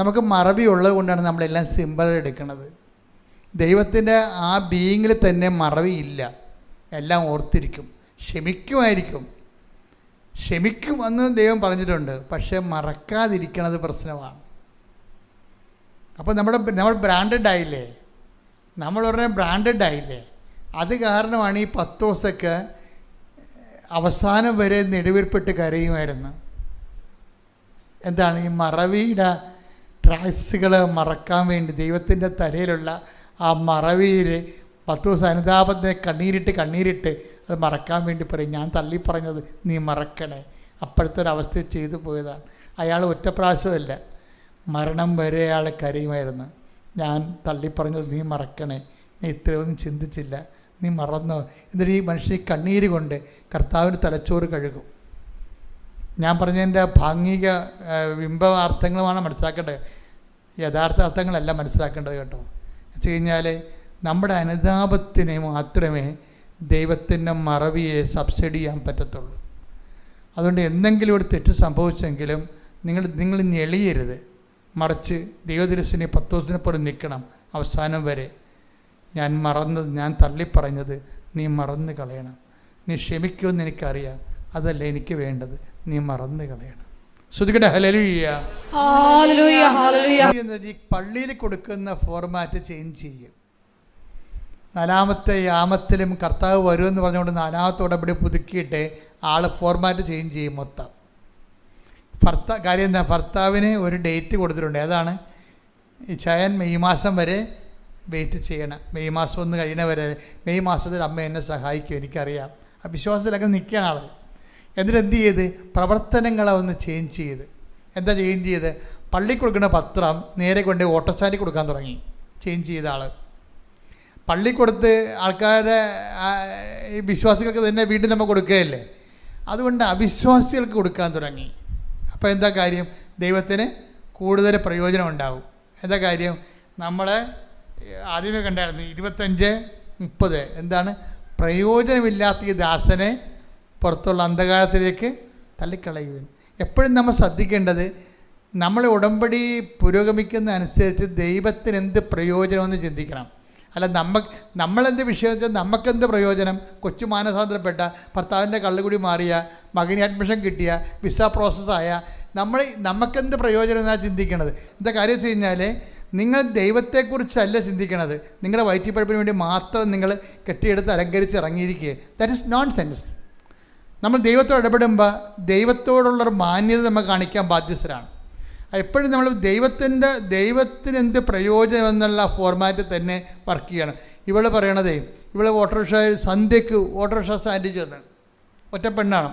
നമുക്ക് മറവി ഉള്ളത് കൊണ്ടാണ് നമ്മളെല്ലാം സിമ്പിൾ എടുക്കുന്നത്. ദൈവത്തിൻ്റെ ആ ബീയിങ്ങിൽ തന്നെ മറവിയില്ല, എല്ലാം ഓർത്തിരിക്കും, ക്ഷമിക്കുമായിരിക്കും. ക്ഷമിക്കുമെന്ന് ദൈവം പറഞ്ഞിട്ടുണ്ട്, പക്ഷേ മറക്കാതിരിക്കണത് പ്രശ്നമാണ്. അപ്പോൾ നമ്മൾ ബ്രാൻഡഡ് ആയില്ലേ, നമ്മൾ ഉടനെ ബ്രാൻഡഡ് ആയില്ലേ. അത് കാരണമാണ് ഈ പത്രോസൊക്കെ അവസാനം വരെ നെടുവീർപ്പിട്ട് കരയുമായിരുന്നു. എന്താണ് ഈ മറവിയുടെ ട്രാക്സുകൾ മറക്കാൻ വേണ്ടി ദൈവത്തിൻ്റെ തലയിലുള്ള ആ മറവിയിൽ പത്രോസ് അനുതാപത്തിനെ കണ്ണീരിട്ട് അത് മറക്കാൻ വേണ്ടി പറയും, ഞാൻ തള്ളിപ്പറഞ്ഞത് നീ മറക്കണേ. അപ്പോഴത്തെ ഒരവസ്ഥ ചെയ്തു പോയതാണ്. അയാൾ ഒറ്റ പ്രാവശ്യമല്ല, മരണം വരെ അയാൾ കരയുമായിരുന്നു. ഞാൻ തള്ളിപ്പറഞ്ഞത് നീ മറക്കണേ, നീ ഇത്രയൊന്നും ചിന്തിച്ചില്ല, നീ മറന്നോ. എന്നിട്ട് ഈ മനുഷ്യൻ കണ്ണീര് കൊണ്ട് കർത്താവിന് തലച്ചോറ് കഴുകും. ഞാൻ പറഞ്ഞതിൻ്റെ ഭാഗിക ബിംബാർത്ഥങ്ങളുമാണ് മനസ്സിലാക്കേണ്ടത്, യഥാർത്ഥ അർത്ഥങ്ങളല്ല മനസ്സിലാക്കേണ്ടത് കേട്ടോ. വെച്ച് കഴിഞ്ഞാൽ നമ്മുടെ അനുതാപത്തിന് മാത്രമേ ദൈവത്തിൻ്റെ മറവിയെ സബ്സിഡി ചെയ്യാൻ പറ്റത്തുള്ളൂ. അതുകൊണ്ട് എന്തെങ്കിലും ഒരു തെറ്റ് സംഭവിച്ചെങ്കിലും നിങ്ങൾ ഞെളിയരുത്, മറിച്ച് ദൈവദിവസനെ പത്തോസിനെ പോലെ നിൽക്കണം അവസാനം വരെ. ഞാൻ മറന്നത്, ഞാൻ തള്ളിപ്പറഞ്ഞത് നീ മറന്നു കളയണം. നീ ക്ഷമിക്കുമെന്ന് എനിക്കറിയാം, അതല്ല എനിക്ക് വേണ്ടത്, നീ മറന്നു കളയണം. ശ്രുതികട ഹല്ലേലൂയ. ഈ പള്ളിയിൽ കൊടുക്കുന്ന ഫോർമാറ്റ് ചേഞ്ച് ചെയ്യും. 4-ാമത്തെ യാമത്തിലും കർത്താവ് വരുമെന്ന് പറഞ്ഞുകൊണ്ട് 4-ാമത്തെ ഉടമ്പടി പുതുക്കിയിട്ട് ആൾ ഫോർമാറ്റ് ചേഞ്ച് ചെയ്യും മൊത്തം. കാര്യം എന്താ, ഭർത്താവിന് ഒരു ഡേറ്റ് കൊടുത്തിട്ടുണ്ട്. അതാണ് ഈ ചയൻ മെയ് മാസം വരെ വെയിറ്റ് ചെയ്യണം. മെയ് മാസം ഒന്ന് കഴിയണ വരെ, മെയ് മാസത്തിൽ അമ്മ എന്നെ സഹായിക്കും, എനിക്കറിയാം. ആ വിശ്വാസത്തിലൊക്കെ നിൽക്കുകയാണ് ആൾ. എന്നിട്ട് എന്ത് ചെയ്ത്, പ്രവർത്തനങ്ങളെ ഒന്ന് ചേഞ്ച് ചെയ്ത്. എന്താ ചേഞ്ച് ചെയ്ത്, പള്ളി കൊടുക്കുന്ന പത്രം നേരെ കൊണ്ട് ഓട്ടോസ്റ്റാൻഡിൽ കൊടുക്കാൻ തുടങ്ങി. ചേഞ്ച് ചെയ്ത ആൾ പള്ളി കൊടുത്ത് ആൾക്കാരെ ഈ വിശ്വാസികൾക്ക് തന്നെ വീണ്ടും നമ്മൾ കൊടുക്കുകയല്ലേ, അതുകൊണ്ട് അവിശ്വാസികൾക്ക് കൊടുക്കാൻ തുടങ്ങി. അപ്പോൾ എന്താ കാര്യം, ദൈവത്തിന് കൂടുതൽ പ്രയോജനം ഉണ്ടാവും. എന്താ കാര്യം, നമ്മളെ ആദ്യമേ കണ്ടായിരുന്നു 25:30 എന്താണ്, പ്രയോജനമില്ലാത്ത ഈ ദാസനെ പുറത്തുള്ള അന്ധകാരത്തിലേക്ക് തള്ളിക്കളയുവാൻ. എപ്പോഴും നമ്മൾ ശ്രദ്ധിക്കേണ്ടത്, നമ്മളെ ഉടമ്പടി പുരോഗമിക്കുന്ന അനുസരിച്ച് ദൈവത്തിന് എന്ത് പ്രയോജനമെന്ന് ചിന്തിക്കണം. അല്ല നമ്മളെന്ത് വിഷയം വെച്ചാൽ നമുക്കെന്ത് പ്രയോജനം, കൊച്ചു മാനസാന്തരപ്പെട്ട, ഭർത്താവിൻ്റെ കള്ളുകുടി മാറിയ, മകന് അഡ്മിഷൻ കിട്ടിയ, വിസ പ്രോസസ്സായ, നമുക്കെന്ത് പ്രയോജനം എന്നാണ് ചിന്തിക്കണത്. എന്താ കാര്യം വെച്ച് കഴിഞ്ഞാൽ, നിങ്ങൾ ദൈവത്തെക്കുറിച്ചല്ല ചിന്തിക്കണത്, നിങ്ങളുടെ വയറ്റിപ്പഴപ്പിന് വേണ്ടി മാത്രം നിങ്ങൾ കെട്ടിയെടുത്ത് അലങ്കരിച്ച് ഇറങ്ങിയിരിക്കുക. That is nonsense. നമ്മൾ ദൈവത്തോട് ഇടപെടുമ്പോൾ ദൈവത്തോടുള്ളൊരു മാന്യത നമ്മൾ കാണിക്കാൻ ബാധ്യസ്ഥരാണ്. എപ്പോഴും നമ്മൾ ദൈവത്തിന് എന്ത് പ്രയോജനം എന്നുള്ള ഫോർമാറ്റിൽ തന്നെ വർക്ക് ചെയ്യണം. ഇവൾ പറയണതേ, ഇവൾ സന്ധ്യയ്ക്ക് ഓട്ടോറിക്ഷ സ്റ്റാൻഡിൽ ചെന്ന്, ഒറ്റ പെണ്ണാണ്.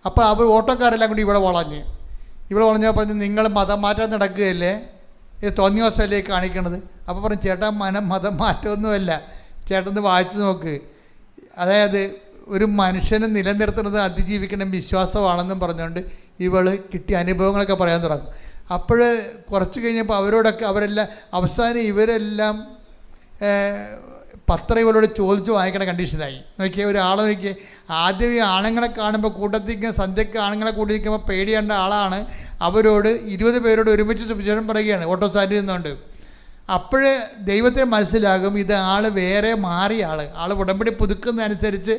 അപ്പോൾ അവർ ഓട്ടോക്കാരെല്ലാം കൂടി ഇവളെ വളഞ്ഞപ്പോൾ പറഞ്ഞു, നിങ്ങൾ മതം മാറ്റാൻ നടക്കുകയല്ലേ, ഇത് തോന്നിയ ദിവസമല്ലേ കാണിക്കണത്. അപ്പോൾ പറഞ്ഞു, ചേട്ടാ മതം മാറ്റമൊന്നുമല്ല, ചേട്ടൻ വായിച്ചു നോക്ക്. അതായത് ഒരു മനുഷ്യനെ നിലനിർത്തുന്നത് അതിജീവിക്കണം വിശ്വാസമാണെന്നും പറഞ്ഞുകൊണ്ട് ഇവൾ കിട്ടിയ അനുഭവങ്ങളൊക്കെ പറയാൻ തുടങ്ങും. അപ്പോൾ കുറച്ച് കഴിഞ്ഞപ്പോൾ അവരെല്ലാം അവസാനം ഇവരെല്ലാം പത്രം ഇവരോട് ചോദിച്ച് വാങ്ങിക്കണ കണ്ടീഷനായി. നോക്കിയാൽ ഒരാളെ നോക്കിയേ, ആദ്യം ഈ ആണുങ്ങളെ കാണുമ്പോൾ കൂട്ടത്തിക്ക് സന്ധ്യയ്ക്ക് ആണുങ്ങളെ കൂടി നിൽക്കുമ്പോൾ പേടിയേണ്ട ആളാണ് അവരോട് 20 പേരോട് ഒരുമിച്ച് സുവിശേഷം പറയുകയാണ് ഓട്ടോ സ്റ്റാൻഡിൽ നിന്നുകൊണ്ട്. അപ്പോഴേ ദൈവത്തിന് മനസ്സിലാകും ഇത് ആൾ വേറെ മാറിയ ആൾ ഉടമ്പടി പുതുക്കുന്നതനുസരിച്ച്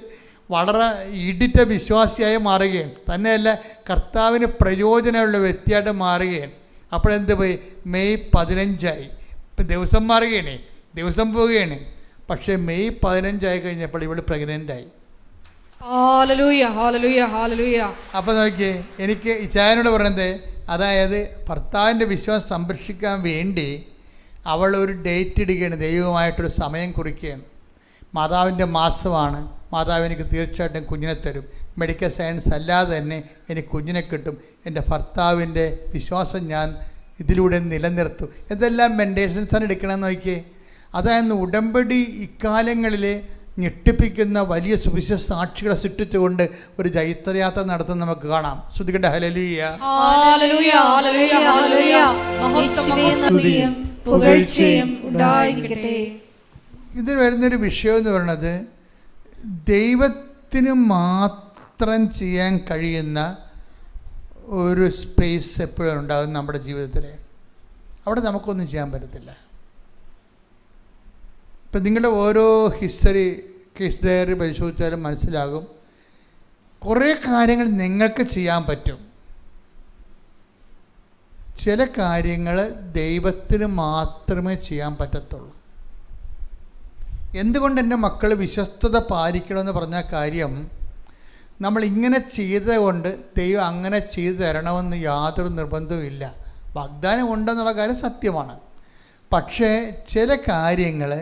വളരെ ഇടിറ്റ വിശ്വാസിയായി മാറുകയാണ്. തന്നെയല്ല കർത്താവിന് പ്രയോജനമുള്ള വ്യക്തിയായിട്ട് മാറുകയാണ്. അപ്പോഴെന്ത് പോയി, മെയ് 15 ഇപ്പം ദിവസം മാറുകയാണ്, ദിവസം പോവുകയാണ്. പക്ഷേ മെയ് 15 കഴിഞ്ഞപ്പോൾ ഇവൾ പ്രഗ്നൻ്റായി. അപ്പോൾ നോക്കിയേ, എനിക്ക് ഇച്ചായനോട് പറയുന്നത്, അതായത് ഭർത്താവിൻ്റെ വിശ്വാസം സംരക്ഷിക്കാൻ വേണ്ടി അവൾ ഒരു ഡേറ്റ് ഇടുകയാണ്, ദൈവമായിട്ടൊരു സമയം കുറിക്കുകയാണ്. മാതാവിൻ്റെ മാസമാണ്, മാതാവ് എനിക്ക് തീർച്ചയായിട്ടും കുഞ്ഞിനെ തരും, മെഡിക്കൽ സയൻസ് അല്ലാതെ തന്നെ എനിക്ക് കുഞ്ഞിനെ കിട്ടും, എൻ്റെ ഭർത്താവിൻ്റെ വിശ്വാസം ഞാൻ ഇതിലൂടെ നിലനിർത്തും. എന്തെല്ലാം മെൻറ്റേഷൻസാണ് എടുക്കണമെന്ന് നോക്കിയേ. അതായത് ഉടമ്പടി ഇക്കാലങ്ങളിൽ ഞെട്ടിപ്പിക്കുന്ന വലിയ സുവിശേഷ സാക്ഷികളെ സൃഷ്ടിച്ചുകൊണ്ട് ഒരു ജൈത്രയാത്ര നടത്തുന്ന നമുക്ക് കാണാം. ശ്രുതികട ഹല്ലേലൂയ. ഇതിൽ വരുന്നൊരു വിഷയം എന്ന് പറയുന്നത്, ദൈവത്തിന് മാത്രം ചെയ്യാൻ കഴിയുന്ന ഒരു സ്പേസ് എപ്പോഴും ഉണ്ടാകും നമ്മുടെ ജീവിതത്തിൽ. അവിടെ നമുക്കൊന്നും ചെയ്യാൻ പറ്റത്തില്ല. ഇപ്പം നിങ്ങളുടെ ഓരോ കേസ് ഡയറി പരിശോധിച്ചാലും മനസ്സിലാകും, കുറേ കാര്യങ്ങൾ നിങ്ങൾക്ക് ചെയ്യാൻ പറ്റും. ചില കാര്യങ്ങൾ ദൈവത്തിന് മാത്രമേ ചെയ്യാൻ പറ്റത്തുള്ളൂ. എന്തുകൊണ്ട് എൻ്റെ മക്കൾ വിശ്വസ്തത പാലിക്കണമെന്ന് പറഞ്ഞ കാര്യം, നമ്മളിങ്ങനെ ചെയ്തുകൊണ്ട് ദൈവം അങ്ങനെ ചെയ്തു തരണമെന്ന് യാതൊരു നിർബന്ധവും ഇല്ല. വാഗ്ദാനം ഉണ്ടെന്നുള്ള കാര്യം സത്യമാണ്. പക്ഷേ ചില കാര്യങ്ങൾ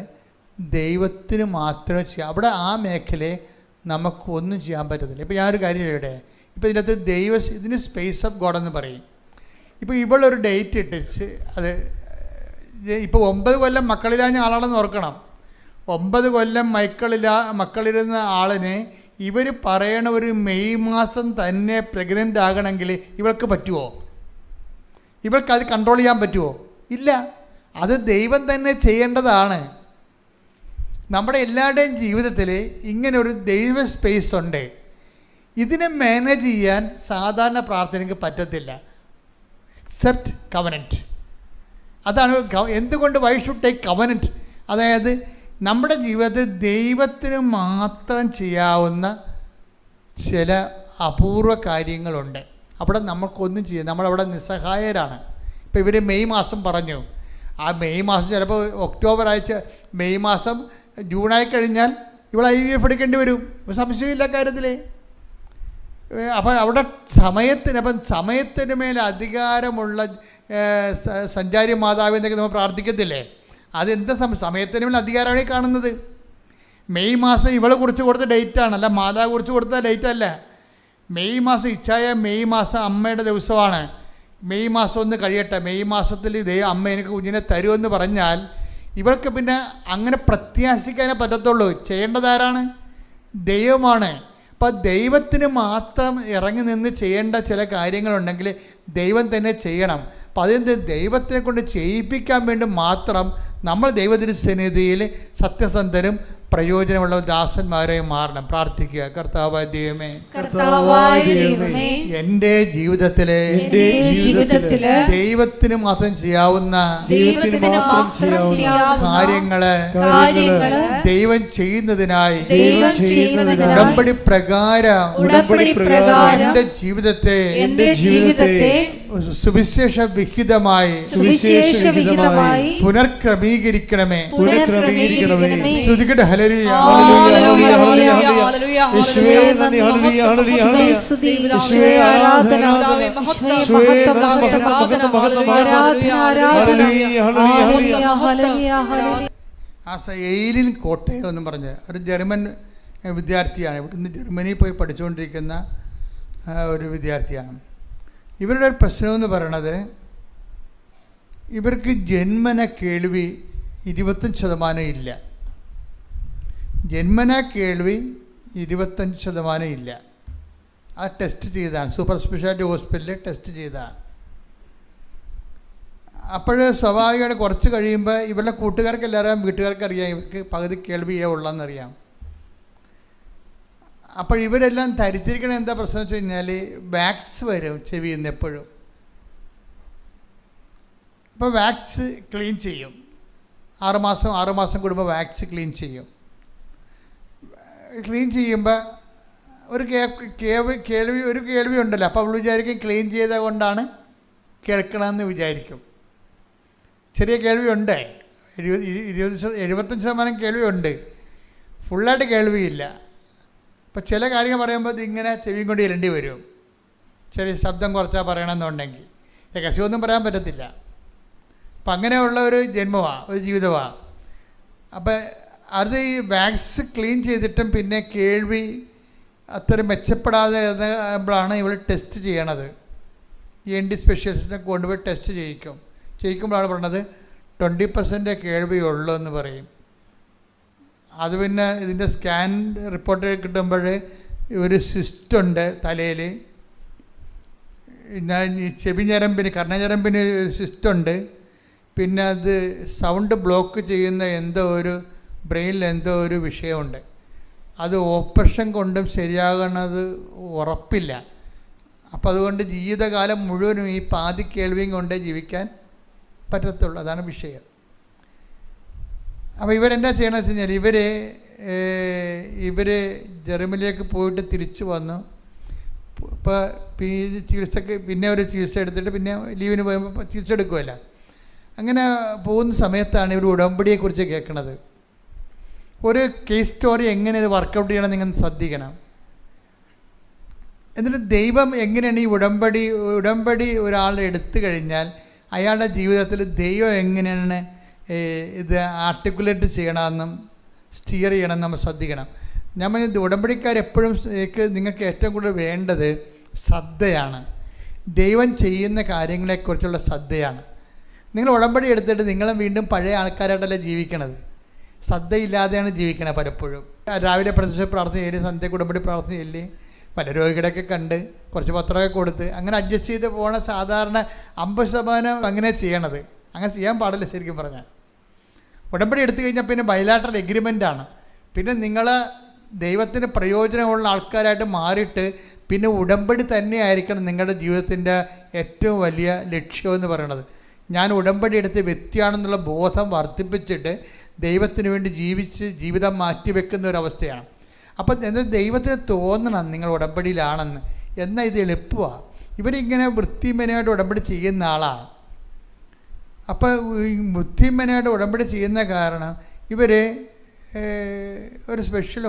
ദൈവത്തിന് മാത്രമേ ചെയ്യാം. അവിടെ ആ മേഖലയെ നമുക്കൊന്നും ചെയ്യാൻ പറ്റത്തില്ല. ഇപ്പോൾ ഞാനൊരു കാര്യം ചെയ്യട്ടെ. ഇപ്പോൾ ഇതിനകത്ത് ഇതിന് സ്പേസ് ഓഫ് ഗോഡ് എന്ന് പറയും. ഇപ്പോൾ ഇവളൊരു ഡേറ്റ് ഇട്ടിച്ച് അത് ഇപ്പോൾ 9 കൊല്ലം മക്കളില്ലാഞ്ഞ ആളാണെന്ന് ഓർക്കണം. 9 കൊല്ലം മക്കളിരുന്ന ആളിനെ ഇവർ പറയണ ഒരു മെയ് മാസം തന്നെ പ്രഗ്നൻ്റ് ആകണമെങ്കിൽ ഇവൾക്ക് പറ്റുമോ? ഇവൾക്ക് അത് കൺട്രോൾ ചെയ്യാൻ പറ്റുമോ? ഇല്ല. അത് ദൈവം തന്നെ ചെയ്യേണ്ടതാണ്. നമ്മുടെ എല്ലാവരുടെയും ജീവിതത്തിൽ ഇങ്ങനെ ഒരു ദൈവ സ്പേസ് ഉണ്ട്. ഇതിനെ മാനേജ് ചെയ്യാൻ സാധാരണ പ്രാർത്ഥനയ്ക്ക് പറ്റത്തില്ല, എക്സെപ്റ്റ് കവനൻറ്റ്. അതാണ് എന്തുകൊണ്ട് വൈ ഷുഡ് ടേക്ക് കവനൻറ്റ്. അതായത് നമ്മുടെ ജീവിതത്തിൽ ദൈവത്തിന് മാത്രം ചെയ്യാവുന്ന ചില അപൂർവ കാര്യങ്ങളുണ്ട്. അവിടെ നമുക്കൊന്നും ചെയ്യാം, നമ്മളവിടെ നിസ്സഹായരാണ്. ഇപ്പോൾ ഇവർ മെയ് മാസം പറഞ്ഞു. ആ മെയ് മാസം ചിലപ്പോൾ ഒക്ടോബർ ആഴ്ച, മെയ് മാസം ജൂണായി കഴിഞ്ഞാൽ ഇവിടെ IVF എടുക്കേണ്ടി വരും, സംശയമില്ല കാര്യത്തിൽ. അപ്പം അവിടെ സമയത്തിന് മേൽ അധികാരമുള്ള സഞ്ചാരി മാതാവ് എന്നൊക്കെ നമ്മൾ പ്രാർത്ഥിക്കത്തില്ലേ? അതെന്താ സമയത്തിന് മേൽ അധികാരമാണ് കാണുന്നത്. മെയ് മാസം ഇവളെ കുറിച്ച് കൊടുത്ത ഡേറ്റാണ്, അല്ല മാതാവ് കുറിച്ച് കൊടുത്ത ഡേറ്റ് അല്ല. മെയ് മാസം ഇച്ഛായ മെയ് മാസം അമ്മയുടെ ദിവസമാണ്. മെയ് മാസം ഒന്ന് കഴിയട്ടെ, മെയ് മാസത്തിൽ അമ്മ എനിക്ക് കുഞ്ഞിനെ തരുമെന്ന് പറഞ്ഞാൽ ഇവൾക്ക് പിന്നെ അങ്ങനെ പ്രത്യാശിക്കാനേ പറ്റത്തുള്ളൂ. ചെയ്യേണ്ടതാരാണ്? ദൈവമാണ്. അപ്പം ദൈവത്തിന് മാത്രം ഇറങ്ങി നിന്ന് ചെയ്യേണ്ട ചില കാര്യങ്ങളുണ്ടെങ്കിൽ ദൈവം തന്നെ ചെയ്യണം. അപ്പം അതെന്ത്, ദൈവത്തെ കൊണ്ട് ചെയ്യിപ്പിക്കാൻ വേണ്ടി മാത്രം നമ്മൾ ദൈവത്തിൻ്റെ സന്നിധിയിൽ സത്യസന്ധരും പ്രയോജനമുള്ള ദാസന്മാരെ മാറണം. പ്രാർത്ഥിക്കുക. കർത്താവായ ദൈവമേ, എൻ്റെ ജീവിതത്തിലെ ദൈവത്തിന് മാത്രം ചെയ്യാവുന്ന കാര്യങ്ങള് ദൈവം ചെയ്യുന്നതിനായി ഉടമ്പടി പ്രകാരം എൻ്റെ ജീവിതത്തെ സുവിശേഷ വിഹിതമായി പുനർക്രമീകരിക്കണമേ. ശ്രുതികട്ടെ ഹല്ലേലൂയ. എയിലിൻ കോട്ടയം എന്നും പറഞ്ഞ് ഒരു ജർമ്മൻ വിദ്യാർത്ഥിയാണ്. ഇന്ന് ജർമ്മനിയിൽ പോയി പഠിച്ചുകൊണ്ടിരിക്കുന്ന ഒരു വിദ്യാർത്ഥിയാണ്. ഇവരുടെ ഒരു പ്രശ്നമെന്ന് പറയണത്, ഇവർക്ക് ജന്മന കേൾവി 25% ഇല്ല. ജന്മന കേൾവി 25% ഇല്ല. ആ ടെസ്റ്റ് ചെയ്തതാണ്, സൂപ്പർ സ്പെഷ്യാലിറ്റി ഹോസ്പിറ്റലിൽ ടെസ്റ്റ് ചെയ്തതാണ്. അപ്പോൾ സ്വാഭാവികമായിട്ട് കുറച്ച് കഴിയുമ്പോൾ ഇവരുടെ കൂട്ടുകാർക്ക് എല്ലാവരും വീട്ടുകാർക്ക് അറിയാം ഇവർക്ക് പകുതി കേൾവിയേ ഉള്ളതെന്നറിയാം. അപ്പോൾ ഇവരെല്ലാം ധരിച്ചിരിക്കണ എന്താ പ്രശ്നം വെച്ച് കഴിഞ്ഞാൽ വാക്സ് വരും ചെവിയിൽ നിന്ന് എപ്പോഴും. അപ്പോൾ വാക്സ് ക്ലീൻ ചെയ്യും. 6 മാസം കൂടുമ്പോൾ വാക്സ് ക്ലീൻ ചെയ്യും. ക്ലീൻ ചെയ്യുമ്പോൾ ഒരു കേൾവി ഉണ്ടല്ലോ. അപ്പോൾ അവൾ വിചാരിക്കും ക്ലീൻ ചെയ്ത കൊണ്ടാണ് കേൾക്കണമെന്ന് വിചാരിക്കും. ചെറിയ കേൾവി ഉണ്ട്, 75% കേൾവിയുണ്ട്, ഫുള്ളായിട്ട് കേൾവിയില്ല. അപ്പോൾ ചില കാര്യങ്ങൾ പറയുമ്പോൾ ഇതിങ്ങനെ ചെവിയും കൊണ്ട് ഇരണ്ടി വരും. ചെറിയ ശബ്ദം കുറച്ചാൽ പറയണമെന്നുണ്ടെങ്കിൽ രഹസ്യമൊന്നും പറയാൻ പറ്റത്തില്ല. അപ്പം അങ്ങനെയുള്ള ഒരു ജന്മമാണ്, ഒരു ജീവിതമാണ്. അപ്പം അത് ഈ വാക്സ് ക്ലീൻ ചെയ്തിട്ടും പിന്നെ കേൾവി അത്ര മെച്ചപ്പെടാതെ ആകുമ്പോഴാണ് ഇവൾ ടെസ്റ്റ് ചെയ്യണത്. ENT സ്പെഷ്യലിസ്റ്റിനെ കൊണ്ടുപോയി ടെസ്റ്റ് ചെയ്യിക്കുമ്പോഴാണ് പറയണത് 20% കേൾവിയുള്ളൂ എന്ന് പറയും. അത് പിന്നെ ഇതിൻ്റെ സ്കാൻ റിപ്പോർട്ട് കിട്ടുമ്പോൾ ഒരു സിസ്റ്റുണ്ട് തലയിൽ, ചെവി ഞരമ്പിന് കർണഞരമ്പിന് സിസ്റ്റുണ്ട്. പിന്നെ അത് സൗണ്ട് ബ്ലോക്ക് ചെയ്യുന്ന എന്തോ ഒരു ബ്രെയിനിൽ എന്തോ ഒരു വിഷയമുണ്ട്. അത് ഓപ്പറേഷൻ കൊണ്ടും ശരിയാകണത് ഉറപ്പില്ല. അപ്പം അതുകൊണ്ട് ജീവിതകാലം മുഴുവനും ഈ പാതി കേൾവിയും കൊണ്ടേ ജീവിക്കാൻ പറ്റത്തുള്ളൂ. അതാണ് വിഷയം. അപ്പോൾ ഇവരെന്താ ചെയ്യണമെന്ന് വെച്ച് കഴിഞ്ഞാൽ ഇവർ ജർമ്മനിലേക്ക് പോയിട്ട് തിരിച്ചു വന്നു. ഇപ്പോൾ ചികിത്സക്ക് പിന്നെ ഒരു ചികിത്സ എടുത്തിട്ട് പിന്നെ ലീവിന് പോയപ്പോൾ ചികിത്സ എടുക്കുമല്ലോ. അങ്ങനെ പോകുന്ന സമയത്താണ് ഇവർ ഉടമ്പടിയെക്കുറിച്ച് കേൾക്കുന്നത്. ഒരു കേസ് സ്റ്റോറി എങ്ങനെ ഇത് വർക്കൗട്ട് ചെയ്യണം നിങ്ങൾ ശ്രദ്ധിക്കണം. എന്നിട്ട് ദൈവം എങ്ങനെയാണ് ഈ ഉടമ്പടി ഒരാൾ എടുത്തു കഴിഞ്ഞാൽ അയാളുടെ ജീവിതത്തിൽ ദൈവം എങ്ങനെയാണ് ഇത് ആർട്ടിക്കുലേറ്റ് ചെയ്യണമെന്നും സ്റ്റിയർ ചെയ്യണമെന്നും നമ്മൾ ശ്രദ്ധിക്കണം. ഞാൻ പറഞ്ഞ ഉടമ്പടിക്കാരെപ്പോഴും നിങ്ങൾക്ക് ഏറ്റവും കൂടുതൽ വേണ്ടത് ശ്രദ്ധയാണ്. ദൈവം ചെയ്യുന്ന കാര്യങ്ങളെക്കുറിച്ചുള്ള ശ്രദ്ധയാണ്. നിങ്ങൾ ഉടമ്പടി എടുത്തിട്ട് നിങ്ങളും വീണ്ടും പഴയ ആൾക്കാരായിട്ടല്ല ജീവിക്കണത്, ശ്രദ്ധയില്ലാതെയാണ് ജീവിക്കണത്. പലപ്പോഴും രാവിലെ പ്രത്യക്ഷ പ്രാർത്ഥന ചെയ്യല്, സന്ധ്യയ്ക്ക് ഉടമ്പടി പ്രാർത്ഥന ചെയ്യല്, പല രോഗികളൊക്കെ കണ്ട് കുറച്ച് പത്രമൊക്കെ കൊടുത്ത് അങ്ങനെ അഡ്ജസ്റ്റ് ചെയ്ത് പോകണ സാധാരണ 50% അങ്ങനെ ചെയ്യണത്. അങ്ങനെ ചെയ്യാൻ പാടില്ല. ശരിക്കും പറഞ്ഞാൽ ഉടമ്പടി എടുത്തു കഴിഞ്ഞാൽ പിന്നെ ബൈലാറ്ററൽ എഗ്രിമെൻ്റാണ്. പിന്നെ നിങ്ങൾ ദൈവത്തിന് പ്രയോജനമുള്ള ആൾക്കാരായിട്ട് മാറിയിട്ട് പിന്നെ ഉടമ്പടി തന്നെ ആയിരിക്കണം നിങ്ങളുടെ ജീവിതത്തിൻ്റെ ഏറ്റവും വലിയ ലക്ഷ്യമെന്ന് പറയണത്. ഞാൻ ഉടമ്പടി എടുത്ത് വ്യക്തിയാണെന്നുള്ള ബോധം വർദ്ധിപ്പിച്ചിട്ട് ദൈവത്തിന് വേണ്ടി ജീവിതം മാറ്റിവെക്കുന്ന ഒരവസ്ഥയാണ്. അപ്പം എന്നാൽ ദൈവത്തിന് തോന്നണം നിങ്ങൾ ഉടമ്പടിയിലാണെന്ന്. എന്നാൽ ഇത് എളുപ്പമാണ്. ഇവരിങ്ങനെ വൃത്തിമനായിട്ട് ഉടമ്പടി ചെയ്യുന്ന ആളാണ്. അപ്പോൾ ഈ വൃത്തിമനായിട്ട് ഉടമ്പടി ചെയ്യുന്ന കാരണം ഇവർ ഒരു സ്പെഷ്യൽ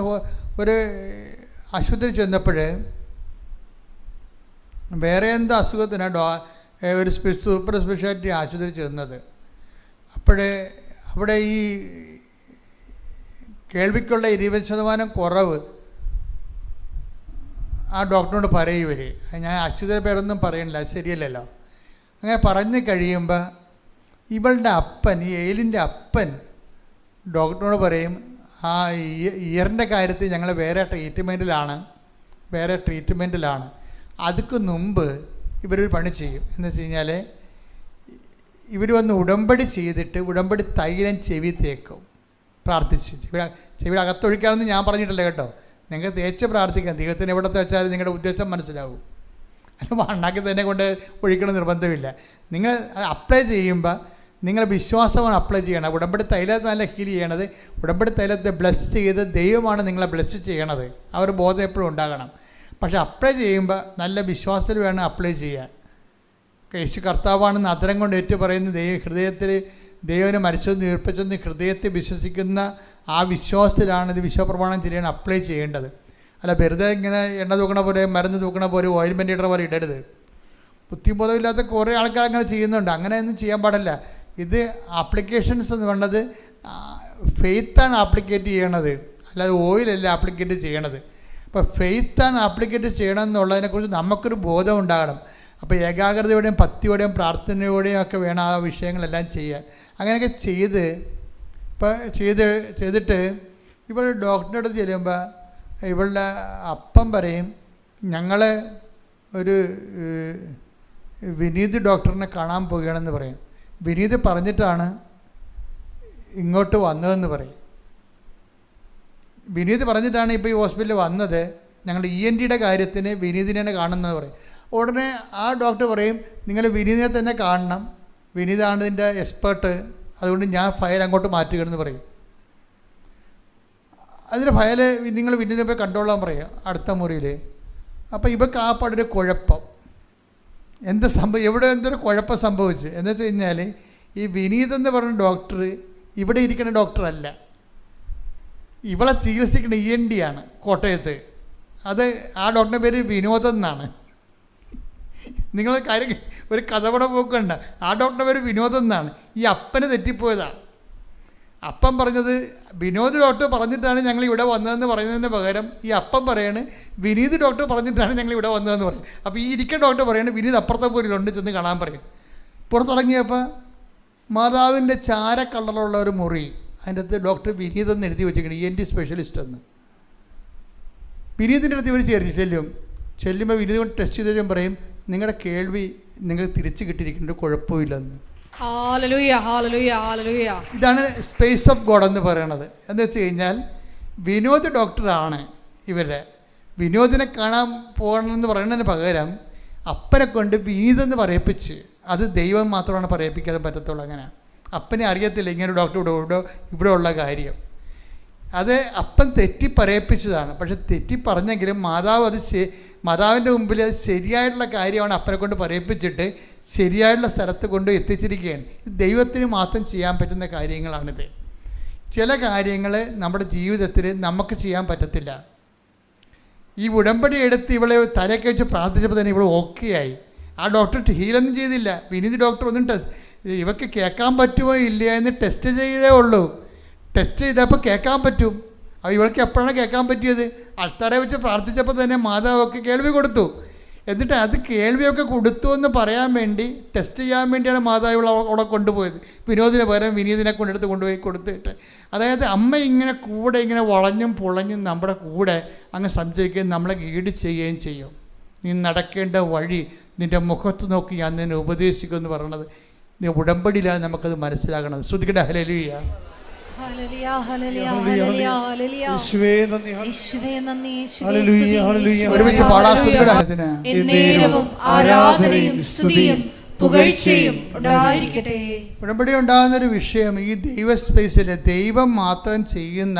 ഒരു ആശുപത്രി ചെന്നപ്പോൾ വേറെ എന്തോ അസുഖത്തിനാണ് ഒരു സൂപ്പർ സ്പെഷ്യാലിറ്റി ആശുപത്രി ചെന്നത്. അവിടെ ഈ കേൾവിക്കുള്ള 20% കുറവ് ആ ഡോക്ടറിനോട് പറയും ഇവർ. ഞാൻ ആശുപത്രി പേരൊന്നും പറയണില്ല, അത് ശരിയല്ലല്ലോ. അങ്ങനെ പറഞ്ഞു കഴിയുമ്പോൾ ഇവളുടെ അപ്പൻ, ഈ ഏലിൻ്റെ അപ്പൻ ഡോക്ടറിനോട് പറയും, ആ ഇയറിൻ്റെ കാര്യത്തിൽ ഞങ്ങൾ വേറെ ട്രീറ്റ്മെൻറ്റിലാണ്. അതിക്ക് മുമ്പ് ഇവരൊരു പണി ചെയ്യും. എന്ന് വെച്ച് കഴിഞ്ഞാൽ ഇവർ വന്ന് ഉടമ്പടി ചെയ്തിട്ട് ഉടമ്പടി തൈലം ചെവി തേക്കും, പ്രാർത്ഥിച്ച്. ചെവിയുടെ അകത്തൊഴിക്കാമെന്ന് ഞാൻ പറഞ്ഞിട്ടില്ല കേട്ടോ. നിങ്ങൾക്ക് തേച്ച് പ്രാർത്ഥിക്കാം. ദൈവത്തിന് എവിടെ വെച്ചാലും നിങ്ങളുടെ ഉദ്ദേശം മനസ്സിലാവും. അല്ല മണ്ണാക്കി തന്നെ കൊണ്ട് ഒഴിക്കണം നിർബന്ധമില്ല. നിങ്ങൾ അപ്ലൈ ചെയ്യുമ്പോൾ നിങ്ങൾ വിശ്വാസമാണ് അപ്ലൈ ചെയ്യണം. ഉടമ്പടി തൈലമല്ല ഹീൽ ചെയ്യണത്. ഉടമ്പടി തൈലത്തെ ബ്ലെസ് ചെയ്ത് ദൈവമാണ് നിങ്ങളെ ബ്ലെസ് ചെയ്യണത്. ആ ഒരു ബോധം എപ്പോഴും ഉണ്ടാകണം. പക്ഷെ അപ്ലൈ ചെയ്യുമ്പോൾ നല്ല വിശ്വാസത്തിൽ വേണം അപ്ലൈ ചെയ്യാൻ. യേശു കർത്താവാണെന്ന് അധരം കൊണ്ട് ഏറ്റു പറയുന്ന ഹൃദയത്തിൽ ദൈവനെ മരിച്ചതെന്ന് ഉയർപ്പിച്ചെന്ന് ഹൃദയത്തിൽ വിശ്വസിക്കുന്ന ആ വിശ്വാസത്തിലാണ് ഇത് വിശ്വപ്രമാണം ചെയ്യാൻ അപ്ലൈ ചെയ്യേണ്ടത്. അല്ല വെറുതെ ഇങ്ങനെ എണ്ണ തൂക്കണ പോലെ, മരുന്ന് തൂക്കണ പോലെ, ഓയിൽമെൻ്റ് ഇടുന്ന പോലെ ഇടരുത്. ബുദ്ധിബോധമില്ലാത്ത കുറേ ആൾക്കാർ അങ്ങനെ ചെയ്യുന്നുണ്ട്. അങ്ങനെയൊന്നും ചെയ്യാൻ പാടില്ല. ഇത് ആപ്ലിക്കേഷൻസ് എന്ന് പറഞ്ഞത് ഫെയ്ത്താണ് ആപ്ലിക്കേറ്റ് ചെയ്യണത്, അല്ലാതെ ഓയിലല്ല ആപ്ലിക്കേറ്റ് ചെയ്യണത്. അപ്പോൾ ഫെയ്ത്താണ് ആപ്ലിക്കേറ്റ് ചെയ്യണം എന്നുള്ളതിനെക്കുറിച്ച് നമുക്കൊരു ബോധം ഉണ്ടാകണം. അപ്പോൾ ഏകാഗ്രതയോടെയും ഭക്തിയോടെയും പ്രാർത്ഥനയോടെയും ഒക്കെ വേണം ആ വിഷയങ്ങളെല്ലാം ചെയ്യാൻ. അങ്ങനെയൊക്കെ ചെയ്തിട്ട് ഇവൾ ഡോക്ടറുടെ അടുത്ത് ചെല്ലുമ്പോൾ ഇവളുടെ അപ്പം പറയും, ഞങ്ങൾ ഒരു വിനീത് ഡോക്ടറിനെ കാണാൻ പോവുകയാണെന്ന് പറയും. വിനീത് പറഞ്ഞിട്ടാണ് ഇങ്ങോട്ട് വന്നതെന്ന് പറയും. വിനീത് പറഞ്ഞിട്ടാണ് ഇപ്പോൾ ഈ ഹോസ്പിറ്റലിൽ വന്നത്. ഞങ്ങൾ ENTയുടെ കാര്യത്തിന് വിനീതിനെയാണ് കാണുന്നത് പറയും. ഉടനെ ആ ഡോക്ടർ പറയും, നിങ്ങൾ വിനീതിനെ തന്നെ കാണണം, വിനീതാണ് ഇതിൻ്റെ എക്സ്പേർട്ട്, അതുകൊണ്ട് ഞാൻ ഫയൽ അങ്ങോട്ട് മാറ്റുകയെന്ന് പറയും. അതിൻ്റെ ഫയൽ നിങ്ങൾ വിനീതിനെ പോയി കണ്ടോളാൻ പറയും അടുത്ത മുറിയിൽ. അപ്പോൾ ഇവർക്ക് ആ പാടൊരു കുഴപ്പം, എവിടെ എന്തൊരു കുഴപ്പം സംഭവിച്ചു എന്ന് വെച്ച് കഴിഞ്ഞാൽ ഈ വിനീത് എന്ന് പറഞ്ഞ ഡോക്ടർ ഇവിടെ ഇരിക്കുന്ന ഡോക്ടറല്ല, ഇവളെ ചികിത്സിക്കുന്ന ENT ആണ് കോട്ടയത്ത്. അത് ആ ഡോക്ടറിൻ്റെ പേര് വിനോദം എന്നാണ്. നിങ്ങൾ കാര്യം ഒരു കഥപട പോക്കണ്ട. ആ ഡോക്ടറിൻ്റെ പേര് വിനോദം എന്നാണ്. ഈ അപ്പന് തെറ്റിപ്പോയതാണ്. അപ്പം പറഞ്ഞത് വിനോദ് ഡോക്ടർ പറഞ്ഞിട്ടാണ് ഞങ്ങൾ ഇവിടെ വന്നതെന്ന് പറയുന്നതിന് പകരം ഈ അപ്പം പറയാണ് വിനീത് ഡോക്ടർ പറഞ്ഞിട്ടാണ് ഞങ്ങൾ ഇവിടെ വന്നതെന്ന് പറയും. അപ്പോൾ ഈ ഇരിക്കുന്ന ഡോക്ടർ പറയാണ് വിനീത് അപ്പുറത്തെ പോരിലുണ്ട്, ചെന്ന് കാണാൻ പറയും. പുറത്തിറങ്ങിയപ്പോൾ മാതാവിൻ്റെ ചാര കളറുള്ള ഒരു മുറി, അതിൻ്റെ അകത്ത് ഡോക്ടർ വിനീത് എന്ന് എഴുതി വെച്ചിരിക്കണം, ENT സ്പെഷ്യലിസ്റ്റ് എന്ന്. വിനീതിൻ്റെ അടുത്ത് ഇവർ ചെല്ലുമ്പോൾ വിനീത് കൊണ്ട് ടെസ്റ്റ് ചെയ്തതും പറയും, നിങ്ങളുടെ കേൾവി നിങ്ങൾക്ക് തിരിച്ച് കിട്ടിയിരിക്കേണ്ട കുഴപ്പമില്ലെന്ന്. ഇതാണ് സ്പേസ് ഓഫ് ഗോഡ് എന്ന് പറയണത്. എന്ന് വെച്ച് കഴിഞ്ഞാൽ വിനോദ് ഡോക്ടറാണ് ഇവരുടെ. വിനോദിനെ കാണാൻ പോകണമെന്ന് പറയുന്നതിന് പകരം അപ്പനെ കൊണ്ട് വിനീതെന്ന് പറയിപ്പിച്ച്, അത് ദൈവം മാത്രമാണ് പറയിപ്പിക്കാതെ പറ്റത്തുള്ളൂ. അങ്ങനെ അപ്പനെ അറിയത്തില്ല ഇങ്ങനെ ഡോക്ടർ ഇവിടെ ഉള്ള കാര്യം. അത് അപ്പൻ തെറ്റി പറയിപ്പിച്ചതാണ്. പക്ഷെ തെറ്റി പറഞ്ഞെങ്കിലും മാതാവ് മാതാവിൻ്റെ മുമ്പിൽ അത് ശരിയായിട്ടുള്ള കാര്യമാണ് അപ്പനെ കൊണ്ട് പറയിപ്പിച്ചിട്ട് ശരിയായിട്ടുള്ള സ്ഥലത്ത് കൊണ്ട് എത്തിച്ചിരിക്കുകയാണ്. ദൈവത്തിന് മാത്രം ചെയ്യാൻ പറ്റുന്ന കാര്യങ്ങളാണിത്. ചില കാര്യങ്ങൾ നമ്മുടെ ജീവിതത്തിൽ നമുക്ക് ചെയ്യാൻ പറ്റത്തില്ല. ഈ ഉടമ്പടി എടുത്ത് ഇവളെ തലയൊക്കെ വെച്ച് പ്രാർത്ഥിച്ചപ്പോൾ തന്നെ ഇവൾ ഓക്കെ ആയി. ആ ഡോക്ടർ ഹീലൊന്നും ചെയ്തില്ല. വിനീത് ഡോക്ടർ ഒന്നും ഇവർക്ക് കേൾക്കാൻ പറ്റുമോ ഇല്ല എന്ന് ടെസ്റ്റ് ചെയ്തേ ഉള്ളൂ. ടെസ്റ്റ് ചെയ്തപ്പോൾ കേൾക്കാൻ പറ്റും. അപ്പോൾ ഇവൾക്ക് എപ്പോഴാണ് കേൾക്കാൻ പറ്റിയത്? അൾത്താരെ വെച്ച് പ്രാർത്ഥിച്ചപ്പോൾ തന്നെ മാതാവൊക്കെ കേൾവി കൊടുത്തു. എന്നിട്ട് അത് കേൾവിയൊക്കെ കൊടുത്തു എന്ന് പറയാൻ വേണ്ടി ടെസ്റ്റ് ചെയ്യാൻ വേണ്ടിയാണ് മാതാവ് അവിടെ കൊണ്ടുപോയത്. വിനോദിന് പകരം വിനീതിനെ കൊണ്ടുപോയി കൊടുത്തിട്ട്, അതായത് അമ്മ ഇങ്ങനെ കൂടെ ഇങ്ങനെ വളഞ്ഞും പുളഞ്ഞും നമ്മുടെ കൂടെ അങ്ങ് സംശയിക്കുകയും നമ്മളെ ഗൈഡ് ചെയ്യുകയും ചെയ്യും. നീ നടക്കേണ്ട വഴി നിൻ്റെ മുഖത്ത് നോക്കി ഞാൻ നിന്നെ ഉപദേശിക്കുമെന്ന് പറയണത് നീ ഉടമ്പടിയിലാണ് നമുക്കത് മനസ്സിലാകണം. ശ്രുതിക്കട്ടെ ഹല്ലേലൂയ. ഒരുമിച്ച് പാടാം. ആരാധനയും സ്തുതിയും പുകഴ്ചയും ഉണ്ടായിരിക്കട്ടെ. ഉടമ്പടി ഉണ്ടാകുന്നൊരു വിഷയം ഈ ദൈവ സ്പേസിൽ ദൈവം മാത്രം ചെയ്യുന്ന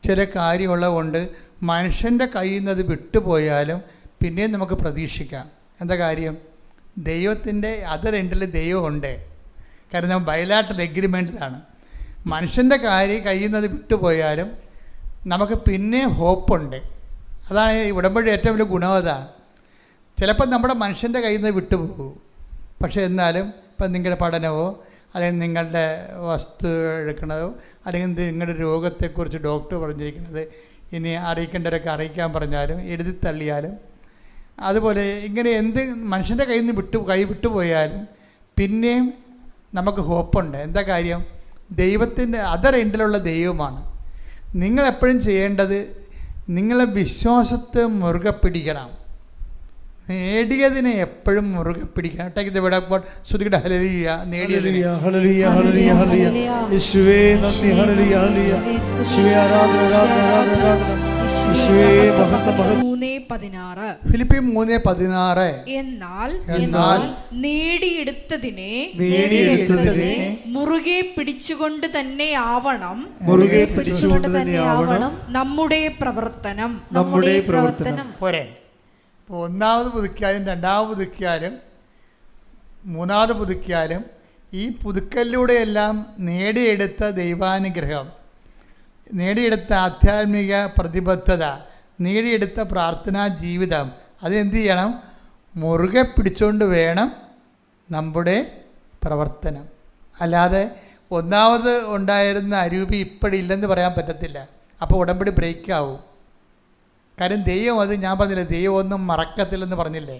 ചില കാര്യമുള്ളത് കൊണ്ട് മനുഷ്യൻ്റെ കയ്യിൽ നിന്ന് അത് വിട്ടുപോയാലും പിന്നെയും നമുക്ക് പ്രതീക്ഷിക്കാം. എന്താ കാര്യം? ദൈവത്തിൻ്റെ അതർ എൻഡിൽ ദൈവമുണ്ട്. കാരണം ബയലാട്ടൽ എഗ്രിമെൻറ്റിലാണ്. മനുഷ്യൻ്റെ കയ്യിൽ നിന്ന് അത് വിട്ടുപോയാലും നമുക്ക് പിന്നെ ഹോപ്പുണ്ട്. അതാണ് ഈ ഉടമ്പടി ഏറ്റവും വലിയ ഗുണം. അതാണ് ചിലപ്പോൾ നമ്മുടെ മനുഷ്യൻ്റെ കയ്യിൽ നിന്ന് വിട്ടുപോകും. പക്ഷേ എന്നാലും ഇപ്പം നിങ്ങളുടെ പഠനമോ അല്ലെങ്കിൽ നിങ്ങളുടെ വസ്തു എടുക്കണതോ അല്ലെങ്കിൽ നിങ്ങളുടെ രോഗത്തെക്കുറിച്ച് ഡോക്ടർ പറഞ്ഞിരിക്കുന്നത് ഇനി അറിയിക്കേണ്ടവരൊക്കെ അറിയിക്കാൻ പറഞ്ഞാലും എഴുതി തള്ളിയാലും അതുപോലെ ഇങ്ങനെ എന്ത് മനുഷ്യൻ്റെ കയ്യിൽ നിന്ന് കൈ വിട്ടുപോയാലും പിന്നെയും നമുക്ക് ഹോപ്പുണ്ട്. എന്താ കാര്യം? ദൈവത്തിൻ്റെ അതർ എൻഡിലുള്ള ദൈവമാണ്. നിങ്ങളെപ്പോഴും ചെയ്യേണ്ടത് നിങ്ങളെ വിശ്വാസത്തെ മുറുകെ പിടിക്കണം. നേടിയതിനെ എപ്പോഴും മുറുകെ പിടിക്കണം. ശ്രുതിയുടെ ഹല്ലേലൂയ. നേടിയതിനെ ഫിലിപ്പി 3:16 എന്നാൽ നേടിയെടുത്തതിനെ മുറുകെ പിടിച്ചുകൊണ്ട് തന്നെ ആവണം നമ്മുടെ പ്രവർത്തനം. പോരെ. ഇപ്പോൾ ഒന്നാമത് പുതുക്കിയാലും രണ്ടാമത് പുതുക്കിയാലും മൂന്നാമത് പുതുക്കിയാലും ഈ പുതുക്കലിലൂടെയെല്ലാം നേടിയെടുത്ത ദൈവാനുഗ്രഹം, നേടിയെടുത്ത ആധ്യാത്മിക പ്രതിബദ്ധത, നേടിയെടുത്ത പ്രാർത്ഥനാ ജീവിതം അതെന്ത് ചെയ്യണം? മുറുകെ പിടിച്ചുകൊണ്ട് വേണം നമ്മുടെ പ്രവർത്തനം. അല്ലാതെ ഒന്നാമത് ഉണ്ടായിരുന്ന അരൂപി ഇപ്പോഴില്ലെന്ന് പറയാൻ പറ്റത്തില്ല. അപ്പോൾ ഉടമ്പടി ബ്രേക്കാവും. കാര്യം ദൈവം അത് ഞാൻ പറഞ്ഞില്ലേ, ദൈവം ഒന്നും മറക്കത്തില്ലെന്ന് പറഞ്ഞില്ലേ.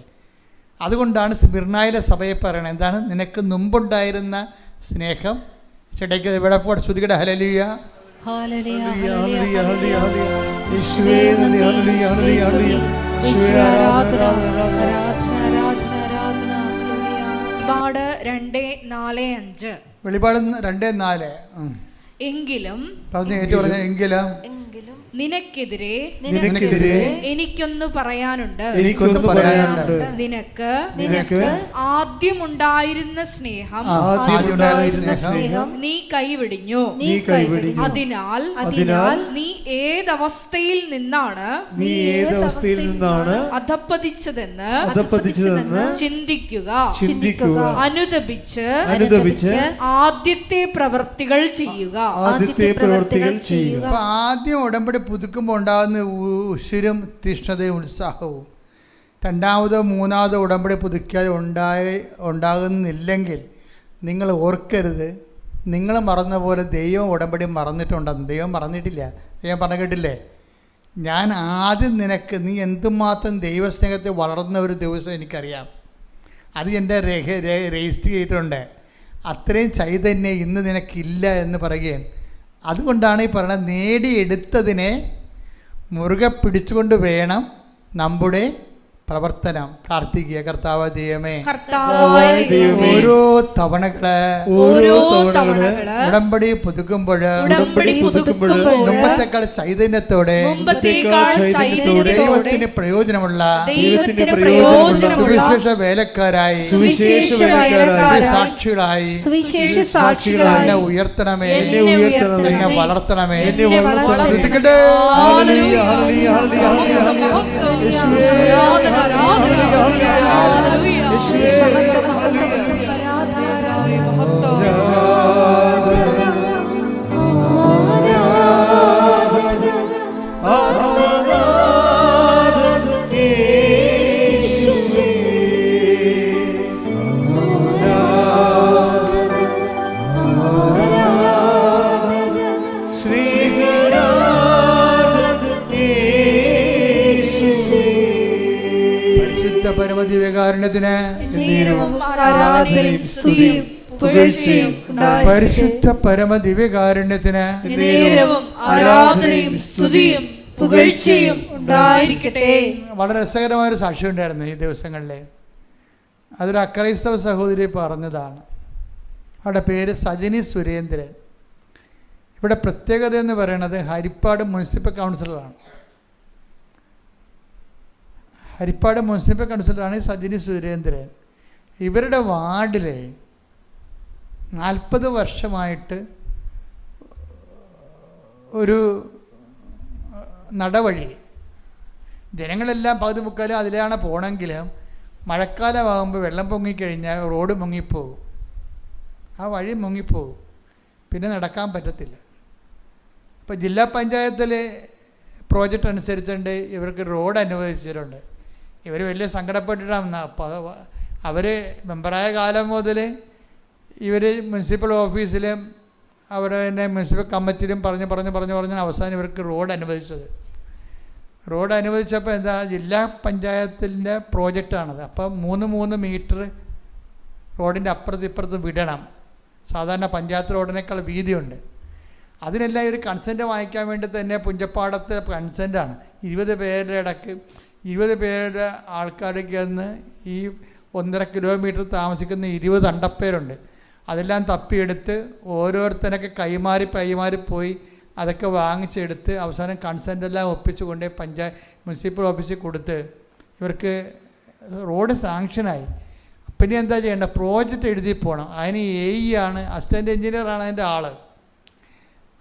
അതുകൊണ്ടാണ് സ്മിർനായിലെ സഭയെ പറയണത് എന്താണ്? നിനക്ക് മുമ്പുണ്ടായിരുന്ന സ്നേഹം ചേട്ടയ്ക്ക് ഇവിടെ പോട്ടെ. ശ്രുതികട ഹല്ലേലൂയ. വെളിപാട് 2:4. എങ്കിലും നിനക്കെതിരെ എനിക്കൊന്ന് പറയാനുണ്ട്. നിനക്ക് ആദ്യമുണ്ടായിരുന്ന സ്നേഹം നീ കൈവിടിഞ്ഞു. അതിനാൽ നീ ഏതവസ്ഥയിൽ നിന്നാണ് അധപ്പതിച്ചതെന്ന് ചിന്തിക്കുക. അനുദപിച്ച് ആദ്യത്തെ പ്രവൃത്തികൾ ചെയ്യുക. ആദ്യം ഉടമ്പടി പുതുക്കുമ്പോൾ ഉണ്ടാകുന്ന ഉശിരും തീഷ്ണതയും ഉത്സാഹവും രണ്ടാമതോ മൂന്നാമതോ ഉടമ്പടി പുതുക്കിയാൽ ഉണ്ടാകുന്നില്ലെങ്കിൽ നിങ്ങൾ ഓർക്കരുത്, നിങ്ങൾ മറന്ന പോലെ ദൈവം ഉടമ്പടി മറന്നിട്ടുണ്ടെന്ന്. ദൈവം മറന്നിട്ടില്ല. ദൈവം പറഞ്ഞു കേട്ടില്ലേ, ഞാൻ ആദ്യം നിനക്ക് നീ എന്തുമാത്രം ദൈവസ്നേഹത്തിൽ വളർന്ന ഒരു ദിവസം എനിക്കറിയാം. അത് എൻ്റെ രജിസ്റ്റർ ചെയ്തിട്ടുണ്ട്. അത്രയും ചൈതന്യം ഇന്ന് നിനക്കില്ല എന്ന് പറയുകയാണ്. അതുകൊണ്ടാണ് ഈ പറയുന്നത്, നേടിയെടുത്തതിനെ മുറുകെ പിടിച്ചുകൊണ്ട് വേണം നമ്മുടെ പ്രവർത്തനം പ്രാർത്ഥിക്കുക. കർത്താവ് ദൈവമേ, കർത്താവായ ദൈവമേ, ഓരോ തവണകള് ഉടമ്പടി പുതുക്കുമ്പോൾ മുമ്പത്തേക്കാൾ ചൈതന്യത്തോടെ ദൈവത്തിന് പ്രയോജനമുള്ള സുവിശേഷ വേലക്കാരായി സാക്ഷികളായി എന്നെ ഉയർത്തണമേ, എന്നെ വളർത്തണമേ. ശ്രദ്ധിക്കട്ടെ. പരമദിവ്യകാരുണ്യത്തിന് പരിശുദ്ധ പരമദിവ്യകാരുണ്യത്തിന് വളരെ രസകരമായൊരു സാക്ഷ്യം ഉണ്ടായിരുന്നു ഈ ദിവസങ്ങളിൽ. അതൊരു അക്രൈസ്തവ സഹോദരി പറഞ്ഞതാണ്. അവരുടെ പേര് സജിനി സുരേന്ദ്രൻ. ഇവിടെ പ്രത്യേകത എന്ന് പറയുന്നത് ഹരിപ്പാട് മുനിസിപ്പൽ കൗൺസിലറാണ്. ഹരിപ്പാട് മുനിസിപ്പൽ കൗൺസിലറാണ് സജിനി സുരേന്ദ്രൻ. ഇവരുടെ വാർഡിൽ 40 വർഷമായിട്ട് ഒരു നടവഴി, ജനങ്ങളെല്ലാം പകുതി മുക്കാലും അതിലാണ് പോകണമെങ്കിലും മഴക്കാലമാകുമ്പോൾ വെള്ളം പൊങ്ങിക്കഴിഞ്ഞാൽ റോഡ് മുങ്ങിപ്പോകും, ആ വഴി മുങ്ങിപ്പോകും, പിന്നെ നടക്കാൻ പറ്റത്തില്ല. ഇപ്പോൾ ജില്ലാ പഞ്ചായത്തിൽ പ്രോജക്റ്റ് അനുസരിച്ചുകൊണ്ട് ഇവർക്ക് റോഡ് അനുവദിച്ചിട്ടുണ്ട്. ഇവർ വലിയ സങ്കടപ്പെട്ടിട്ടാണ്. അപ്പോൾ അവർ മെമ്പറായ കാലം മുതൽ ഇവർ മുനിസിപ്പൽ ഓഫീസിലും അവിടെ തന്നെ മുനിസിപ്പൽ കമ്മിറ്റിയിലും പറഞ്ഞ് അവസാനം ഇവർക്ക് റോഡ് അനുവദിച്ചത്. റോഡ് അനുവദിച്ചപ്പോൾ എന്താ, ജില്ലാ പഞ്ചായത്തിൻ്റെ പ്രോജക്റ്റാണത്. അപ്പം 3 മീറ്റർ റോഡിൻ്റെ അപ്പുറത്ത് വിടണം. സാധാരണ പഞ്ചായത്ത് റോഡിനേക്കാൾ വീതിയുണ്ട്. അതിനെല്ലാം ഒരു കൺസെൻറ്റ് വാങ്ങിക്കാൻ വേണ്ടി തന്നെ പുഞ്ചപ്പാടത്തെ കൺസെൻറ്റാണ്. 20 പേരുടെ ഇടയ്ക്ക് 20 പേരുടെ ആൾക്കാർക്ക് നിന്ന് ഈ 1.5 കിലോമീറ്റർ താമസിക്കുന്ന 20 അണ്ടപ്പേരുണ്ട്. അതെല്ലാം തപ്പിയെടുത്ത് ഓരോരുത്തരൊക്കെ കൈമാറി പോയി അതൊക്കെ വാങ്ങിച്ചെടുത്ത് അവസാനം കൺസെൻറ്റെല്ലാം ഒപ്പിച്ച് കൊണ്ട് മുനിസിപ്പൽ ഓഫീസിൽ കൊടുത്ത് ഇവർക്ക് റോഡ് സാങ്ഷനായി. പിന്നെ എന്താ ചെയ്യേണ്ടത്, പ്രോജക്റ്റ് എഴുതി പോകണം. അതിന് AE ആണ്, അസിസ്റ്റൻറ്റ് എഞ്ചിനീയറാണ് അതിൻ്റെ ആൾ.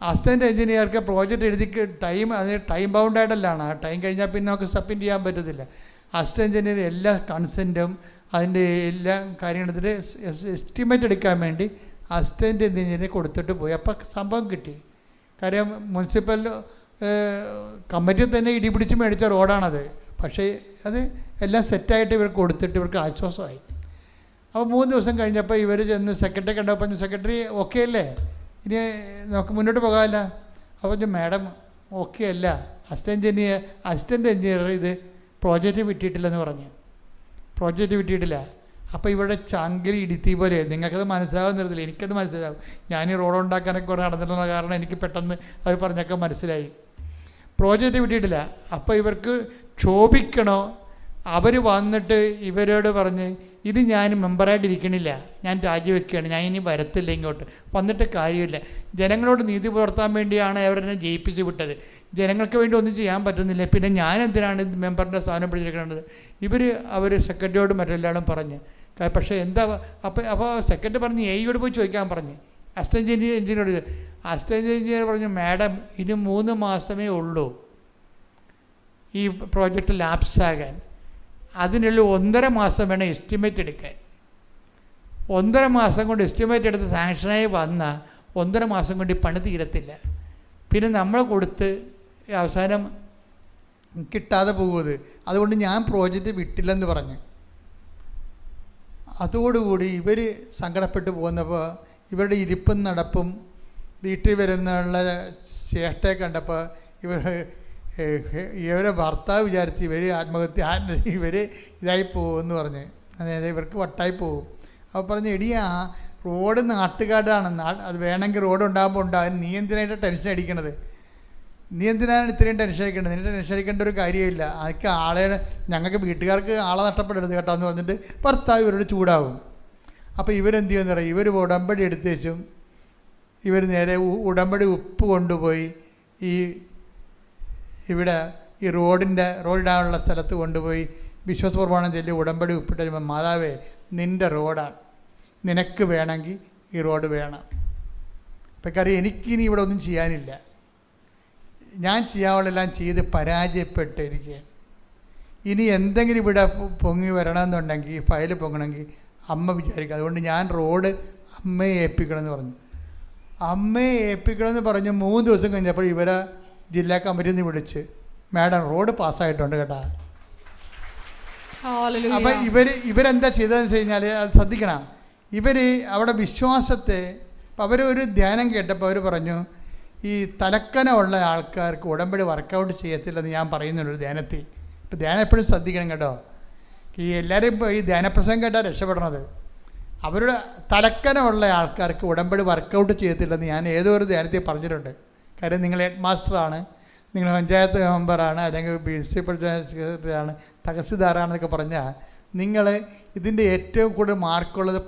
അസിസ്റ്റൻറ്റ് എഞ്ചിനീയർക്ക് പ്രോജക്റ്റ് എഴുതി അതിന് ടൈം ബൗണ്ടായിട്ടല്ലാണ്. ആ ടൈം കഴിഞ്ഞാൽ പിന്നെ നമുക്ക് സബ്മിറ്റ് ചെയ്യാൻ പറ്റത്തില്ല. അസിസ്റ്റൻറ്റ് എഞ്ചിനീയർ എല്ലാ കൺസെൻറ്റും അതിൻ്റെ എല്ലാ കാര്യങ്ങളെടുത്തിട്ട് എസ്റ്റിമേറ്റ് എടുക്കാൻ വേണ്ടി അസിസ്റ്റൻറ്റ് എഞ്ചിനീയറെ കൊടുത്തിട്ട് പോയി. അപ്പോൾ സംഭവം കിട്ടി. കാര്യം മുനിസിപ്പൽ കമ്മിറ്റി തന്നെ ഇടിപിടിച്ച് മേടിച്ച റോഡാണത്. പക്ഷേ അത് എല്ലാം സെറ്റായിട്ട് ഇവർക്ക് കൊടുത്തിട്ട് ഇവർക്ക് ആശ്വാസമായി. അപ്പോൾ 3 ദിവസം കഴിഞ്ഞപ്പോൾ ഇവർ ചെന്ന് സെക്രട്ടറി കണ്ടപ്പോൾ സെക്രട്ടറി ഓക്കെ അല്ലേ, ഇനി നമുക്ക് മുന്നോട്ട് പോകാമല്ല. അപ്പോൾ മാഡം ഓക്കെ അല്ല, അസിസ്റ്റൻ്റ് എഞ്ചിനീയർ ഇത് പ്രോജക്റ്റ് വിട്ടിട്ടില്ലെന്ന് പറഞ്ഞു. പ്രോജക്റ്റ് വിട്ടിട്ടില്ല. അപ്പോൾ ഇവിടെ ചങ്കിൽ ഇടുത്തി പോലെ. നിങ്ങൾക്കത് മനസ്സിലാകുന്നില്ല, എനിക്കത് മനസ്സിലാവും. ഞാൻ ഈ റോഡ് ഉണ്ടാക്കാനൊക്കെ കുറേ നടന്നിട്ടുള്ള കാരണം എനിക്ക് പെട്ടെന്ന് അവർ പറഞ്ഞൊക്കെ മനസ്സിലായി. പ്രോജക്റ്റ് വിട്ടിട്ടില്ല. അപ്പോൾ ഇവർക്ക് ക്ഷോഭിക്കണോ, അവർ വന്നിട്ട് ഇവരോട് പറഞ്ഞ് ഇത് ഞാൻ മെമ്പറായിട്ടിരിക്കണില്ല, ഞാൻ രാജിവെക്കുകയാണ്, ഞാൻ ഇനി വരത്തില്ല ഇങ്ങോട്ട്, വന്നിട്ട് കാര്യമില്ല. ജനങ്ങളോട് നീതി പുലർത്താൻ വേണ്ടിയാണ് അവരെന്നെ ജയിപ്പിച്ച് വിട്ടത്. ജനങ്ങൾക്ക് വേണ്ടി ഒന്നും ചെയ്യാൻ പറ്റുന്നില്ല, പിന്നെ ഞാൻ എന്തിനാണ് മെമ്പറിൻ്റെ സ്ഥാനം പിടിച്ചിരിക്കുന്നത്. അവർ സെക്രട്ടറിയോട് മറ്റെല്ലാവരും പറഞ്ഞ്. പക്ഷേ എന്താ അപ്പോൾ സെക്രട്ടറി പറഞ്ഞ് AEയോട് പോയി ചോദിക്കാൻ പറഞ്ഞ്. അസിസ്റ്റൻറ്റ് എഞ്ചിനീയറോട് അസിസ്റ്റൻറ്റ് എഞ്ചിനീയർ പറഞ്ഞു, മാഡം ഇനി 3 മാസമേ ഉള്ളൂ ഈ പ്രോജക്റ്റ് ലാപ്സാകാൻ. അതിനുള്ള 1.5 മാസം വേണം എസ്റ്റിമേറ്റ് എടുക്കാൻ. 1.5 മാസം കൊണ്ട് എസ്റ്റിമേറ്റ് എടുത്ത് സാങ്ഷനായി വന്നാൽ 1.5 മാസം കൊണ്ട് ഈ പണി തീരത്തില്ല. പിന്നെ നമ്മൾ കൊടുത്ത് അവസാനം കിട്ടാതെ പോകുന്നത്. അതുകൊണ്ട് ഞാൻ പ്രോജക്റ്റ് വിട്ടില്ലെന്ന് പറഞ്ഞു. അതോടുകൂടി ഇവർ സങ്കടപ്പെട്ട് പോകുന്നപ്പോൾ ഇവരുടെ ഇരിപ്പും നടപ്പും വീട്ടിൽ വരുന്നുള്ള ചേട്ടയെ കണ്ടപ്പോൾ ഇവരെ ഭർത്താവ് വിചാരിച്ച് ഇവർ ഇതായി പോകുമെന്ന് പറഞ്ഞ്, അതായത് ഇവർക്ക് വട്ടായി പോകും. അപ്പോൾ പറഞ്ഞ്, എടിയാ റോഡ് നാട്ടുകാരാണ്, അത് വേണമെങ്കിൽ റോഡ് ഉണ്ടാകുമ്പോൾ ഉണ്ടാകും, നീ എന്തിനായിട്ട് ടെൻഷൻ അടിക്കണത്, നീ എന്തിനാണ് ഇത്രയും ടെൻഷൻ അടിക്കേണ്ടത്? നിന്റെ ടെൻഷൻ അടിക്കേണ്ട ഒരു കാര്യമില്ല. അതൊക്കെ ഞങ്ങൾക്ക് വീട്ടുകാർക്ക് ആളെ നഷ്ടപ്പെടരുത് കേട്ടോ എന്ന് പറഞ്ഞിട്ട് ഭർത്താവ് ഇവരോട് ചൂടാവും. അപ്പോൾ ഇവരെന്ത് ചെയ്യുമെന്ന് പറയാം, ഇവർ ഉടമ്പടി എടുത്ത് വെച്ചും ഇവർ നേരെ ഉടമ്പടി ഉപ്പ് കൊണ്ടുപോയി ഇവിടെ ഈ റോഡിടാനുള്ള സ്ഥലത്ത് കൊണ്ടുപോയി വിശ്വാസ പ്രമാണം ചൊല്ലി ഉടമ്പടി ഉപ്പിട്ട് കഴിയുമ്പോൾ, മാതാവേ നിൻ്റെ റോഡാണ്, നിനക്ക് വേണമെങ്കിൽ ഈ റോഡ് വേണം. അപ്പം കാര്യം എനിക്കിനി ഇവിടെ ഒന്നും ചെയ്യാനില്ല, ഞാൻ ചെയ്യാനുള്ളതെല്ലാം ചെയ്ത് പരാജയപ്പെട്ടിരിക്കുകയാണ്. ഇനി എന്തെങ്കിലും ഇവിടെ പൊങ്ങി വരണമെന്നുണ്ടെങ്കിൽ, ഫയൽ പൊങ്ങണമെങ്കിൽ അമ്മ വിചാരിക്കും. അതുകൊണ്ട് ഞാൻ റോഡ് അമ്മയെ ഏൽപ്പിക്കണമെന്ന് പറഞ്ഞു. അമ്മയെ ഏൽപ്പിക്കണമെന്ന് പറഞ്ഞ് 3 ദിവസം കഴിഞ്ഞപ്പോൾ ഇവരെ ജില്ലാ കമ്മിറ്റിയിൽ നിന്ന് വിളിച്ച്, മാഡം റോഡ് പാസ്സായിട്ടുണ്ട് കേട്ടോ. അപ്പം ഇവരെന്താ ചെയ്തതെന്ന് വെച്ച് കഴിഞ്ഞാൽ അത് ശ്രദ്ധിക്കണം. ഇവർ അവിടെ വിശ്വാസത്തെ അവരൊരു ധ്യാനം കേട്ടപ്പോൾ അവർ പറഞ്ഞു, ഈ തലക്കനമുള്ള ആൾക്കാർക്ക് ഉടമ്പടി വർക്കൗട്ട് ചെയ്യത്തില്ലെന്ന് ഞാൻ പറയുന്നുണ്ട് ധ്യാനത്തിൽ. ഇപ്പോൾ ധ്യാനം എപ്പോഴും ശ്രദ്ധിക്കണം കേട്ടോ. ഈ എല്ലാവരും ഇപ്പോൾ ഈ ധ്യാനപ്രസംഗം കേട്ടാൽ രക്ഷപ്പെടണത്. അവരുടെ തലക്കനമുള്ള ആൾക്കാർക്ക് ഉടമ്പടി വർക്കൗട്ട് ചെയ്യത്തില്ലെന്ന് ഞാൻ ഏതോ ഒരു ധ്യാനത്തിൽ പറഞ്ഞിട്ടുണ്ട്. കാര്യം നിങ്ങൾ ഹെഡ് മാസ്റ്ററാണ്, നിങ്ങൾ പഞ്ചായത്ത് മെമ്പറാണ്, അല്ലെങ്കിൽ പ്രിൻസിപ്പൽ സെക്രട്ടറിയാണ്, തഹസിൽദാറാണെന്നൊക്കെ പറഞ്ഞാൽ നിങ്ങൾ ഇതിൻ്റെ ഏറ്റവും കൂടുതൽ മാർക്കുള്ളത്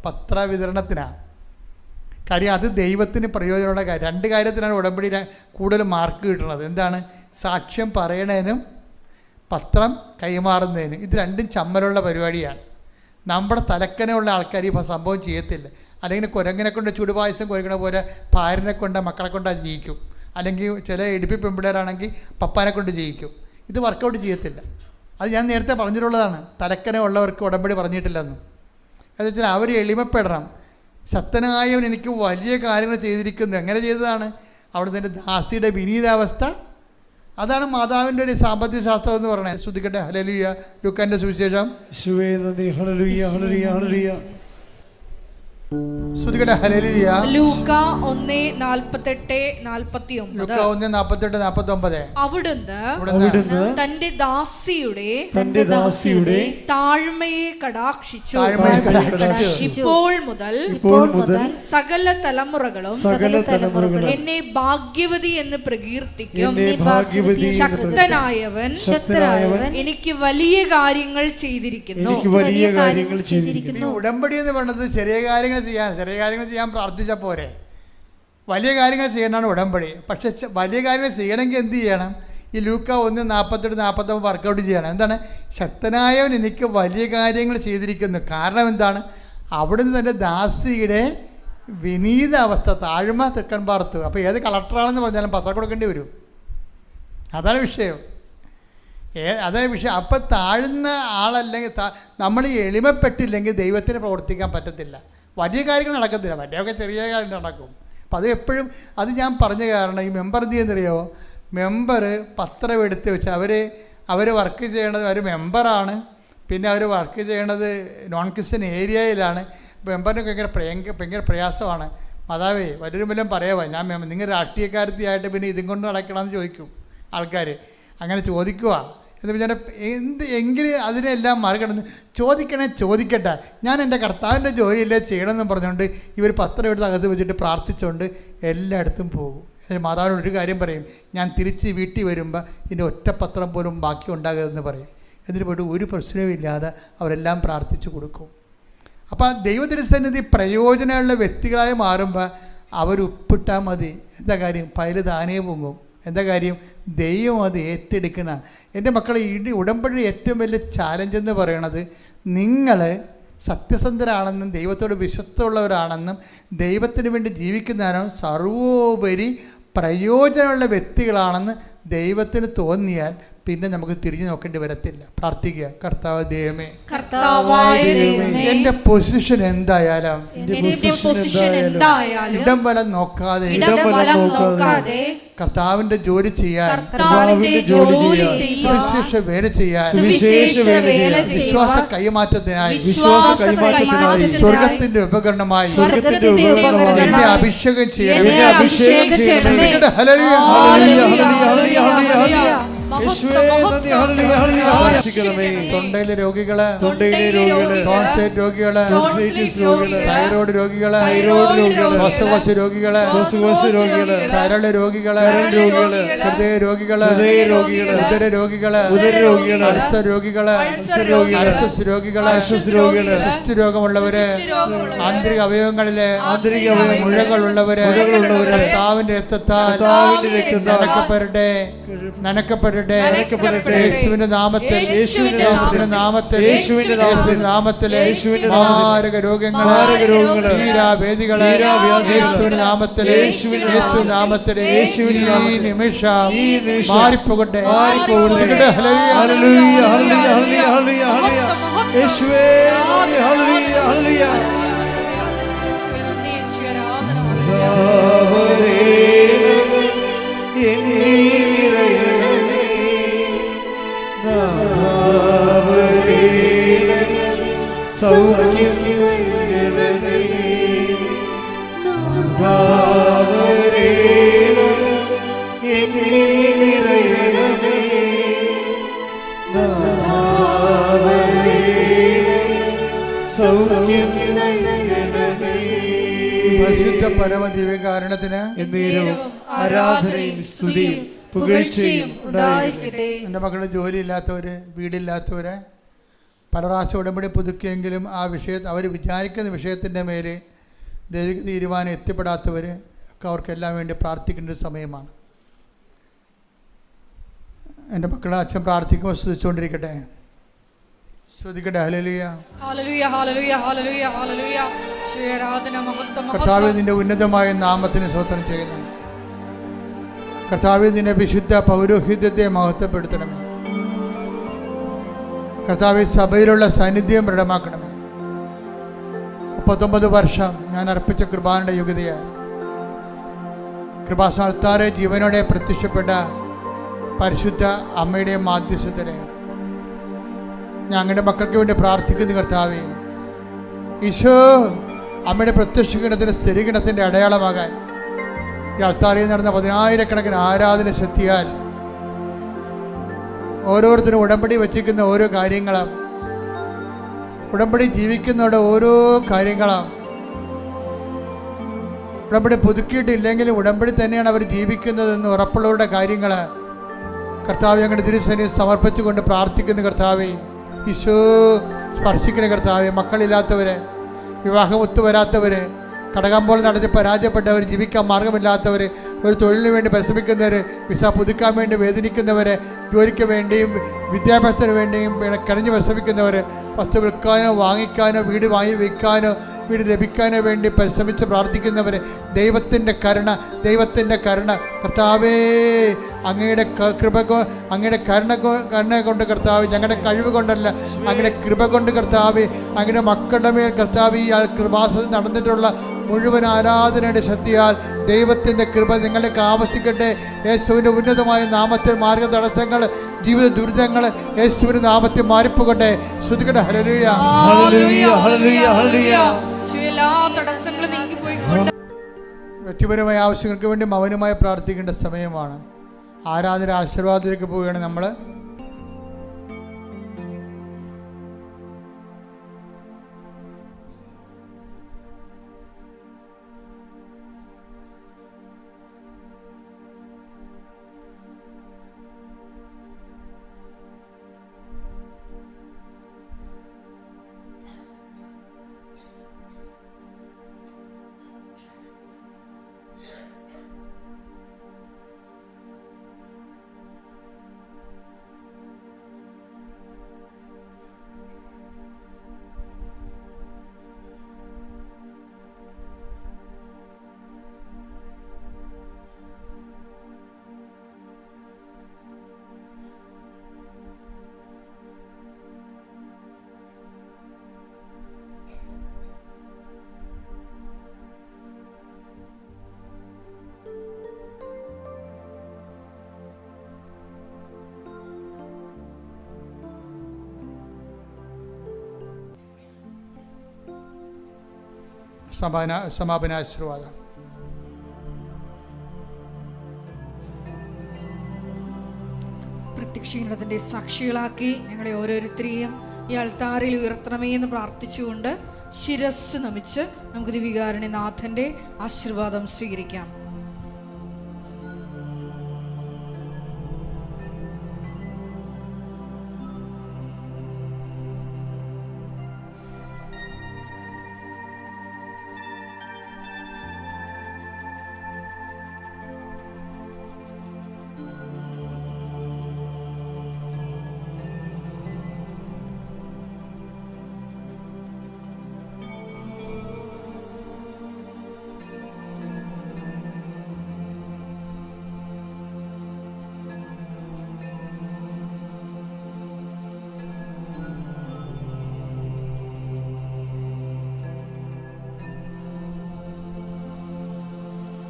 പത്രവിതരണത്തിനാണ്. കാര്യം അത് ദൈവത്തിന് പ്രയോജനമുള്ള കാര്യം. 2 കാര്യത്തിനാണ് ഉടമ്പടി കൂടുതൽ മാർക്ക് കിട്ടുന്നത്. എന്താണ്? സാക്ഷ്യം പറയണതിനും പത്രം കൈമാറുന്നതിനും. ഇത് രണ്ടും ചമ്മലുള്ള പരിപാടിയാണ്. നമ്മുടെ തലക്കനുള്ള ആൾക്കാർ ഈ സംഭവം ചെയ്യത്തില്ല. അല്ലെങ്കിൽ കുരങ്ങനെ കൊണ്ട് ചുടുപായസം കുരക്കണ പോലെ ഭാര്യനെ കൊണ്ട് മക്കളെ കൊണ്ടാണ് ജയിക്കും. അല്ലെങ്കിൽ ചില ഇടുപ്പി പെമ്പിടേരാണെങ്കിൽ പപ്പാനെ കൊണ്ട് ജയിക്കും. ഇത് വർക്കൗട്ട് ചെയ്യത്തില്ല. അത് ഞാൻ നേരത്തെ പറഞ്ഞിട്ടുള്ളതാണ്. തലക്കന ഉള്ളവർക്ക് ഉടമ്പടി പറഞ്ഞിട്ടില്ലെന്ന്. എന്ന് വെച്ചാൽ അവർ എളിമപ്പെടണം. ശക്തനായവൻ എനിക്ക് വലിയ കാര്യങ്ങൾ ചെയ്തിരിക്കുന്നു. എങ്ങനെ ചെയ്തതാണ്? അവിടുത്തെ ദാസിയുടെ വിനീതാവസ്ഥ. അതാണ് മാതാവിൻ്റെ ഒരു സാമ്പത്തിക ശാസ്ത്രം എന്ന് പറയുന്നത്. ശ്രദ്ധിക്കട്ടെ. ഹല്ലേലൂയ. ലൂക്കാന്റെ സുവിശേഷം. ശ്രദ്ധിക്കട്ടെ. ഹല്ലേലൂയ. ലൂക്ക 1:48-49. അവിടുന്ന് തന്റെ ദാസിയുടെ താഴ്മയെ കടാക്ഷിച്ചു. ഇപ്പോൾ മുതൽ സകല തലമുറകളും എന്നെ ഭാഗ്യവതി എന്ന് പ്രകീർത്തിക്കും. ശക്തനായവൻ എനിക്ക് വലിയ കാര്യങ്ങൾ ചെയ്തിരിക്കുന്നു. ഉടമ്പടി എന്ന് പറയുന്നത് ചെറിയ കാര്യങ്ങൾ ചെയ്യാൻ പ്രാർത്ഥിച്ച പോരെ. വലിയ കാര്യങ്ങൾ ചെയ്യണമെന്നാണ് ഉടമ്പടി. പക്ഷെ വലിയ കാര്യങ്ങൾ ചെയ്യണമെങ്കിൽ എന്ത് ചെയ്യണം? ഈ ലൂക്ക 1:48-49 വർക്കൗട്ട് ചെയ്യണം. എന്താണ്? ശക്തനായവൻ എനിക്ക് വലിയ കാര്യങ്ങൾ ചെയ്തിരിക്കുന്നു. കാരണം എന്താണ്? അവിടുന്ന് തൻ്റെ ദാസിയുടെ വിനീത അവസ്ഥ, താഴ്മ തെക്കൻ പാർത്തു. അപ്പോൾ ഏത് കളക്ടറാണെന്ന് പറഞ്ഞാലും പത്രം കൊടുക്കേണ്ടി വരും. അതാണ് വിഷയം. അതേ വിഷയം. അപ്പം താഴ്ന്ന ആളല്ലെങ്കിൽ, നമ്മൾ എളിമപ്പെട്ടില്ലെങ്കിൽ ദൈവത്തിന് പ്രവർത്തിക്കാൻ പറ്റത്തില്ല. വലിയ കാര്യങ്ങൾ നടക്കത്തില്ല. വലിയൊക്കെ ചെറിയ കാര്യങ്ങൾ നടക്കും. അപ്പം അത് എപ്പോഴും അത് ഞാൻ പറഞ്ഞ കാരണം ഈ മെമ്പർ എന്ത് ചെയ്യുന്നറിയോ? മെമ്പർ പത്രം എടുത്ത് വെച്ച് അവർ വർക്ക് ചെയ്യണത്, അവർ മെമ്പറാണ്. പിന്നെ അവർ വർക്ക് ചെയ്യണത് നോൺ ക്രിസ്ത്യൻ ഏരിയയിലാണ്. മെമ്പറിനൊക്കെ ഭയങ്കര പ്രയാസമാണ്. മാതാവേ വലിയൊരു വല്ലതും പറയാവാ, ഞാൻ നിങ്ങൾ രാഷ്ട്രീയക്കാരത്തിയായിട്ട് പിന്നെ ഇതും കൊണ്ട് നടക്കണമെന്ന് ചോദിക്കും ആൾക്കാർ. അങ്ങനെ ചോദിക്കുക എന്ന് വെച്ചാൽ എങ്കിലും അതിനെല്ലാം മറികടന്ന് ചോദിക്കട്ടെ, ഞാൻ എൻ്റെ കർത്താവിൻ്റെ ജോലിയില്ലേ ചെയ്യണമെന്ന് പറഞ്ഞുകൊണ്ട് ഇവർ പത്രം എടുത്ത് അകത്ത് വെച്ചിട്ട് പ്രാർത്ഥിച്ചുകൊണ്ട് എല്ലായിടത്തും പോകും. മാതാവിനോട് ഒരു കാര്യം പറയും, ഞാൻ തിരിച്ച് വീട്ടിൽ വരുമ്പോൾ ഇതിൻ്റെ ഒറ്റ പത്രം പോലും ബാക്കി ഉണ്ടാകരുതെന്ന് പറയും. എന്നിട്ട് പോയിട്ട് ഒരു പ്രശ്നവുമില്ലാതെ അവരെല്ലാം പ്രാർത്ഥിച്ചു കൊടുക്കും. അപ്പോൾ ദൈവത്തിരുസന്നിധി പ്രയോജനമുള്ള വ്യക്തികളായി മാറുമ്പോൾ അവർ ഉപ്പിട്ടാൽ മതി. എന്താ കാര്യം? പയൽ താനേ പൊങ്ങും. എന്താ കാര്യം? ദൈവം അത് ഏറ്റെടുക്കണം. എൻ്റെ മക്കളെ, ഈ ഉടമ്പടി ഏറ്റവും വലിയ ചാലഞ്ച് എന്ന് പറയണത് നിങ്ങൾ സത്യസന്ധരാണെന്നും ദൈവത്തോട് വിശ്വസ്തമുള്ളവരാണെന്നും ദൈവത്തിന് വേണ്ടി ജീവിക്കുന്നവരാണ്, സർവോപരി പ്രയോജനമുള്ള വ്യക്തികളാണെന്ന് ദൈവത്തിന് തോന്നിയാൽ പിന്നെ നമുക്ക് തിരിഞ്ഞു നോക്കേണ്ടി വരത്തില്ല. പ്രാർത്ഥിക്കുക. കർത്താവ് ദൈവമേ, എന്റെ പൊസിഷൻ എന്തായാലും ഇടം വലം നോക്കാതെ കർത്താവിന്റെ ജോലി ചെയ്യാൻ, സുവിശേഷ വേല ചെയ്യാൻ, വിശ്വാസ കൈമാറ്റത്തിനായി, സ്വർഗത്തിന്റെ ഉപകരണമായി എന്നെ അഭിഷേകം ചെയ്യണം. തൊണ്ടയിലെ രോഗികള്, ടോൺസിലൈറ്റിസ് രോഗികള്, തൈറോയ്ഡ് രോഗികള്, ശ്വാസകോശ രോഗികള്, കരള് രോഗികള്, ഹൃദയ രോഗികള്, ഉദര രോഗികള്, അൾസർ രോഗികള്, സിസ്റ്റ് രോഗമുള്ളവര്, ആന്തരിക അവയവങ്ങളിലെ മുഴകളുള്ളവര് കർത്താവിന്റെ രക്തത്താൽ നനക്കപ്പെടട്ടെ. യേശുവിന്റെ നാമത്തിൽ മാരക രോഗങ്ങള്, വേദികള് യേശുവിന്റെ നാമത്തിൽ ഈ നിമിഷം മാറിപ്പോകട്ടെ. സൗഖ്യം പരിശുദ്ധ പരമദിവ്യകാരണത്തിന് ആരാധനയും സ്തുതിയും പുകഴ്ചയും ഉണ്ടായിരിക്കട്ടെ. എൻ്റെ മക്കളുടെ ജോലിയില്ലാത്തവര്, വീടില്ലാത്തവര്, പല പ്രാവശ്യം ഉടമ്പടി പുതുക്കിയെങ്കിലും ആ അവർ വിചാരിക്കുന്ന വിഷയത്തിൻ്റെ മേലെ ദൈവിക തീരുമാനം എത്തിപ്പെടാത്തവർ ഒക്കെ അവർക്കെല്ലാം വേണ്ടി പ്രാർത്ഥിക്കേണ്ട ഒരു സമയമാണ്. എൻ്റെ മക്കളെ അച്ഛൻ പ്രാർത്ഥിക്കുമ്പോൾ സ്തുതിച്ചുകൊണ്ടിരിക്കട്ടെ. ശ്രദ്ധിക്കട്ടെ. ഹല്ലേലൂയ, ഹല്ലേലൂയ, ഹല്ലേലൂയ, ഹല്ലേലൂയ, ഹല്ലേലൂയ. ആരാധന, മഹത്വം. കർത്താവേ, നിന്റെ ഉന്നതമായ നാമത്തിന് സ്തോത്രം ചെയ്യുന്നു. കർത്താവേ, നിന്റെ വിശുദ്ധ പൗരോഹിത്യത്തെ മഹത്വപ്പെടുത്തണമേ. കർത്താവേ, സഭയിലുള്ള സാന്നിധ്യം ദൃഢമാക്കണമേ. 39 വർഷം ഞാൻ അർപ്പിച്ച കൃപാനയുടെ യുഗതയാൽ കൃപാസ്ഥാനത്താറെ ജീവനോടെ പ്രത്യക്ഷപ്പെട്ട പരിശുദ്ധ അമ്മയുടെ മാധ്യസ്ഥത്തിന് ഞങ്ങളുടെ മക്കൾക്ക് വേണ്ടി പ്രാർത്ഥിക്കുന്നു. കർത്താവേ, ഈശോ അമ്മയുടെ പ്രത്യക്ഷീകരണത്തിന് സ്ഥിരീകരണത്തിൻ്റെ അടയാളമാകാൻ ഈ അൾത്താരയിൽ നടന്ന 10,000-കണക്കിന് ആരാധന ശക്തിയാൽ ഓരോരുത്തരും ഉടമ്പടി വച്ചിരിക്കുന്ന ഓരോ കാര്യങ്ങളും, ഉടമ്പടി ജീവിക്കുന്നവരുടെ ഓരോ കാര്യങ്ങളും, ഉടമ്പടി പുതുക്കിയിട്ടില്ലെങ്കിലും ഉടമ്പടി തന്നെയാണ് അവർ ജീവിക്കുന്നതെന്ന് ഉറപ്പുള്ളവരുടെ കാര്യങ്ങൾ കർത്താവ് ഞങ്ങളുടെ തിരുസന്നിധിയിൽ സമർപ്പിച്ചുകൊണ്ട് പ്രാർത്ഥിക്കുന്ന കർത്താവേ, ഈശോ സ്പർശിക്കുന്ന കർത്താവേ, മക്കളില്ലാത്തവര്, വിവാഹം ഒത്തുവരാത്തവര്, കടകമ്പോൾ നടത്തി പരാജയപ്പെട്ടവർ, ജീവിക്കാൻ മാർഗമില്ലാത്തവർ, ഒരു തൊഴിലിന് വേണ്ടി പരിശ്രമിക്കുന്നവർ, വിസ പുതുക്കാൻ വേണ്ടി വേദനിക്കുന്നവർ, ജോലിക്ക് വേണ്ടിയും വിദ്യാഭ്യാസത്തിന് വേണ്ടിയും കിടഞ്ഞ് പരിശ്രമിക്കുന്നവർ, വസ്തു വിൽക്കാനോ വാങ്ങിക്കാനോ വീട് വാങ്ങി വയ്ക്കാനോ വീട് ലഭിക്കാനോ വേണ്ടി പരിശ്രമിച്ച് പ്രാർത്ഥിക്കുന്നവർ, ദൈവത്തിൻ്റെ കരുണ കർത്താവേ, അങ്ങയുടെ അങ്ങയുടെ കരുണ കൊണ്ട് കർത്താവ്, ഞങ്ങളുടെ കഴിവ് കൊണ്ടല്ല, അങ്ങയുടെ കൃപ കൊണ്ട് കർത്താവ്, അങ്ങയുടെ മക്കളുടെ മേൽ കർത്താവ് ഈ കൃപാസനം നടന്നിട്ടുള്ള മുഴുവൻ ആരാധനയുടെ ശക്തിയാൽ ദൈവത്തിൻ്റെ കൃപ നിങ്ങളിലേക്ക് ആവശ്യിക്കട്ടെ. യേശുവിൻ്റെ ഉന്നതമായ നാമത്തിൽ മാർഗ തടസ്സങ്ങൾ, ജീവിത ദുരിതങ്ങൾ യേശുവിൻ്റെ നാമത്തിൽ മാറിപ്പോകട്ടെ. ശ്രുതികട്ടെ. ഹല്ലേലൂയ, ഹല്ലേലൂയ, ഹല്ലേലൂയ, ഹല്ലേലൂയ. വ്യക്തിപരമായ ആവശ്യങ്ങൾക്ക് വേണ്ടി മൗനമായി പ്രാർത്ഥിക്കേണ്ട സമയമാണ്. ആരാധന ആശീർവാദത്തിലേക്ക് പോവുകയാണ് നമ്മൾ. സമാപനാശീർവാദം. പ്രത്യക്ഷീകരണത്തിൻ്റെ സാക്ഷികളാക്കി ഞങ്ങളെ ഓരോരുത്തരെയും ഈ അൾത്താറിൽ ഉയർത്തണമേ എന്ന് പ്രാർത്ഥിച്ചുകൊണ്ട് ശിരസ് നമിച്ച് നമുക്ക് ദിവ്യകാരുണ്യനാഥൻ്റെ ആശീർവാദം സ്വീകരിക്കാം.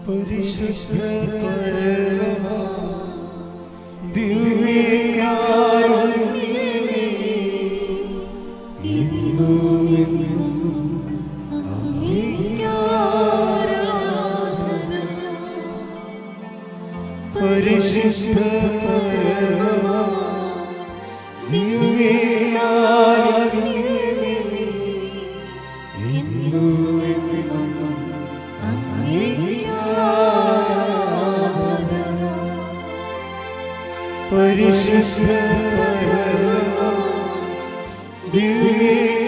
പരിശുദ്ധ പരമ ദിവ്യകാരുണ്യമേ, ഇന്നും എന്നും അങ്ങേക്ക് ആരാധന. പരിശുദ്ധ പരമ ദിവ്യകാരുണ്യമേ, ഇന്നും എന്നും പരിശുദ്ധ പരമ ദിവ്യകാരുണ്യമേ,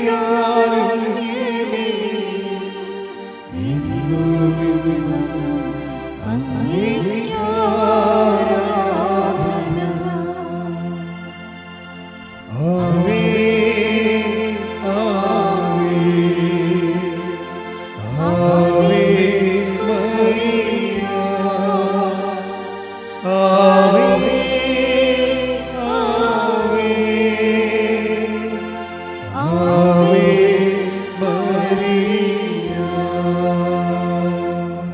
ഇന്നും എന്നും അങ്ങേക്ക്